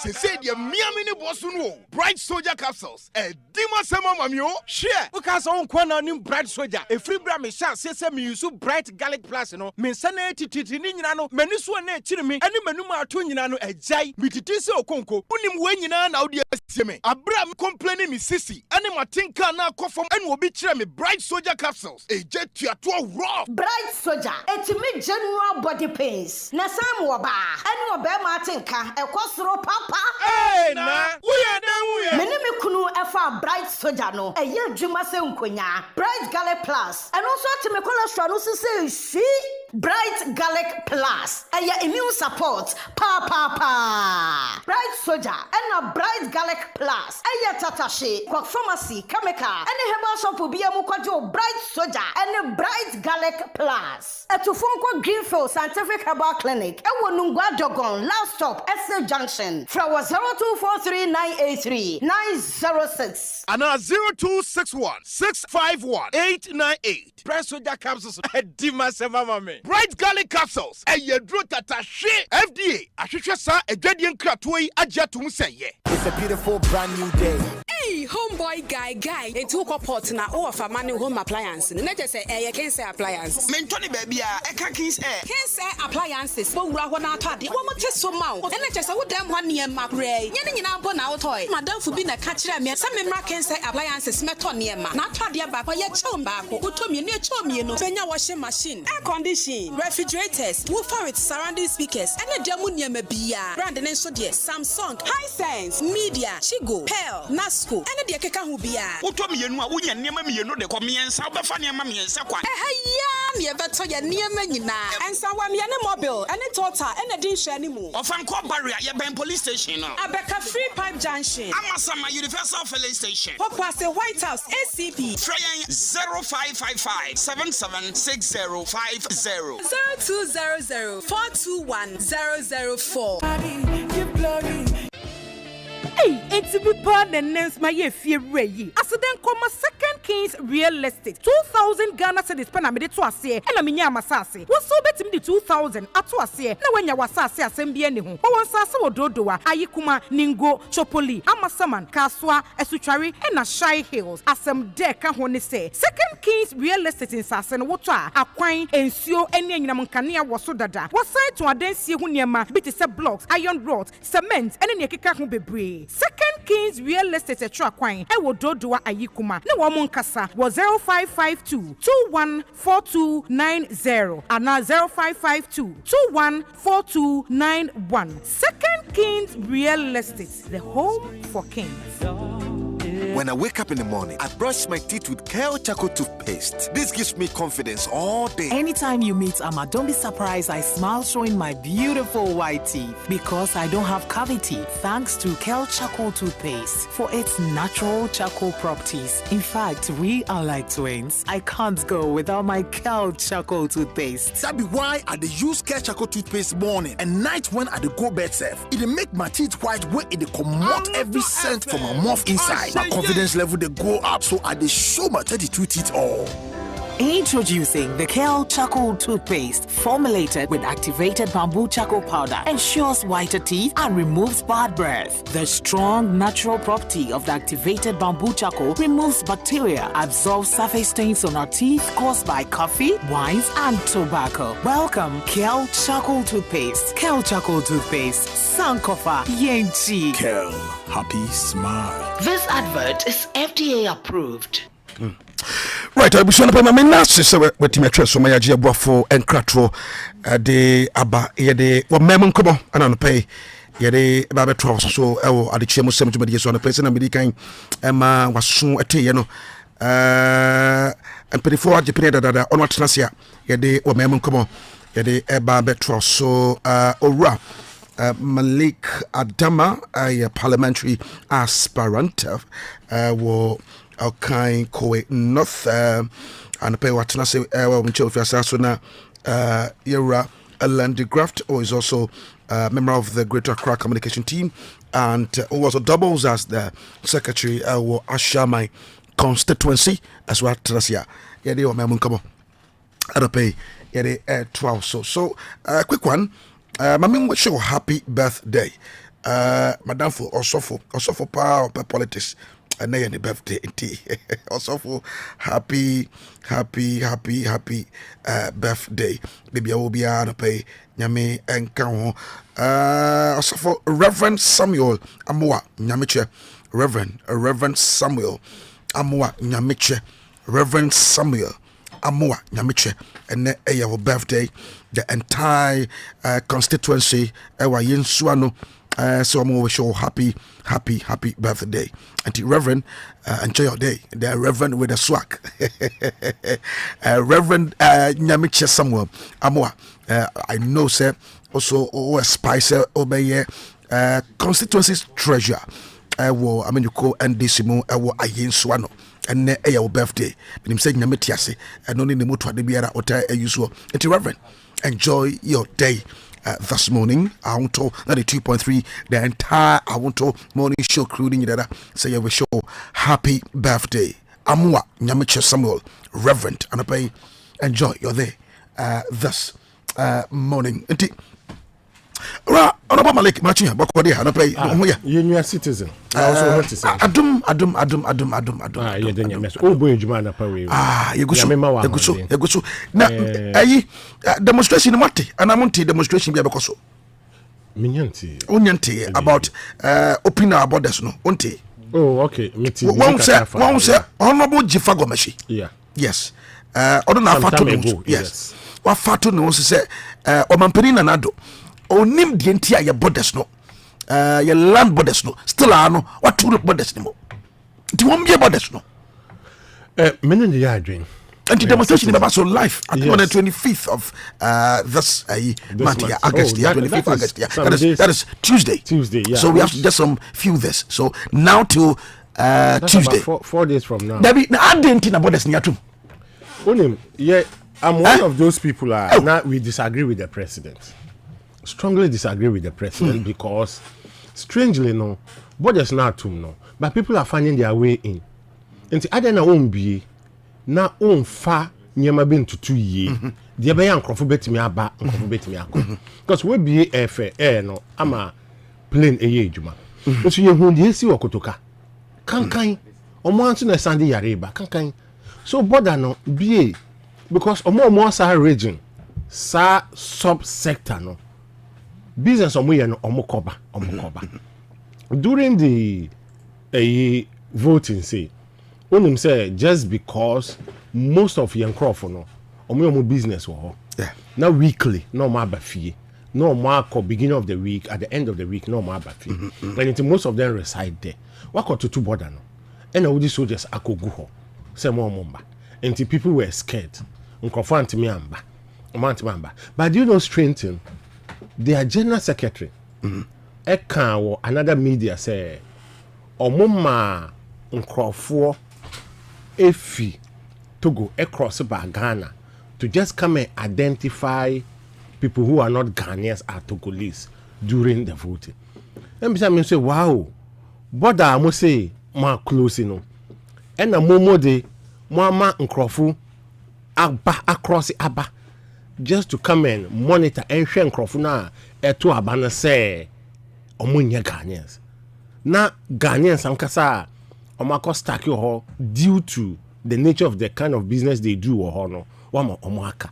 Se dia miami ni bosu no. Bright Soldier capsules. Dima sema mamio. Share. Because on kwana ni Bright Soldier. E free bra me sha se me use Bright Garlic Plus no. Me sana tititi ni nyina no. Mani so na chiri me. Ani manu ma ato nyina no ejai. Mititi se okonko. Unim we nyina na odi asie me. Abra me complaining me sisi. Ani matinka na akofom ani obi chire me Bright Soldier capsules. Eje tuato raw. Bright Soldier. Etimi general body pains. Na sam wo ba. Ani wo ba ma atinka. Ekosoro papa. Hey na. Uye den uye. Meni me kunu efa Bright Soldier no. Eye adwuma se nkonya. Bright Garlic Plus. Eno so atime cholesterol no se shi. Bright Garlic Plus. Eye immune support. Pa. Bright Soldier and Bright Garlic Plus. Eye tatashi. Kwa pharmacy, chemical. Ene herbal shop obi amu kwajo Bright Soldier and Bright Garlic Plus. Etufonko Greenfield Scientific Herbal Clinic. Ewo Nungwa Dogon. Last stop. Essay Junction. Flower 0243983906. And 0261-651-898. Bright Soldier capsules. Dima sema mame. Bright Garlic capsules. Eye dro tata she. FDA. Ahwehwe sa adwadie nkratoa yi agye atum se ye. It's a beautiful brand new day. Hey, homeboy guy. It took a pot na offer money home appliance. Not just say can say appliance. Mentoni baby, I can't say. Can say appliances. But we are one out of the one more test so mouth. And I just would damn 1 year map ray. Yenning in our bon out toy. Madame for being a catcher me. Some member can say appliances met on near ma. Not try their back or yet chum back. Who told me near chum, you know. Benya washing machine, air condition, refrigerators, woofer with surrounding speakers, and a jamunia me bia. Brandon and so dear Samsung, Hisense, Media, Chigo, Pearl, Nasco, and a dear Kaka who bia. Who told me you know we near me, you know the comedian Sabafania Mammy and Sakwa. Hey, yeah, better you near me now. And so I'm your mobile, and a total, and a dish anymore. Of Uncle Barrier, your bank police station. I back a free pipe junction. I'm a summer universal filling station. What was the White House ACP? Trying 0555 776050 0200 421 004. Hey, it's a report and names my year fear ray. As then come a Second Kings real estate. 2,000 Ghana cedis penamide to us here. And I mean Yamasasi. What's so bet him the 2,000 at us here. Now when you was assembly any home. But once I saw Dodoa, Ayikuma, Ningo, Chopoli, Amasaman, Kaswa, Esuchari, and a Shy Hills. As some deck when say. Second Kings real estate in Sassen water. Aquine and Sio and Yanamakania was so dada. Was side to a dance Hunyama, bit is blocks, iron rods, cement, and any Kikaku be. Second Kings real estate at Traquine. I will do Ayikuma. No woman Kasa was 0552 214290 and now 0552 214291. Second Kings real estate, the home for kings. When I wake up in the morning, I brush my teeth with Kale Charcoal toothpaste. This gives me confidence all day. Anytime you meet Amma, don't be surprised I smile showing my beautiful white teeth because I don't have cavity thanks to Kale Charcoal toothpaste for its natural charcoal properties. In fact, we are like twins. I can't go without my Kale Charcoal toothpaste. That be why I dey use Kale Charcoal toothpaste morning and night when I dey go bed safe. It dey make my teeth white when it dey comot every scent from my mouth inside. My confidence level they go up, so I dey show my 32 teeth all. Introducing the Kale Charcoal toothpaste, formulated with activated bamboo charcoal powder, ensures whiter teeth and removes bad breath. The strong natural property of the activated bamboo charcoal removes bacteria, absorbs surface stains on our teeth caused by coffee, wines, and tobacco. Welcome, Kale Charcoal toothpaste. Kale Charcoal toothpaste, Sankofa Yenchi. Kale, happy smile. This advert is FDA approved. Right, I wish you know my last is with Timmy so my idea for and cratro de aba yede wa memon komo and pay yede baba trust so Adekyee Mu Nsem to be so on the place and be kind was soon at you know and pretty for Japan that on what nasia yede wa memon komo yede baba trust so ora Malik Adama, a parliamentary aspirant, will kind Kowe North, and pay what I say, Michel Fiasasuna, Yera Landegraft, or is also a member of the Greater Accra Communication Team, and also doubles as the secretary of Ashamai constituency as well. Trasia, Yadi or Mamunkamo, Adope, Yadi 12. So, quick one. Mami wish you happy birthday. Madam for also for power politics. And then the birthday also for happy birthday. Baby, I will be able to pay Nyame and Kaho. Also for Reverend Samuel Amua Nyamiche. Reverend Samuel Amua Nyamiche. Reverend Samuel Amua Nyamiche. And then your birthday. The entire constituency, Ewa Yinsuano. So I'm always show happy birthday. And Reverend, enjoy your day. The Reverend with a swag. Reverend Nyamiche Samuel Amwa. I know, sir, also a spicer obey constituency's treasure. You call NDCMO, Ayin Swano. And your birthday. But I'm saying Nyamitiase, and only the Mutua de Biara or usual. And Reverend, enjoy your day. This morning, I want to 92.3, the entire I want to morning show crew in that say you show happy birthday. Amwa Nyamiche Samuel, Reverend, and I pay enjoy your day this morning. Honorable Malik Machia, Bakwadi, and I pay you're a citizen. I also want to say Adum. You didn't mess. Oh, boy, Jumana Paris. You go so. Now, demonstration in Mati, and I'm on demonstration be because Onyanti about opening our borders, no, Onti. Oh, okay. One say, Honorable Jifagomeshi. Yeah. Yes. Odona Fatu. Yes. What Fatu knows say, Omampeni Nado. Onim the entire your borders no, your land borders no, still are no, what two borders no. Do you want me borders no? Men in the yard dream. And the demonstration about so life on the 25th of this month, August, 25th August. That is Tuesday. Yeah. So we have to just some few this. So now till Tuesday. 4 days from now. David, I didn't think about this near too. Onim, yeah, I'm one of those people. Now we disagree with the president. Strongly disagree with the president because, strangely, no, borders not too no, but people are finding their way in. And the other won't be now on far near been to 2 years. The other young crop bet me about because we be air no, I'm a plain a age man. But you won't see what Kotoka can't once in a Sunday Yareba can't so border no be because more region sub sector no. Business omukoba. During the voting, say, onim say just because most of young crowd no, omu business yeah. Now weekly, no more fee, no more beginning of the week, at the end of the week, no more fee. And most of them reside there. What got to two border no? And all these soldiers akoguho, say more mumba. And the people were scared. But do you know strange thing? Their general secretary, or another media say, Omoma Nkrofo Efi to go across Ghana to just come and identify people who are not Ghanaians or Togolese during the voting. And I say, wow, but I must say, more close, you know. And a momo de Mama Nkrofo Abba across Abba. Just to come and monitor and share Crofuna to Abana say, Omunya Ghanaians. Now, Ghanaians and Kasa, Omako stack your due to the nature of the kind of business they do or no, Wama Omaka.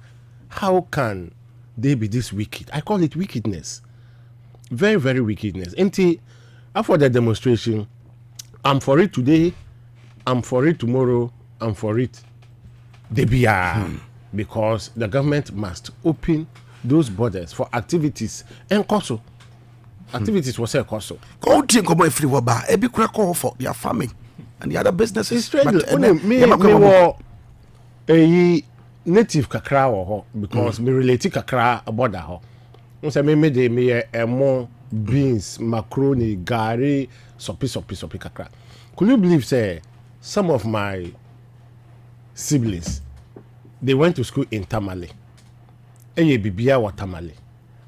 How can they be this wicked? I call it wickedness. Very, very wickedness. And after the demonstration, I'm for it today, I'm for it tomorrow, I'm for it. They be because the government must open those borders for activities and also activities was a cost. Go think about free waba, every crack for their farming and the other businesses. Me a native kakra or because me related kakra border ho. say me de me more beans, macaroni, gari, sopi kakra. Could you believe say some of my siblings they went to school in Tamale. Eye bibia wa Tamale.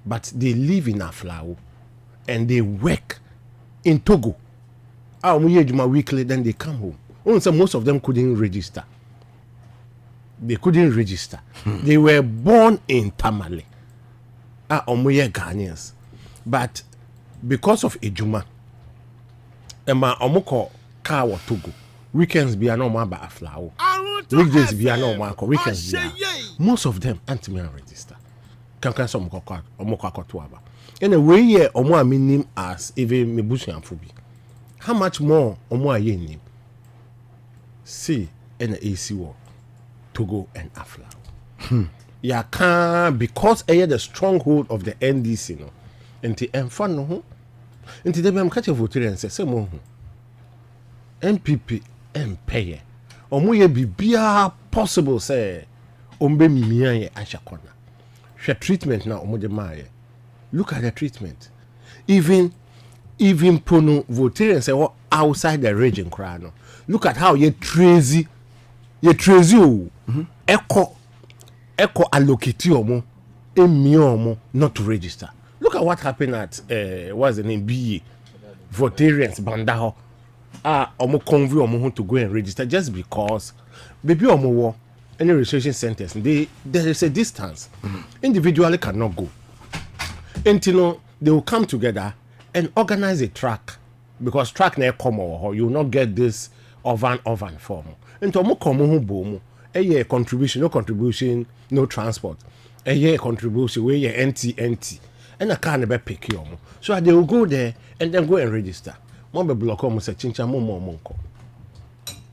But they live in Aflao and they work in Togo. Weekly, then they come home. Most of them couldn't register. They couldn't register. They were born in Tamale. Ghanaians. But because of Ejuma, Emma Omoko car wa Togo. Weekends be no more ba Aflao. Weekdays be no more. Weekends be. Most of them aren't me register. Can some Omoko akotuaba. Anyway, yeah, omo aminim as even mebusu amfobi. How much more omo aye nim? See, and AC war. Togo and Aflao. Ya can because the stronghold of the NDC no. Enti emfa no ho. Enti dem am catch vote and say mo ho. MPP empeye. Omo ye bibia possible say ombe mimia ye ashakona. She treatment na omo de maye. Look at the treatment. Even pono vote and say what outside the region crano. Look at how ye crazy o. Echo allocate omo emiomo not to register. Look at what happened at what's the name BE Votarians Bandaho. Omo convey omo to go and register just because baby omo wo any registration centers there is a distance. Individually cannot go. Until they will come together and organize a track because track na come or you will not get this ovan form. Into omo komo ho bomu a year contribution no transport a year contribution where ye NT and a car never pick you. So they will go there and then go and register. One be block almost a chincha mo.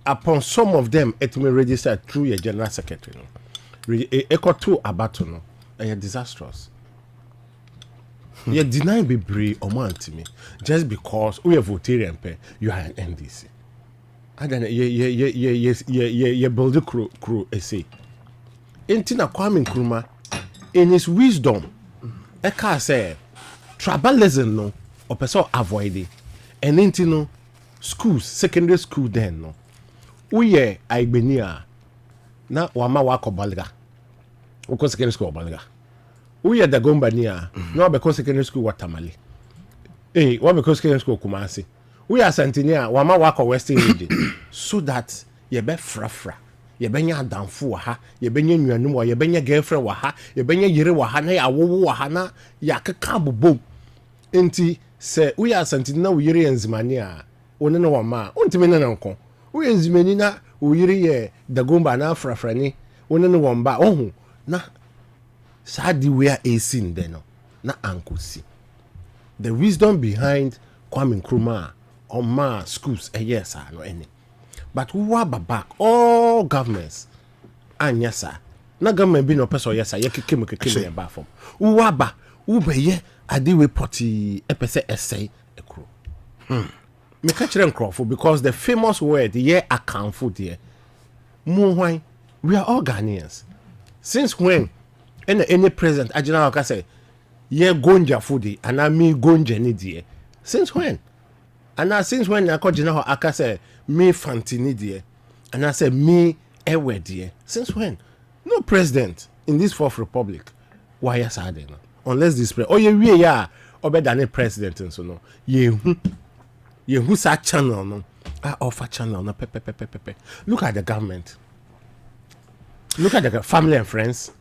Upon some of them, it may register through your general secretary. Echo to abatono and you're disastrous. You deny be brave or man to me just because we are Votarian pay, you are an NDC. I don't know, you build a crew, essay. Intina Kwame Nkrumah, in his wisdom, Eka say, tribalism no, or person avoid it. And intino schools, secondary school then no. Uye Aibenia, na wama wako balga. Uko secondary school balga. Uye Dagombania, no because secondary school Watamali. What because secondary school Kumasi. We are Santinia, wama wako Western region, so that ye be frafra. Ye benya danfu wa ha, ye benya nuanu wa, ye benya girlfriend wa ha, ye benya yire wa ha, na ya wowo wa ha na ya kakabubo. Enti se we are Santina we yire enzimani a, one no wama, untimi na nko. We enzimani na we yire ye Dagomba na frafrani, one no wamba, ohu, na sadi we are AC ndeno, na ankusi. The wisdom behind Kwame Nkrumah on ma schools yes no any. But who are back all governments and yes sir. Na government be no person yes sir. Ye keke ba form. Who are ba who be ye adiwe poti epese essay ekro. Me catch them crowful because the famous word ye account for there. Mo we are all Ghanaians. Since when any president ajina ka say ye gonja foodie and I me gonja ni die. Since when? And now since when I call General Aka say me Fantini dear, and I say me Ewe dear. Since when? No president in this fourth republic. Why yes I don't know. Unless this president. Oh ye ya obe than president and so no. Ye who sa channel no. I offer channel no pepe. Look at the government. Look at the family and friends.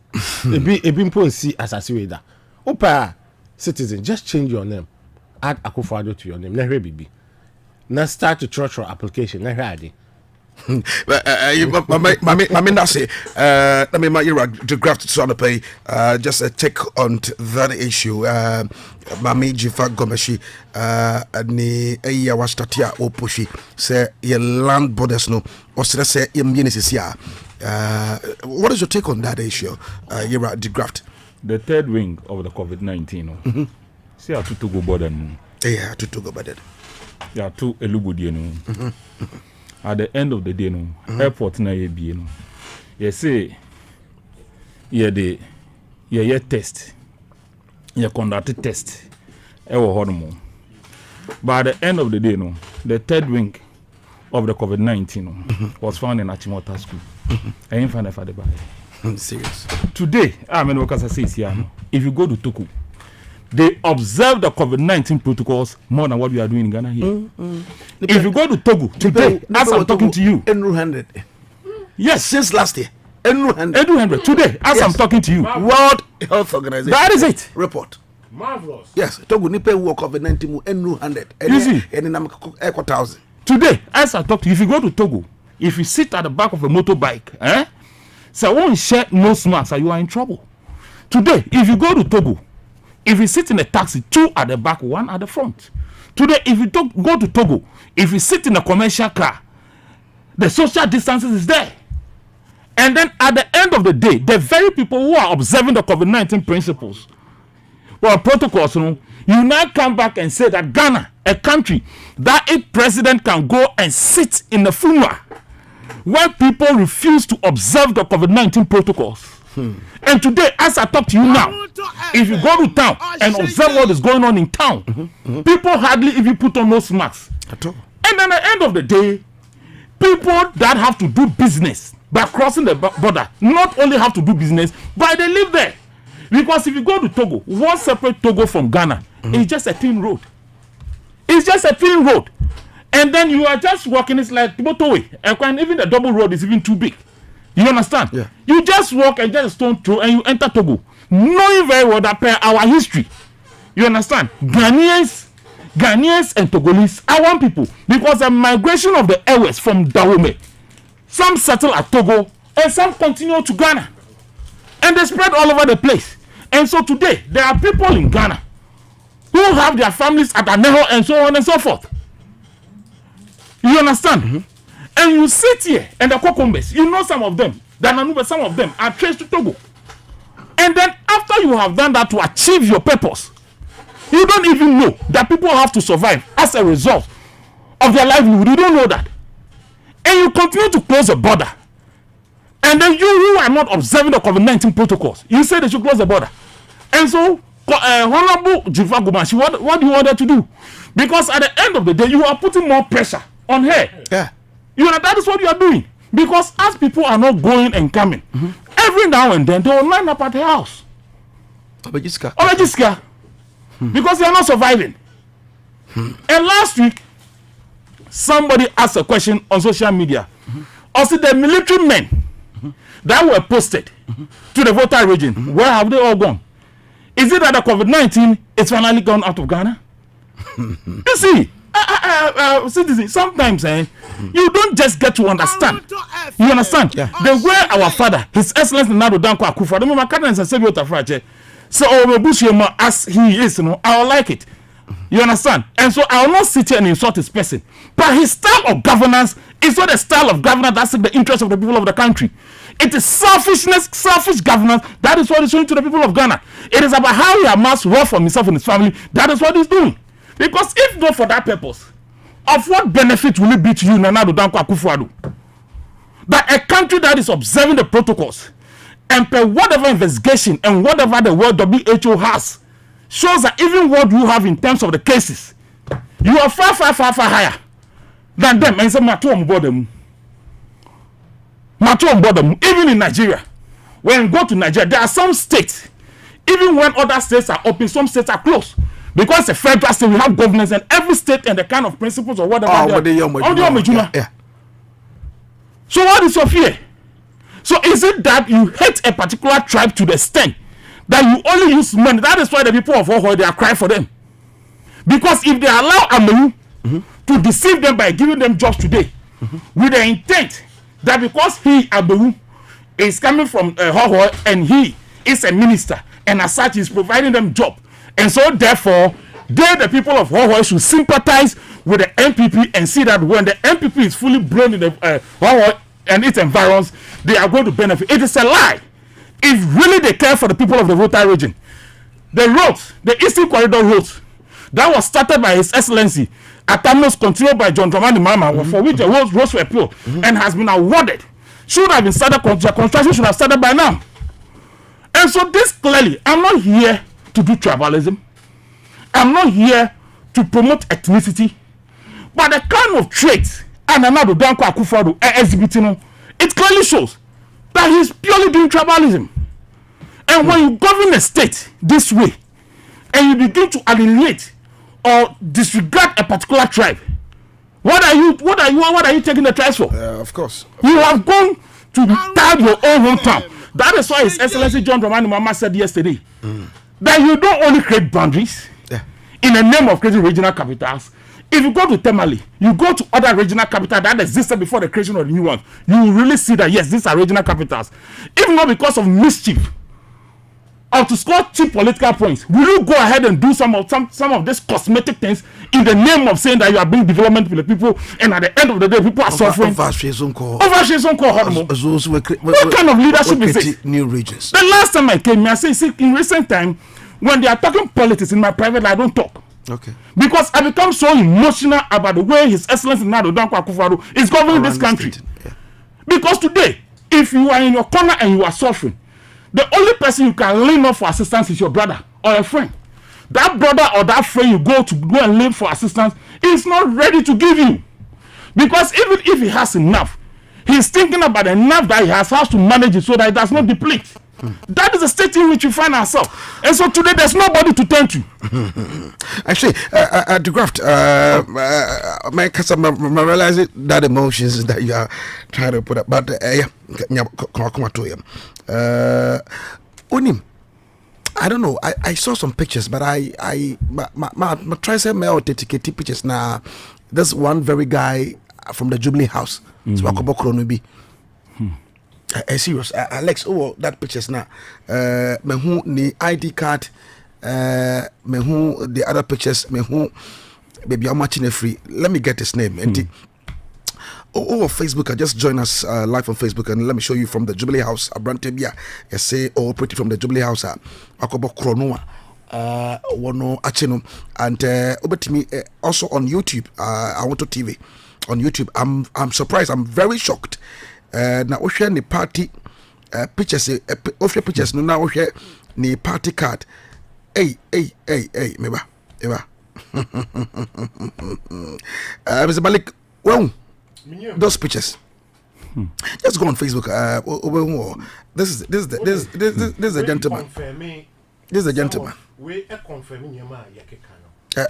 Ebi mpo nsi asasi weda. Opa citizen just change your name. Add Akufo-Addo to your name. Na bibi. Now start to church application. Na ready. Mami nasi. Let me make you to graft to pay. Just a take on that issue. Mami Jifa Gomeshi. Ni eya wastatia opushi. Say your land borders no. Or say your municipality. What is your take on that issue? You're at the graft. The third wing of the COVID-19. See how to go border no. Yeah, to go border. Yeah, to Elubudi no. At the end of the day no, airport na ye bi no. You say, yeah test. you conducted test. But at the end of the day, the third wing of the COVID-19 was found in Achimota School. I ain't find for the body. Serious. Today, I mean, because I say here, if you go to Toku, they observe the COVID-19 protocols more than what we are doing in Ghana here. If you go to Togo today, as I'm talking to you, 100. Yes, since last year. 100 today, as I'm talking to you, World Health Organization. That is it. Report. Marvelous. Yes, Togo nipe who COVID-19 mu 100. You see, and then 1,000. Today, as I talk to you, if you go to Togo, if you sit at the back of a motorbike, so one share nose mask, you are in trouble. Today, if you go to Togo, if you sit in a taxi, 2 at the back, 1 at the front. Today, if you go to Togo, if you sit in a commercial car, the social distances is there. And then at the end of the day, the very people who are observing the COVID-19 principles or protocols, you now come back and say that Ghana, a country that its president can go and sit in the funeral where people refuse to observe the COVID-19 protocols. And today, as I talk to you now, if you go to town and observe what is going on in town, people hardly even put on nose masks. And then at the end of the day, people that have to do business by crossing the border not only have to do business, but they live there. Because if you go to Togo, one separate Togo from Ghana, it's just a thin road. It's just a thin road. And then you are just walking, it's like motorway. And even the double road is even too big. You understand? Yeah. You just walk and just a stone throw and you enter Togo. Knowing very well that per our history. You understand? Ghanaians and Togolese are one people. Because the migration of the Ewes from Dahomey, some settle at Togo and some continue to Ghana. And they spread all over the place. And so today, there are people in Ghana who have their families at Aneho and so on and so forth. You understand? And you sit here and the Kokombes, you know some of them, some of them are traced to Togo. And then after you have done that to achieve your purpose, you don't even know that people have to survive as a result of their livelihood. You don't know that. And you continue to close the border. And then you who are not observing the COVID-19 protocols, you say they should close the border. And so, Honorable Jifa Gumashi, what do you want her to do? Because at the end of the day, you are putting more pressure on her. Yeah. You know, that is what you are doing. Because as people are not going and coming, every now and then they will line up at the house. Obejiska. Because they are not surviving. And last week, somebody asked a question on social media. Also, the military men that were posted to the voter region, where have they all gone? Is it that the COVID-19 is finally gone out of Ghana? You see, citizens, sometimes you don't just get to understand. You understand? Yeah. The way our father, His Excellency Nado Danko Akufo, the moment Canada and Sebiota Frache, so as he is, I will like it. You understand? And so I will not sit here and insult his person. But his style of governance is not a style of governance that's in the interest of the people of the country. It is selfishness, selfish governance. That is what he's showing to the people of Ghana. It is about how he amassed wealth for himself and his family. That is what he's doing. Because if not for that purpose, of what benefit will it be to you, Nana Danko Akufo-Addo? That a country that is observing the protocols and per whatever investigation and whatever the World WHO has shows that even what you have in terms of the cases, you are far higher than them. And some matter on board them. Even in Nigeria, when you go to Nigeria, there are some states, even when other states are open, some states are closed. Because the federal state, we have governance, and every state and the kind of principles or whatever. Yeah. So what is your fear? So is it that you hate a particular tribe to the extent that you only use money? That is why the people of Oho, they are crying for them. Because if they allow Ameyu to deceive them by giving them jobs today, with the intent that because he, Ameyu, is coming from Oho and he is a minister, and as such is providing them job, and so therefore, they, the people of Oho, should sympathize with the MPP and see that when the MPP is fully blown in the Oho and its environs, they are going to benefit. It is a lie. If really they care for the people of the Volta region, the roads, the Eastern Corridor roads, that was started by His Excellency, at times continued by John Dramani Mahama, for which the roads were built and has been awarded, should have been started, construction should have started by now. And so this clearly, I'm not here to do tribalism. I'm not here to promote ethnicity. But the kind of traits and another Danko Akufo-Addo exhibiting, it clearly shows that he's purely doing tribalism. And when you govern a state this way, and you begin to alienate or disregard a particular tribe, what are you taking the tribes for? Of course. You have gone to tag your own hometown. That is why His Excellency John Dramani Mahama said yesterday that you don't only create boundaries in the name of creating regional capitals. If you go to Temali, you go to other regional capitals that existed before the creation of the new ones, you will really see that yes, these are regional capitals. If not because of mischief or to score cheap political points, will you go ahead and do some of these cosmetic things in the name of saying that you are bringing development to the people, and at the end of the day, people are suffering? What kind of leadership is it? New regions. The last time I came here, I say in recent time, when they are talking politics in my private life, I don't talk. Okay. Because I become so emotional about the way His Excellency Nado Danko Akufo-Addo is governing this country. Yeah. Because today, if you are in your corner and you are suffering, the only person you can lean on for assistance is your brother or a friend. That brother or that friend you go and lean for assistance is not ready to give you. Because even if he has enough, he's thinking about the enough that he has how to manage it so that it does not deplete. That is the state in which we find ourselves. And so today there's nobody to turn to. Actually, the graft, I realize that emotions that you are trying to put up. But come to him. Unim, I don't know. I saw some pictures, but I try to say my authenticate pictures now. There's one very guy from the Jubilee House. Serious, Alex. Oh, that pictures now. Me who the ID card. Me who the other pictures. Me who baby I'm watching it free. Let me get his name. Facebook. I just join us live on Facebook, and let me show you from the Jubilee House. Abrantebia, I say pretty from the Jubilee House. Akobo Kronoa. Wono Achino, and over to me also on YouTube. I want to TV on YouTube. I'm surprised. I'm very shocked. Now we share the party pictures. Pictures. Now we share the party card. Hey, meba. Mr. Malik, well, those pictures. Just go on Facebook. This is a gentleman. This is a gentleman. We are confirming your man.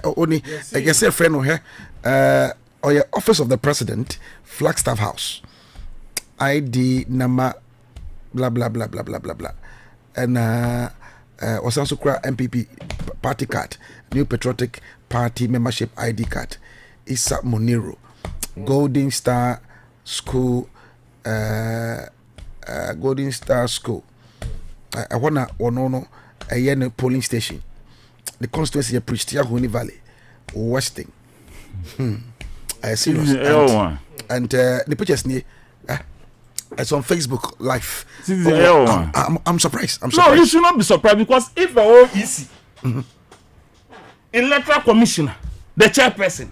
Only I guess a friend of her. Or your Office of the President, Flagstaff House. ID number blah blah blah blah blah blah blah, and was also MPP party card, New Patriotic Party membership ID card, Issa Moniro, Golden Star School, Golden Star School. I wanna no a yen polling station, the constituency of Pristiahuni Valley, Westing. I see and the pictures near. It's on Facebook Live. I'm surprised. No, you should not be surprised, because if the whole easy, electoral commissioner, the chairperson,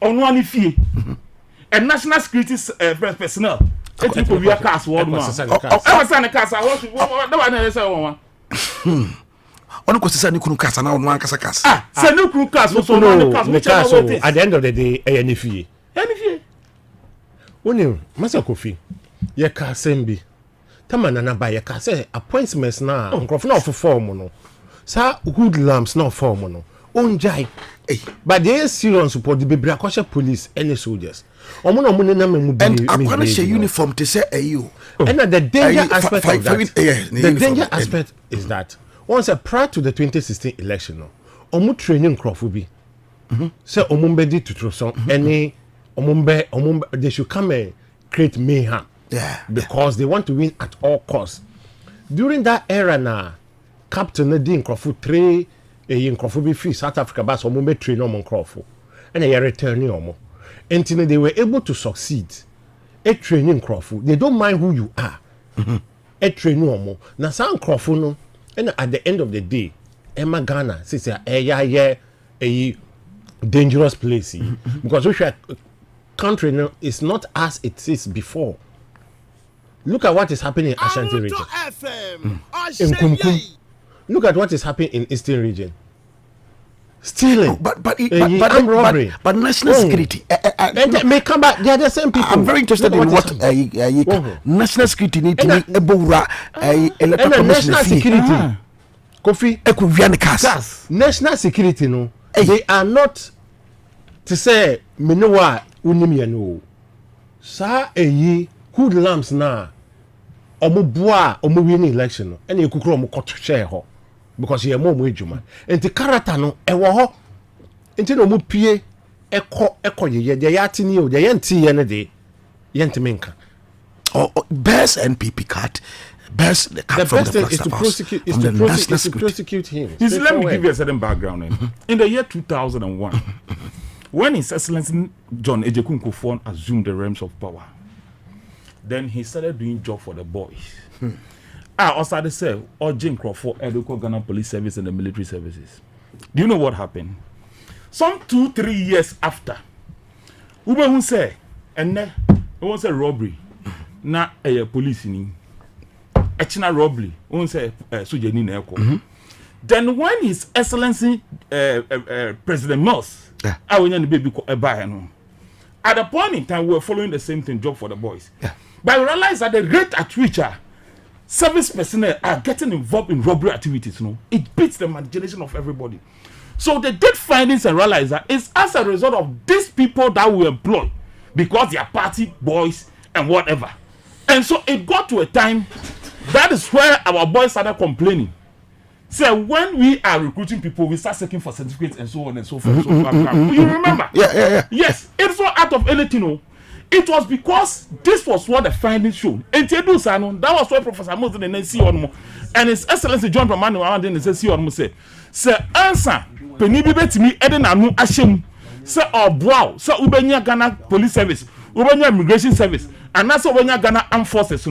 on one fee, and national security personnel, it will be a cast word. I was on a cast. I was one. On course, send you cast and on one cast. Send you cast also no cast. At the end of the day, any fee. When Master Kofi. Ye ka sembi tamana na ba ye ka say appointments na nkrofo na form no sa good lamps na form no onjai but they serious support the bebre akoshe police any soldiers omo na omo na mamu bi and akwana she uniform to say ayu and the danger aspect of that the danger aspect is that once prior to the 2016 election no omo training nkrofo bi say omo mbedi tutroso any omo they should come and create mayhem. Yeah, because they want to win at all costs. During that era, na Captain Nadine Crawford 3 Crawford be free South Africa, but some be train on Crawford, and they are returning on. Until they were able to succeed. A training Crawford, they don't mind who you are. A training on. Now some Crawford no, and at the end of the day, Emma Ghana says a dangerous place because we should country now is not as it is before. Look at what is happening in Ashanti region. In Kumkum. Look at what is happening in Eastern region. Stealing, but robbery, but national security. And may come back. They are the same people. I'm very interested in what national security need to make electoral national security. Kofi, national security. No, they are not to say menoa unimiano. Sa hoodlums na. Omo boa omo win election. And you could omo cut share ho. Because you're more juma. And the character no ewo ho. Enti no mu pie eko ye de yatini o de yenti ye ne de yenti menka. Best NPP card. Best the best thing is to prosecute him. Let me give you a certain background. In the year 2001, when His Excellency John Adekyee Mu Nsem assumed the realms of power, then he started doing job for the boys. I also say, or Jim Crawford, Educo Ghana Police Service and the military services. Do you know what happened? Some 2-3 years after, Ube who say, and then it was a robbery. Na a police in a China robbery. Who say, Sujani Neko. Then when His Excellency President Mills, I went to baby buy. At the point in time, we were following the same thing, job for the boys. But I realized that the rate at which service personnel are getting involved in robbery activities, it beats the imagination of everybody. So they did findings and realized that it's as a result of these people that we employ because they are party boys and whatever. And so it got to a time that is where our boys started complaining. So when we are recruiting people, we start seeking for certificates and so on and so forth. You remember? Yeah. Yes, it's not out of anything. It was because this was what the findings showed. And that was why Professor Moses didn't see on and His Excellency John Pramani didn't see on say, Sir, answer, Penibi Betimi, Eden Anu Ashim, Sir, or Brow, Sir Ubenya Ghana Police Service, Ubenya Immigration Service, and that's Ubenya Ghana Armed Forces,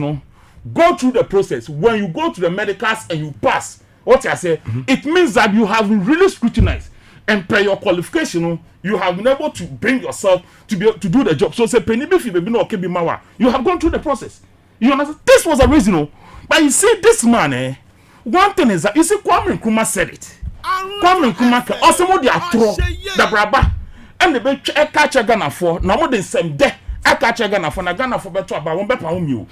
go through the process. When you go to the medicals and you pass, what I say, it means that you have been really scrutinized. And per your qualification, you have been able to bring yourself to be able to do the job. So say you have gone through the process. You understand? This was a reason. But you see, this man, one thing is that you see Kwame Nkrumah said it. Kwame Nkrumah also more the atro, the braba, and the be catch a Ghana for now more than same day. I catch a Ghana for Ghana for better about one better home.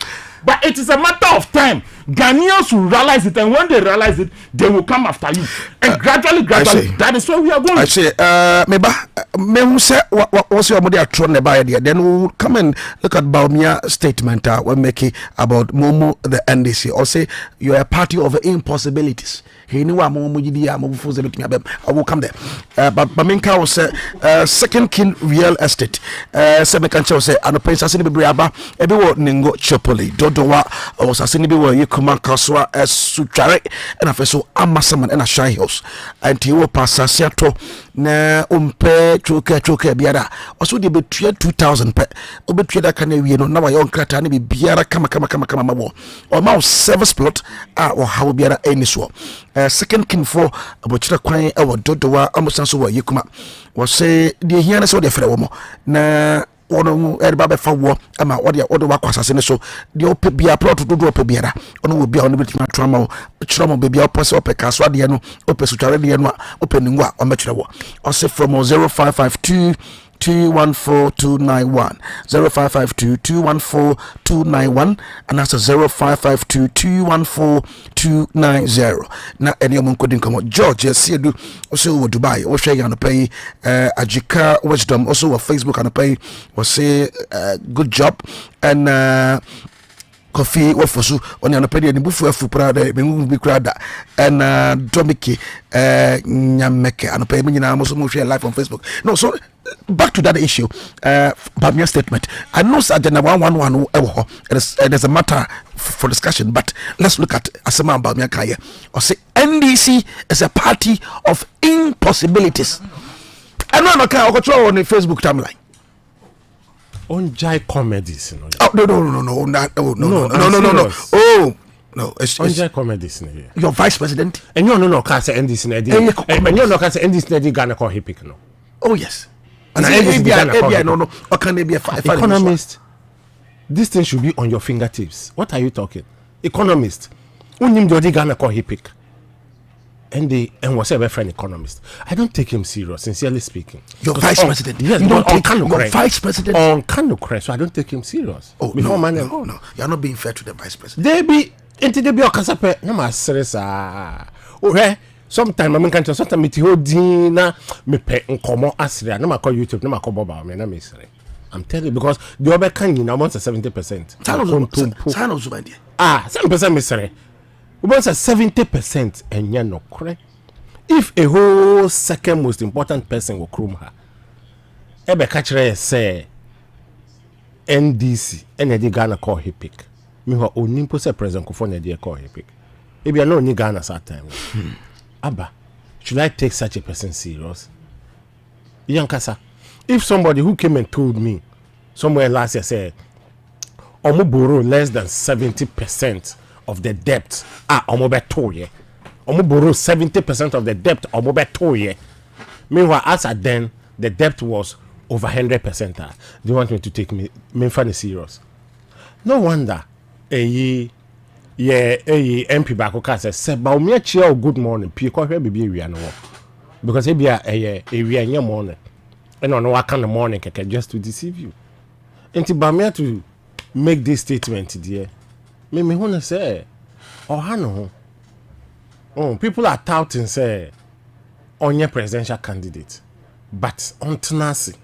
But it is a matter of time. Ghanaians will realize it, and when they realize it, they will come after you. And gradually, that is where we are going. I say, me say, what's your money at then we'll come and look at Baumia statement we're making about Momo, the NDC, or say you are a party of impossibilities. He knew I will come there. But Baminka was second king real estate. Semekancha was and the prince has been briaba, everyone ningo chopoli, Dodowa, was a sinibi where you come Kaswa as Suchare, and a vessel Amasaman and a shy house. And Tio Passasiato, na choke biara. Also, they betray 2,000 pe. Obetray that can we know now. Your cratani be biara kama more. Or mouse service plot or how biara any so. Second king for Abochira Quine or Dodowa Amosanso where you come up. Was say the here so the Frewomo. Na ono everybody for war ama what the other work assassin so the op be a plot to do biara ono will be on the trauma baby opposite op kaswa de no opesutware de no opening wa o metre wo o say from 0552 214-291 0552-214-291 and that's 0552-214-290 na any of them come George see do also Dubai o share and pay Adekyee Wisdom also on Facebook and pay was say good job and coffee wafosu on an opinion bufu afu prada be crowda and Domiki Nyameke and pay me na mo share live on Facebook. No, so back to that issue, Bamia's statement. I know Sergeant 111 there's a matter for discussion, but let's look at Asama Bamia Kaya or say NDC is a party of impossibilities. And no control on the Facebook timeline. On Jai comedies. Oh no. Oh no, it's Jai comedies. Your vice president. And no, can't say NDC. And you no can't say NDC. Ghana call him no. Oh yes. And no. Or can they be a economist? This thing should be on your fingertips. What are you talking? Economist. Unim Jodi Ghana call him pick. and was a friend economist. I don't take him serious, sincerely speaking. Your vice president. Yes, you don't take your vice president on Kano, so I don't take him serious. Oh, before no, you're not being fair to the vice president. They be okasape no ma serious sometimes I can sometimes me hodina me pe nkomo asria no ma call YouTube no ma call Boba me na me sere. I'm telling you because the other can you almost 70%. Sign of Zubandi. 7% me sere. Almost 70% and no correct. If a whole second most important person will chrome her, ebe catcher say NDC and the Ghana call he pick. Me who onimpo say President Kufuor dey call he pick. Maybe I know ni Ghana that time. Abba, should I take such a person serious? Yankasa, if somebody who came and told me somewhere last year said, Omo borrow less than 70% of the debt, Omo betoye. Omo borrow 70% of the debt, Omo betoye. Meanwhile, as at then, the debt was over 100%. Do you want me to take me funny serious? No wonder, MP Bakoka says, "But me cheer good morning. Pie kohwe bibi ewia no because e bia ewia nya morning. And on what kind of morning keke just to deceive you. Enti ba me to make this statement dear. Me wanna say, oh hano. Oh, people are touting say on your presidential candidate, but on Tenasi.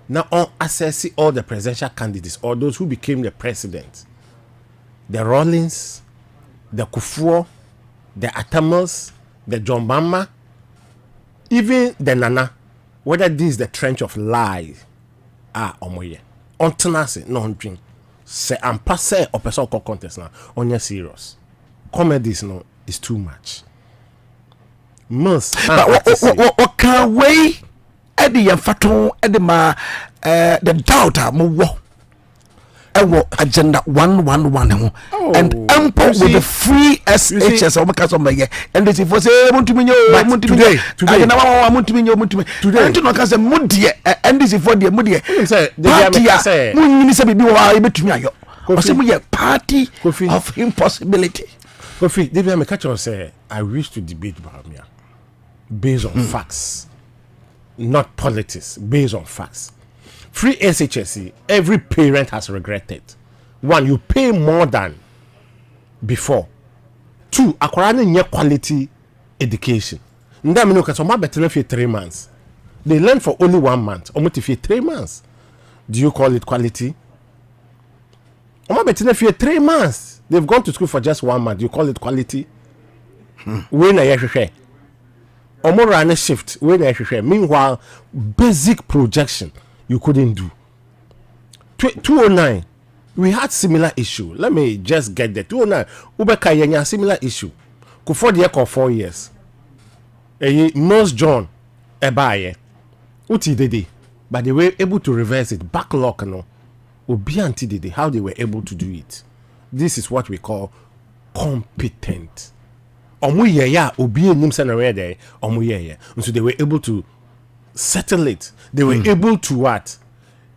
Now on assessing all the presidential candidates or those who became the president. The Rawlings, the Kufuor, the Atamels, the John Bama, even the Nana, whether this is the trench of lies, omoye. On tenacity, no drink. Say I'm passe or person call contest now. On your serious. Comedies no is too much. Most what can way Eddie Faton Edema the doubter mo agenda 111 and ample with the free SHS and this for say today and this for the party of impossibility. Kofi, David, catch on say I wish to debate Bahamia based on facts, not politics, based on facts. Free SHSC, every parent has regretted. One, you pay more than before. Two, acquiring new quality education. Ndami no kaso ma better for 3 months. They learn for only 1 month. Almost for 3 months. Do you call it quality? Oma better for 3 months. They've gone to school for just 1 month. Do you call it quality? When na yehwehwe. Omo run a shift. When na yehwehwe. Meanwhile, basic projection you couldn't do. 209, we had similar issue. Let me just get there. 209, Ubeka Yenya similar issue. Kufuor the for 4 years. Nurse John Ebaye. Uti dede. But they were able to reverse it. Backlog no. Obi anti dede. How they were able to do it. This is what we call competent. Omu ya obi enim se na we there. Omu ya. And so they were able to settle it. They were able to what?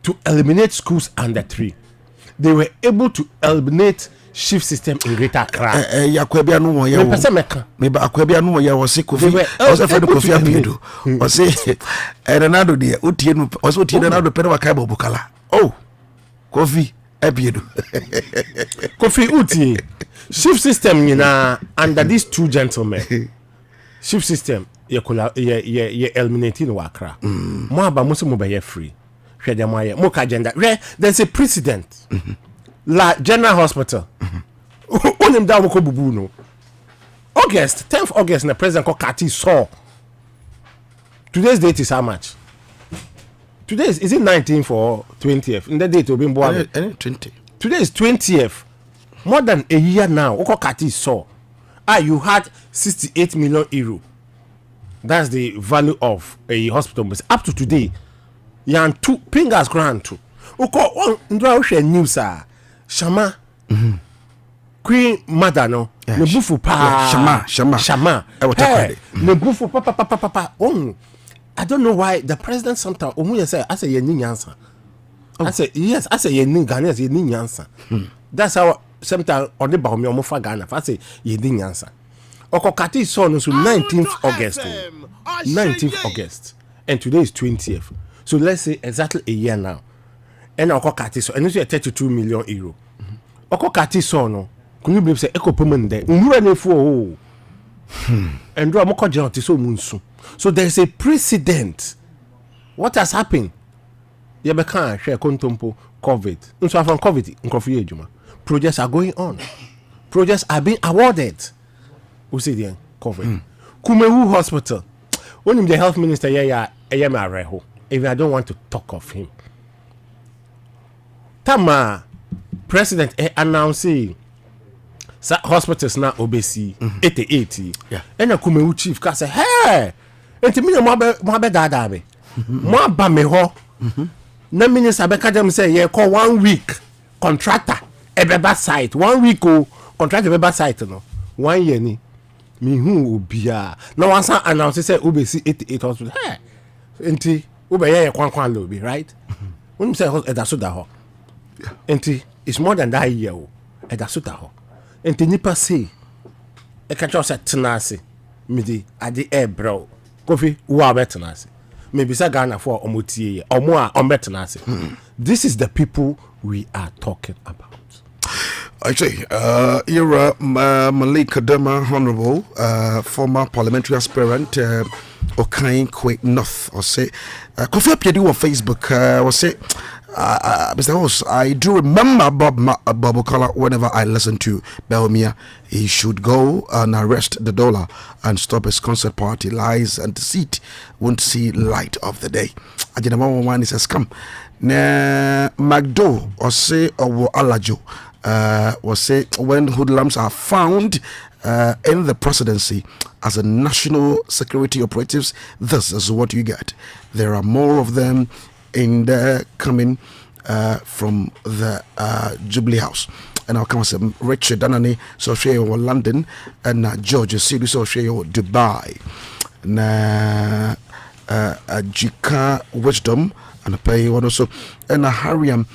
To eliminate schools under 3. They were able to eliminate shift system in Greater Accra. Yakwebia no wo ya. Me ba akwebia no wo ya wo se Kofi. O se Fred Kofi apiedo. O se Ronaldo de utie no o se utie Ronaldo pere wakai bobukala. Oh. Kofi apiedo. Kofi utie. Shift system nyina under these two gentlemen. Shift system ye eliminating Wakra. Mo aba mo se mo be free. Hwe dem aye mo ka agenda. There's a precedent. La General Hospital. Onim da mo ko bubu no. August 10th August na president ko Kati saw. Today's date is how much? Today is it 19th or 20th? In the date will be 20. Today is 20th. More than a year now. Oko Kati saw. You had 68 million euro. That's the value of a hospital. But up to today, you have 2 fingers grand too. Oko ndra share news Shama. Queen mother no. Ne bufu pa. Shama. Ne bufu papa. I don't know why the president sometimes omu say I say ye ni nyansa. I say yes, I say ye ni Ghanaians ye ni nyansa. That's how sometimes on the Bahami omo fa Ghana. I say ye ni nyansa. Okokati son so 19th August. 19th August. And today is 20th. So let's say exactly a year now. And Okokati so and it's 32 million euro. Okokati son no. Can you believe say eco payment there? And so there is a precedent. What has happened? Yebeka share kontompo COVID. So from COVID, projects are going on. Projects are being awarded. Who say the COVID? Kumewu Hospital. When the health minister if I don't want to talk of him. Tama president announcing hospitals now obesi 80. Yeah. And a Kumewu chief can say, hey, and to me, Mobe Dada me. Moba me ho. No minister Becca them say, yeah, call 1 week contractor a site. 1 week contractor a site no. 1 year ni. Me who ubia. Now once I announce say obesi 88 hospital. Hey, enti ubeye kwan lobby, right? When you say edasoda ho. Enti it's more than that year o. Edasoda ho. Enti nipa say e ka cho say tenase me di ade air bro. Kofi wa betenase. Maybe say Ghana for omotie omo a ombetenase. This is the people we are talking about. Actually, you're Malik Kadema, Honorable, former parliamentary aspirant, Okain Kwek North, or say, Kofi Apiedu on Facebook, or say, Mr. Host, I do remember Bob Okala whenever I listen to Belmia. He should go and arrest the dollar and stop his concert party. Lies and deceit won't see light of the day. I didn't know one is a scam. Na Magdo, or say, or Alajo. Was say when hoodlums are found in the presidency as a national security operatives, this is what you get. There are more of them in there coming from the Jubilee House. And I'll come and say Richard Danani, so share London, and George Sidi, so share Dubai. Na Jika Wisdom, and a pay one also, and a Hariam.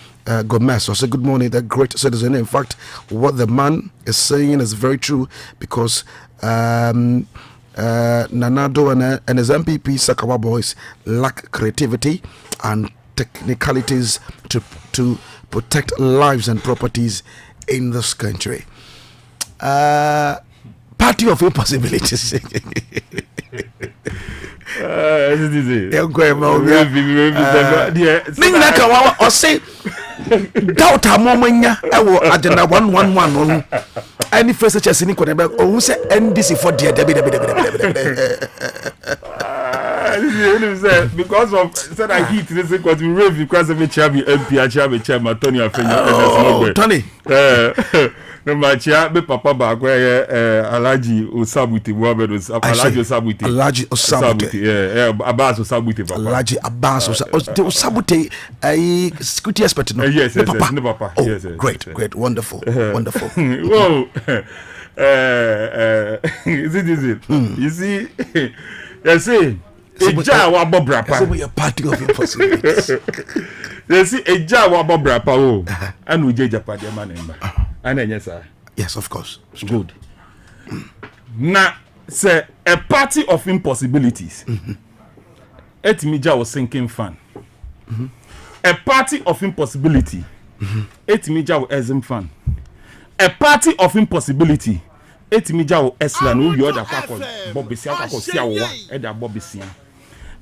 Gomez, so say good morning, that great citizen. In fact, what the man is saying is very true because Nanado and his MPP Sakawa boys lack creativity and technicalities to protect lives and properties in this country. Party of impossibilities. Doubt a moment agenda 111 any first such as who say NDC for dear because of said I heat this because we rave because of a chairman MP chairman Tony Afenya Tony no chia be papa ba kwa Alhaji Osabuti Mohammed Alhaji Osabuti Abbas Osabuti papa Alhaji Abbas Osabuti security expert no yes papa yes great wonderful whoa is it you see you see eja wa bobra pa so we are party of impossibilities you see eja wa bobra pa o anu je Japan de manemba. Yes, of course. It's good. Now, say a party of impossibilities. Etimija was sinking fan. A party of impossibility. Etimija was Ezim fan. A party of impossibility. Etimija was Eslan who you other pakon Bobisia Siawa Eda Bobisia.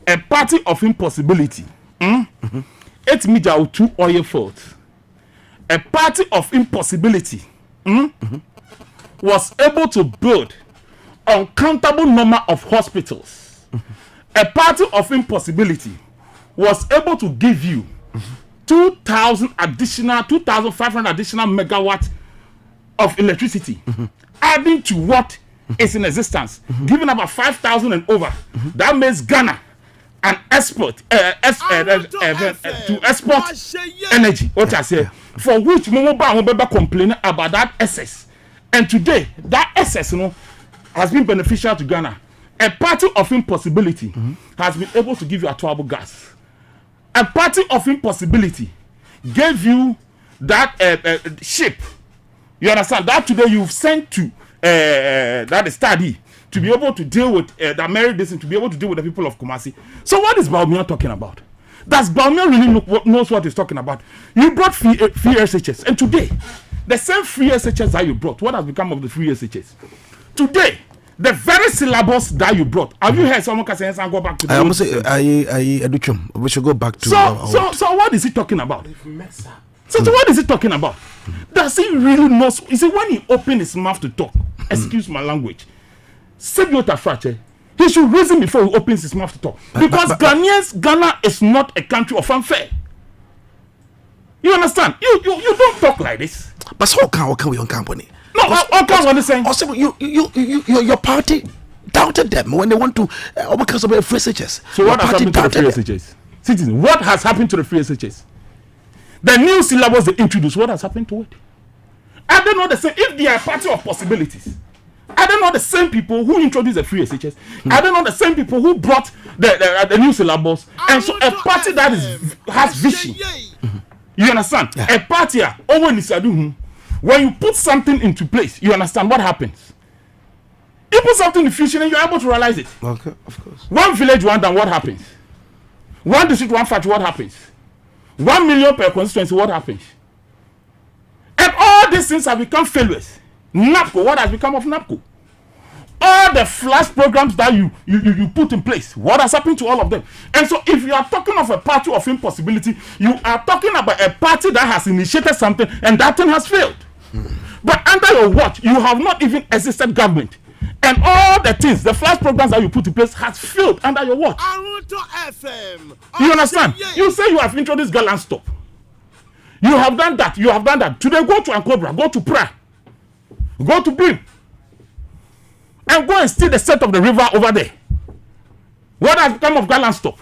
A party of impossibility. Etimija was two oil fault. A party of impossibility was able to build uncountable number of hospitals. A party of impossibility was able to give you 2,500 additional megawatts of electricity, adding to what is in existence, giving about 5,000 and over. That makes Ghana an export to export energy. What I say, for which Momoba complaining about that excess, and today that excess, has been beneficial to Ghana. A party of impossibility has been able to give you a trouble gas. A party of impossibility gave you that ship. You understand that today you've sent to that study to be able to deal with that married this to be able to deal with the people of Kumasi. So what is Baumia talking about? Does Baumia really knows what he's talking about? You brought free SHS, and today, the same free SHS that you brought, what has become of the free SHS? Today, the very syllabus that you brought, have you heard someone say go back to the I must say, Adekyee, we should go back to so what is he talking about? So what is he talking about? Does he really know? You see, when he opened his mouth to talk, excuse my language, he should reason before he opens his mouth to talk. Because Ghana is not a country of fanfare. You understand? You don't talk like this. But how can we on company? No, how can what saying? Also, your party doubted them when they want to because of the free SHS. So what has happened to the free SHS? Citizen, what has happened to the free SHS? The new syllabus they introduced, what has happened to it? I don't know the same. If they are a party of possibilities, I don't know the same people who introduced the free SHS. I don't know the same people who brought the new syllabus. And so a party that has vision. You understand? Yeah. A party, when you put something into place, you understand what happens. You put something in vision and you're able to realize it. Okay, of course. One village, one done, what happens? One district, one factory, what happens? 1 million per constituency, what happens? And all these things have become failures. NAPCO, what has become of NAPCO? All the flash programs that you put in place, what has happened to all of them? And so if you are talking of a party of impossibility, you are talking about a party that has initiated something and that thing has failed. But under your watch, you have not even existed government. And all the things, the flash programs that you put in place has failed under your watch. You understand? You say you have introduced Gallant Stop. You have done that. You have done that. Today, go to Ankobra, go to Pra, go to Brim, and go and see the set of the river over there. What has become of Gallant Stop?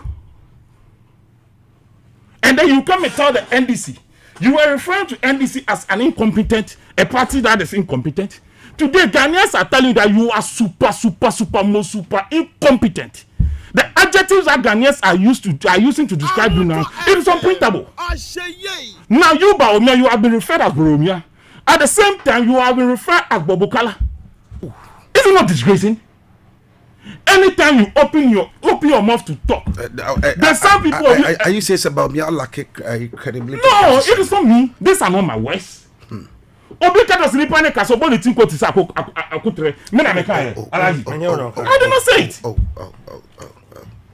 And then you come and tell the NDC. You were referring to NDC as an incompetent, a party that is incompetent. Today, Ghanaians are telling you that you are super incompetent. The adjectives that Ghanaians are using to describe you now, it is unprintable. Now you, Baumia, you have been referred as Boromia. At the same time, you have been referred as Bobokala. Is it not disgracing? Anytime you open your mouth to talk, there's some people. Are you saying about me? I lack credibility. No, it is not me. These are not my words. I did not say it.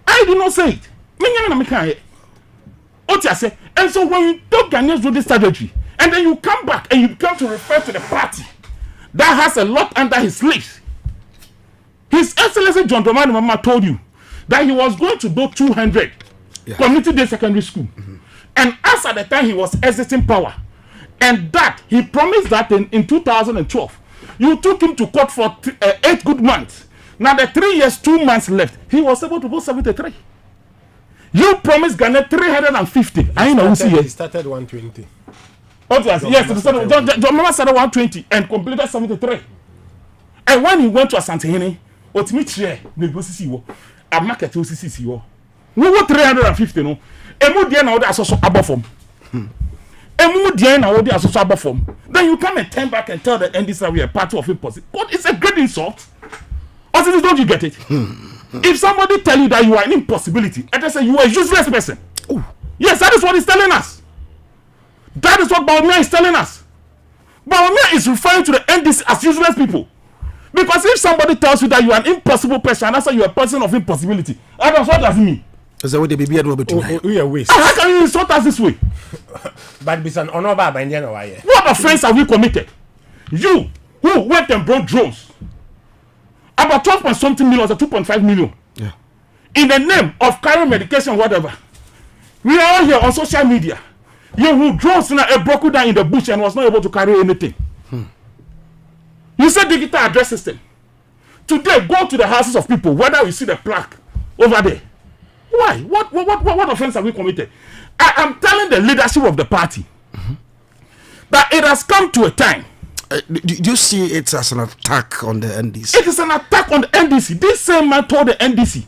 I did not say it. And so when you talk Ghanaians do this strategy, and then you come back and you come to refer to the party that has a lot under his sleeves. His Excellency John Dramani Mahama told you that he was going to do 200 community day secondary school. And as at the time he was exiting power, and that he promised that in 2012, you took him to court for 8 good months. Now the 3 years, 2 months left, he was able to go 73. You promised Ghana 350. I know he started 120. Yes, John Mama started 120 and completed 73. And when he went to Asantehene, Otimichie, negotiate a market to CCCO. We were 350, no. Emu dia na odi asoso abofom. Emu dia na odi asoso abofom. Then you come and turn back and tell the NDC that we are part of impossible. But it's a great insult. Also, don't you get it? If somebody tell you that you are an impossibility, and they say you are a useless person. Ooh. Yes, that is what he's telling us. That is what Baumia is telling us. Baumia is referring to the NDC as useless people. Because if somebody tells you that you are an impossible person, and that's why you are a person of impossibility, what does it mean? Is that what the baby are between? How can you insult us this way? But it's an honor by Indian. What offense have we committed? You who went and brought drones, about 12 point something million or 2.5 million, in the name of carrying medication, whatever. We are all here on social media. You who drones broke down in the bush and was not able to carry anything. You said digital address system. Today, go to the houses of people, whether you see the plaque over there. Why? What offense have we committed? I am telling the leadership of the party that it has come to a time. Do you see it as an attack on the NDC? It is an attack on the NDC. This same man told the NDC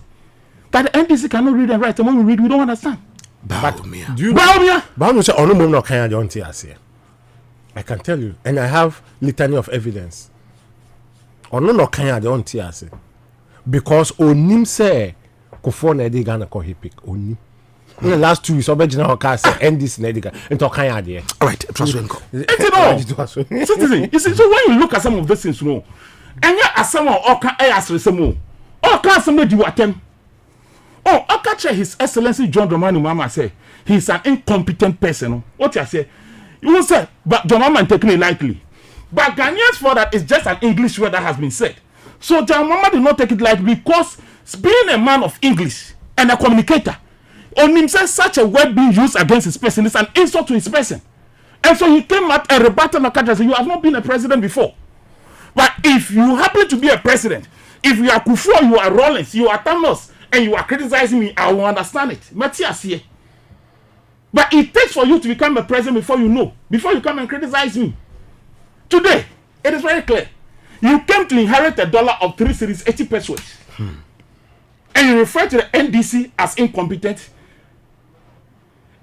that the NDC cannot read and write. And when we read, we don't understand. Baumia. Do you know? Baumia. I can tell you, and I have litany of evidence. because onim say Kufo na edi Ghana ko pick onim. In the last 2 weeks, Obejina Oka say NDC na edi into kan ade. All right, trust me. Citizen, you see, so when you look at some of these things, and you as some Oka as resemo, Oka some di watem. Oh, Oka che His Excellency John Dramani Mahama say he's an incompetent person. What you say? You will say, but John Mahama taking it lightly. But Ghanaians for that is just an English word that has been said. So John Mahama did not take it lightly because being a man of English and a communicator, on himself such a word being used against his person is an insult to his person. And so he came out and rebutted the country and said, you have not been a president before. But if you happen to be a president, if you are Kufo, you are Rollins, you are Thanos, and you are criticizing me, I will understand it. But it takes for you to become a president before you come and criticize me. Today, it is very clear. You came to inherit $1 of 3 cities, 80 pesos. And you refer to the NDC as incompetent.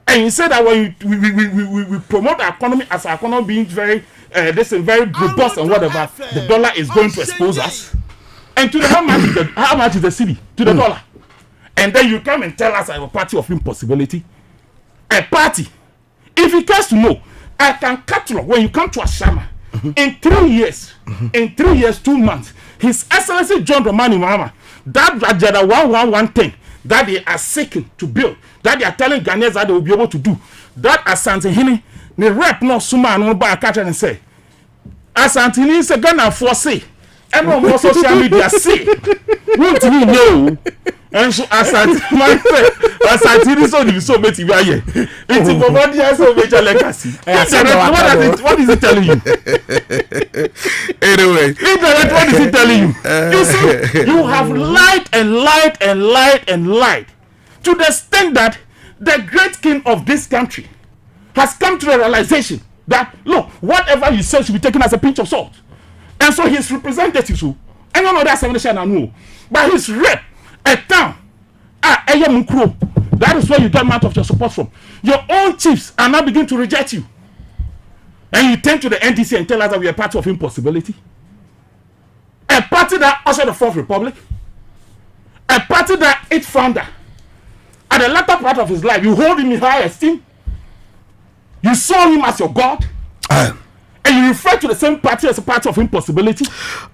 And you say that when we promote our economy as our economy being very robust and whatever, the dollar is going to expose us. And to the how much is the city to the dollar? And then you come and tell us I'm a party of impossibility. A party. If you cares to know, I can catalog when you come to Ashama in 3 years, 2 months, His Excellency John Dramani Mahama, that Agenda 111 thing that they are seeking to build, that they are telling Ghanaians that they will be able to do, that Asante Hini, the rep no suma and no buy a catch and say, Asante Hini is a Ghana for say, and no more social media say, what do you know? And so Asante Hini so many here. It's in Bombadi so major legacy. What is it telling you? Anyway, what is it telling you? You see, you have lied to the extent that the great king of this country has come to the realization that look, whatever you say should be taken as a pinch of salt. And so his representatives, and you know that's something but his rep, a town, that is where you get much of your support from. Your own chiefs are now beginning to reject you. And you turn to the NDC and tell us that we are part of impossibility. A party that ushered the Fourth Republic. A party that its founder, at the latter part of his life, you hold him in high esteem. You saw him as your God. And you refer to the same party as a party of impossibility.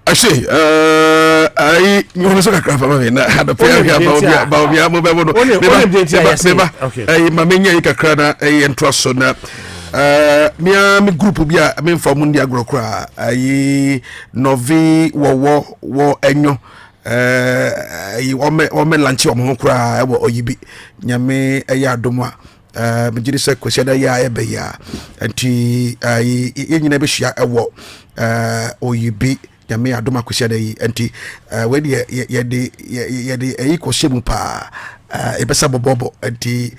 I say, I want to craft a man. I had a prayer about me group bi a me from India agro kra ayi novi wo enyo ayi o me lanchi o mo kra e wo oyibi nyame eya adoma me gidi se kwesiada ya ebe ya anti ayi yenyina be hia e wo oyibi nyame adoma kwesiada yi anti we de ye ayi ko shemu pa e be sa bobo anti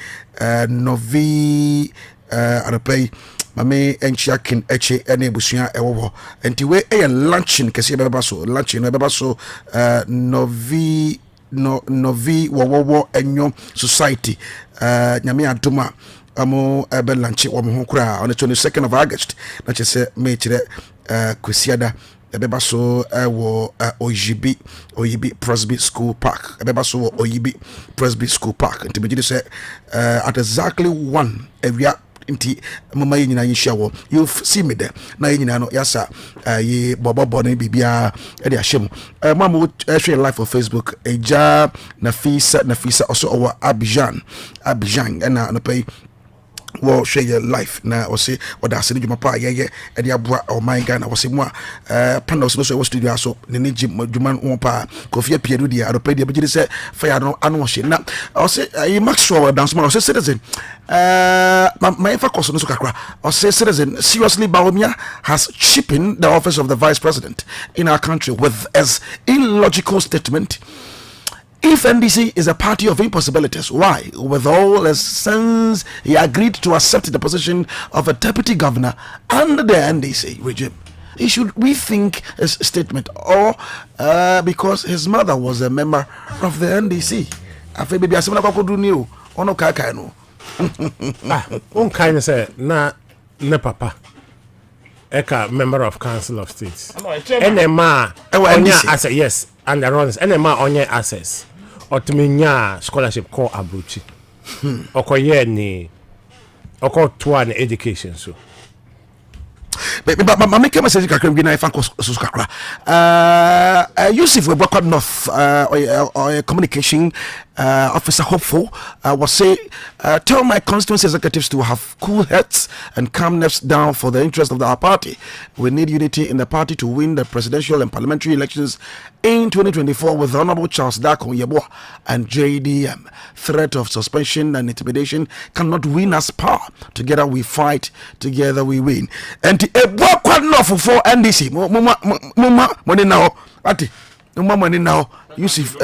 novi Adekyee mame enchia kin eche ene busua ewo enti we e luncheon kese beba so luncheon beba so novi wo enyo society nyame adoma amo ebe lunch wo ho kura on the 22nd of August na chese me kire kwesiada ebeba so wo oyibi Presby School Park ebeba so oyibi Presby School Park enti me say at exactly 1 area inti mama yi nyina yihia wo you see me there na yi nyina no yasa ye bobo na bibia e de ahyem mama share live on Facebook eja Nafisa also over Abidjan na no pay wo share your life na o say oda ase djuma pa ye e de aboa o man Ghana wo say mo panels no so studio so ne djuma won pa Kofi Apiedu dia Adekyee dia be say fire no anu hye na o say you make sure dance man o say citizen my focus on so kakra o say citizen seriously Bawumia has cheapened the office of the vice president in our country with as illogical statement. If NDC is a party of impossibilities, why, with all his sins, he agreed to accept the position of a deputy governor under the NDC regime? He should rethink his statement, or because his mother was a member of the NDC. I feel maybe I say, "No, ono kai no." Kind of say, na papa. Eka member of Council of States. NMA. I say yes. and the runs and ma onye access otumenya scholarship call abrochi okoye ni to an education so but make a message kakra bi na ifa so kakra Yusuf we Bokod North or communication officer hopeful was say tell my constituency executives to have cool heads and calmness down for the interest of our party. We need unity in the party to win the presidential and parliamentary elections in 2024 with Honorable Charles Darko Yeboah and JDM. Threat of suspension and intimidation cannot win us power. Together we fight, together we win. And Bokod North for NDC money now ati no money now Yusuf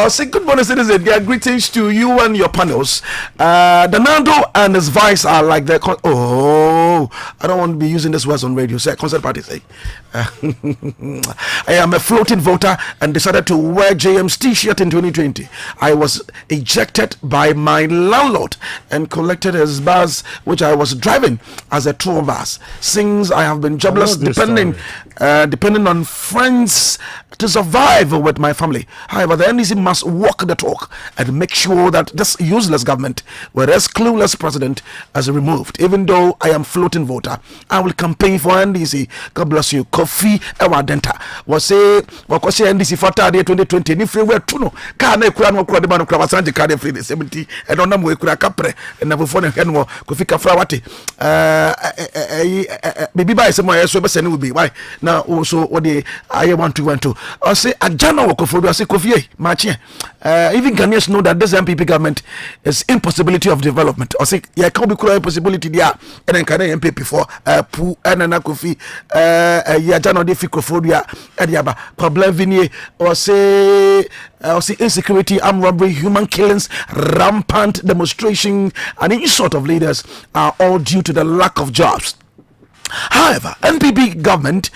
say good morning citizen. Greetings to you and your panels. Donaldo and his vice are like the I don't want to be using this words on radio. Say concert party say I am a floating voter and decided to wear JM's t-shirt in 2020. I was ejected by my landlord and collected his bus which I was driving as a tour bus. Since I have been jobless, depending on friends to survive with my family. However, the NDC must walk the talk and make sure that this useless government, with this clueless president, is removed. Even though I am floating voter, I will campaign for NDC. God bless you. Kofi Ewadenta was say NDC for 2020. Ni free we tuno. Ka na ekura no kura de ba no kura wasanje ka de free 70. E don na mo ekura kapre na before na hen mo Kofi Kafra wate. Baby by some way so be send will be why now also what the I want to I say Ajana Wokofodo, I say Kofi Machi. Even Ghanaians know that this MPP government is impossibility of development. I say yeah, can't be clear possibility there and then can MPP for Pu and Kofi Ajana de Fikofodia Ediaba problem Vinier or say insecurity, armed robbery, human killings, rampant demonstration, and any sort of leaders are all due to the lack of jobs. However, NPP government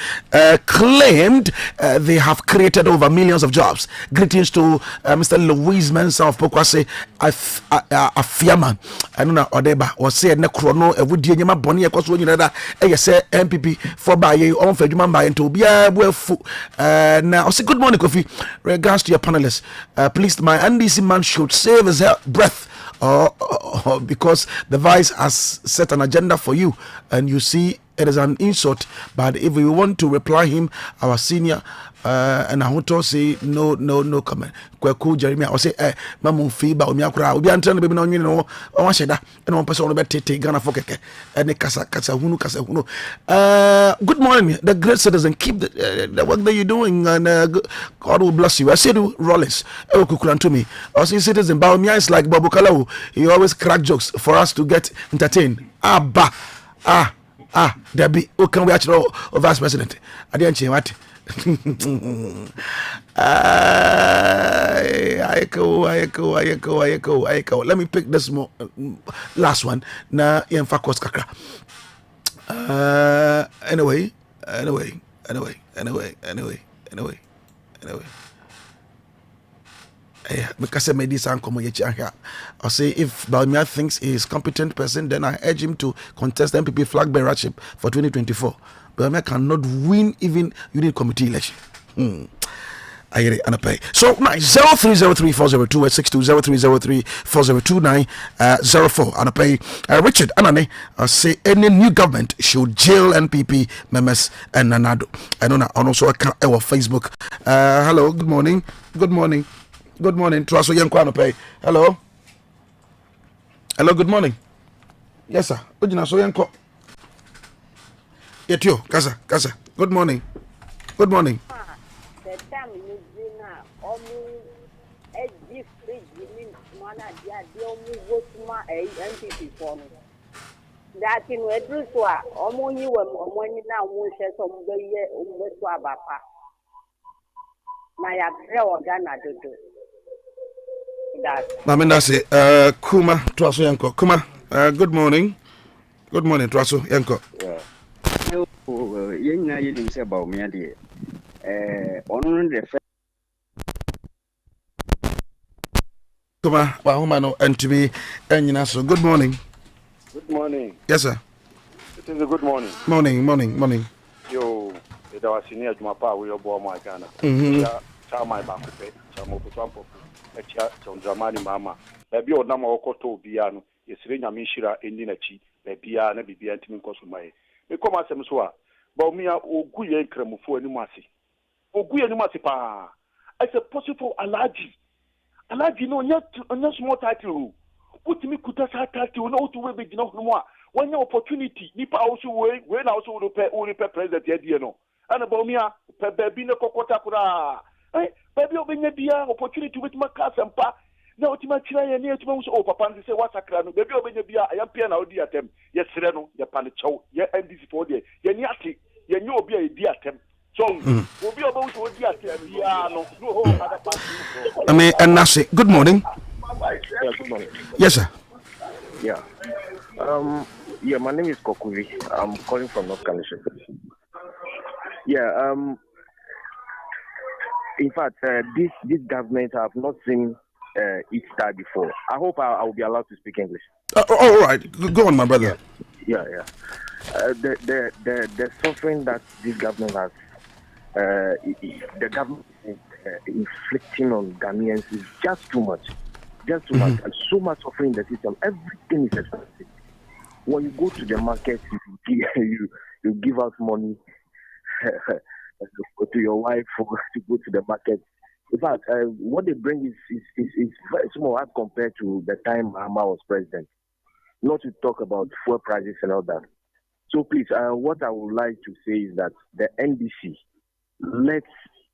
claimed they have created over millions of jobs. Greetings to Mr. Louise Mensah of Pokwase Afiama. I don't know Odeba or say Necrono a would you boni a cost when you know say NPP for by you on for human by and to be a now I say good morning, Kofi. Regards to your panelists, please, my NDC man should save his breath. Because the vice has set an agenda for you and you see it is an insult, but if we want to reply him, our senior and I want to say no comment. Kweku Jeremy I say mamu fiba omiakura obi antene be na onwene no o wa sheda and one person be tete Ghana for keke and kasa hunu. Good morning, the great citizen. Keep the work that you're doing and God will bless you. I say to Rollins to me I say citizen Baumia is like Babu Kalau. He always crack jokes for us to get entertained. Debbie, who can we actually vice president? I didn't change what. I echo. Let me pick this last one. Na focus kakra. Anyway. Because I made this here. I say if Baumia thinks he is competent person, then I urge him to contest MPP flag bearership for 2024. Baumia cannot win even unit committee election. I get it and I pay. So nice 0303-402-862 0303-402-904 and I pay. Richard Anane say any new government should jail NPP members and Nanado. I know that also account our Facebook. Hello, good morning. Traso Yankwana pay. Hello, good morning. Yes, sir. Ujina so Yanko. Yetio, Kasa. Good morning. The time you dinner, NPP for me. That in Wedruswa, only when now will share some year Bapa. My Ghana to do. Mamina say, Kuma Traso Yanko. Kuma, good morning. Good morning, Traso Yanko. You didn't say about me, dear. On the Kuma, Wahumano, and to be, and so good morning. Good morning. Yes, sir. It is a good morning. Morning. Yo, it was senior Jumapa, we are born my Ghana. Tell my back, Chamoputampo, Dramani Mama. Baby or Nama Okoto Biano, is Rina Mishira in Dinachi, Babia, and Bibi Antimin Cosumai. We come as some swa, Baumia, Oguye Cremo for any massy. Oguye Numasi pa. I said possible Alaji. Alaji no, not small title. Put me Kutasa title, no to be no more. When your opportunity, Nipa also when also will pay president Yediano. And about me, baby no Kokota Kura. Baby, open your opportunity with my class and pa. Now, to my try and near to most over Papa say what's a crown. Baby, open your beer. I am piano diatem. Yes, Sereno, your panicho, your NDC for the Yaniati, your new beer diatem. So, we'll be about to diatem. Yeah, no, other party. I mean, and Nasi, good morning. Yeah, good morning. Yes, sir. Yeah. Yeah, my name is Kokuvi. I'm calling from North Carolina. Yeah, in fact, this government have not seen it start before. I hope I will be allowed to speak English. All right, go on, my brother. Yeah. The suffering that this government has, the government is inflicting on Ghanaians is just too much. Just too much. And so much suffering in the system. Everything is expensive. When you go to the market, you give out money to your wife to go to the market. In fact, what they bring is very small as compared to the time Mahama was president. Not to talk about fuel prices and all that. So please, what I would like to say is that the NDC, let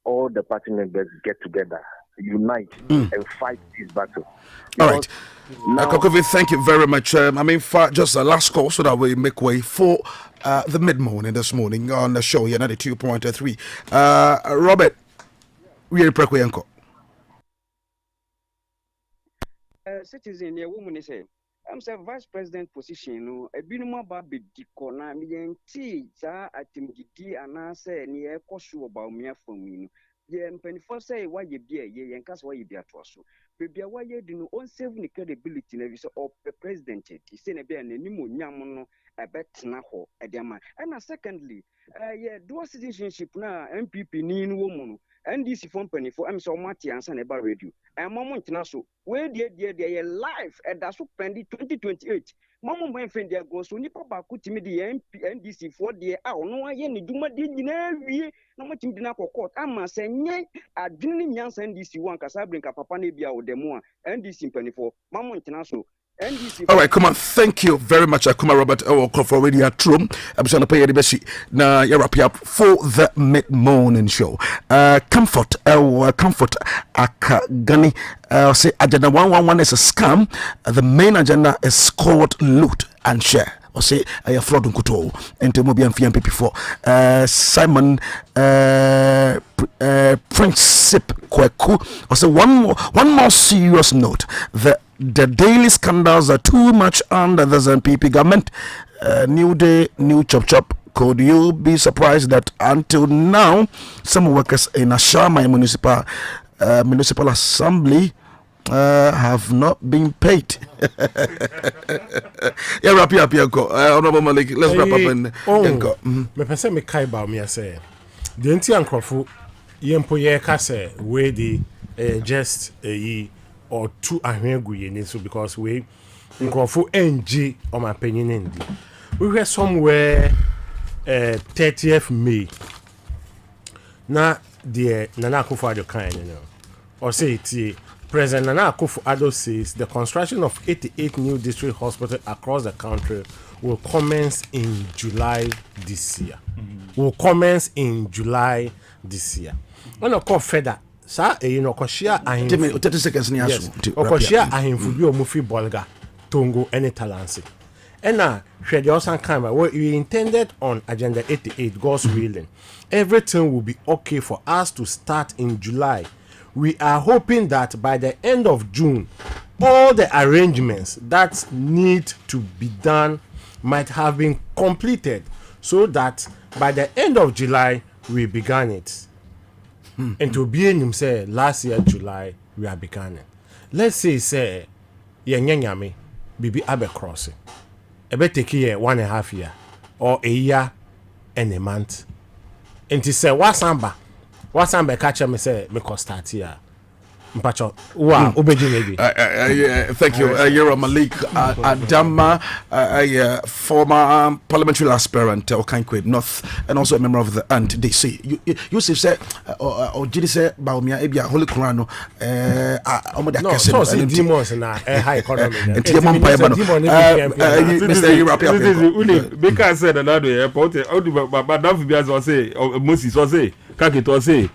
all the party members get together, unite, and fight this battle. All right. Kokovi, thank you very much. Just a last call so that we make way for the mid-morning this morning on the show here, 92.3. Robert, we are Prekwe Citizen, a woman is I'm saying vice president position. No, a binuma baby dicona, me tea, atimidi, and I say near Koshu about me for me. Yeah, and penny for say why you be a ye and cast why you be at was. Baby, why you do not save the credibility of the president. He said a bear and any more yamono a bet naho at their man. And secondly, dual citizenship now, MPP, Nin woman. And this company for I'm so much answer about radio. And moment now so where they live and that's what pendy 2028. Mama my friend there goes so nipa ba kuti me the NDC for the no aye ni duma de nyina wie na matim de na court ama se nye adwene nyansa NDC one kasa brinka papa na bia o demo NDC penny for mama ntina so. All right, come on. Thank you very much, Akuma Robert. For radio room. I'm going to pay you now. You're up for the mid-morning show. Comfort, Akagani. Say agenda 111 is a scam. The main agenda is called loot and share. Or say a fraud on kuto into Mobian FMP for Simon Principe Kweku. Or say one more serious note. The daily scandals are too much under the ZNPP government. New day, new chop. Could you be surprised that until now, some workers in Ashama Municipal Assembly have not been paid? Yeah, wrap up, go. Honorable Malik, let's wrap up and go. Me pese me kai ba me say. The enti ankrofo yempo ye ka say we dey just or two ahwenguye so because we nkrofo NG on my opinion ndi. We were somewhere 30th May. Na the Nana Akufo-Addo kind, or say it. President Nana Akufo-Addo says the construction of 88 new district hospitals across the country will commence in July this year. Will commence in July this year. When I call further, sir, koshia ahin. 30 seconds ni aso. Koshia ahin fubi omufi Bolga, Tongo, any Talansi. And now, we intended on Agenda 88, God's willing. Everything will be okay for us to start in July. We are hoping that by the end of June, all the arrangements that need to be done might have been completed so that by the end of July, we began it. And to be in say last year, July, we are beginning. Let's say, Bibi Abe crossing. Ebe take here 1.5 years. or a year and a month. And to say wasamba catch me say me cost start here. Mpacho, wow, obeji maybe. Thank you, Yera Malik Adama, a former parliamentary aspirant, Okankwe North, and also a member of the NDC. Yusuf said, or did he say, Baumia Ebia, Holy Kurano, no, so see demons in a high economy. And Tiamon Mr. Europe, because said another airport, but Daffy was say, or Moses was say, Kakit was say,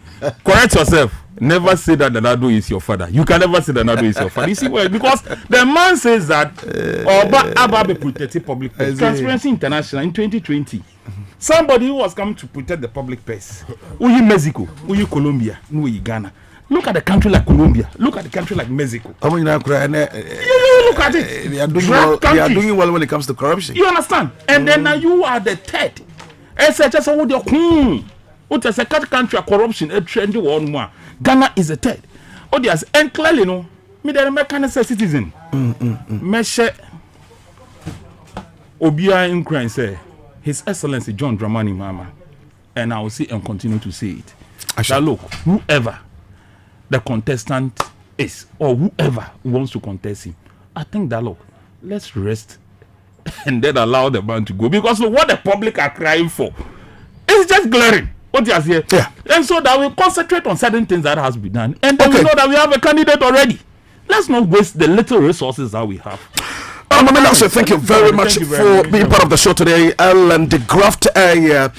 correct yourself. Never say that Nado is your father. You can never say that Nado is your father. You see why? Because the man says that Oba protected public purse. Transparency International in 2020. Somebody who was coming to protect the public purse. Uyi Mexico, Uyi Colombia, Uyi Ghana. Look at the country like Colombia. Look at the country like Mexico. Look at it. They are doing well when it comes to corruption. You understand? And then now you are the third. Just what your what is a country corruption a trendy one more. Ghana is a third. Yes, and clearly no, me the American citizen. Meshe Obia in Ukraine say His Excellency John Dramani Mahama, and I will see and continue to say it. That look, whoever the contestant is or whoever wants to contest him, I think that look, let's rest and then allow the man to go, because what the public are crying for is just glaring. What you here? Yeah. And so that we concentrate on certain things that has been done, and then we know that we have a candidate already. Let's not waste the little resources that we have. So thank you very much for being part of the show today. Ellen de Graft, a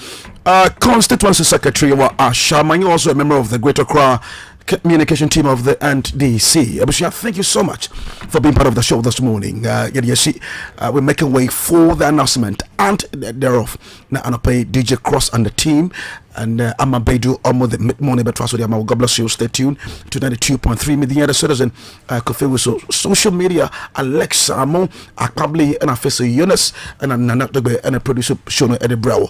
constituency secretary, Ashama, you also a member of the Greater Accra communication team of the NDC. Abushia, thank you so much for being part of the show this morning. We're making way for the announcement and thereof. Now, I'm pay DJ Cross and the team. And I'm a Bedu almost the mid-morning, but God bless you. Stay tuned to 92.3 million other citizen. Coffee with social media. Alexa Amon, Akabli, and a face Eunice, and a Nanatbe, and a producer Shono Edebrow,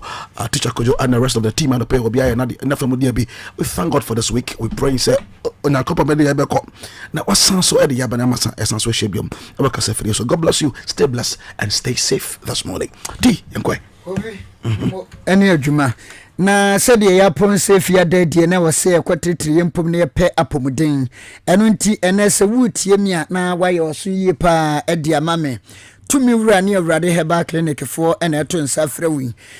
teacher Kojo, and the rest of the team. And the pay will be enough from Mudiabi. We thank God for this week. We pray, say, on our couple of media. Now, what sounds so Eddie Yabanamasa, Essence with Shabium. So God bless you. Stay blessed and stay safe this morning. D. Yankwe. Any Juma. Na sɛdeɛ yɛapɔn sɛ fiada deɛ na wɔsɛ ɛkɔtetire yɛmpom na yɛpɛ apɔmuden ɛno nti ɛnɛ sɛ wotie mi a na wayɛ ɔso yie paa ɛde ama me tumi wura ne awurade heba clinic foɔ ɛna ɛto nsa frɛ wi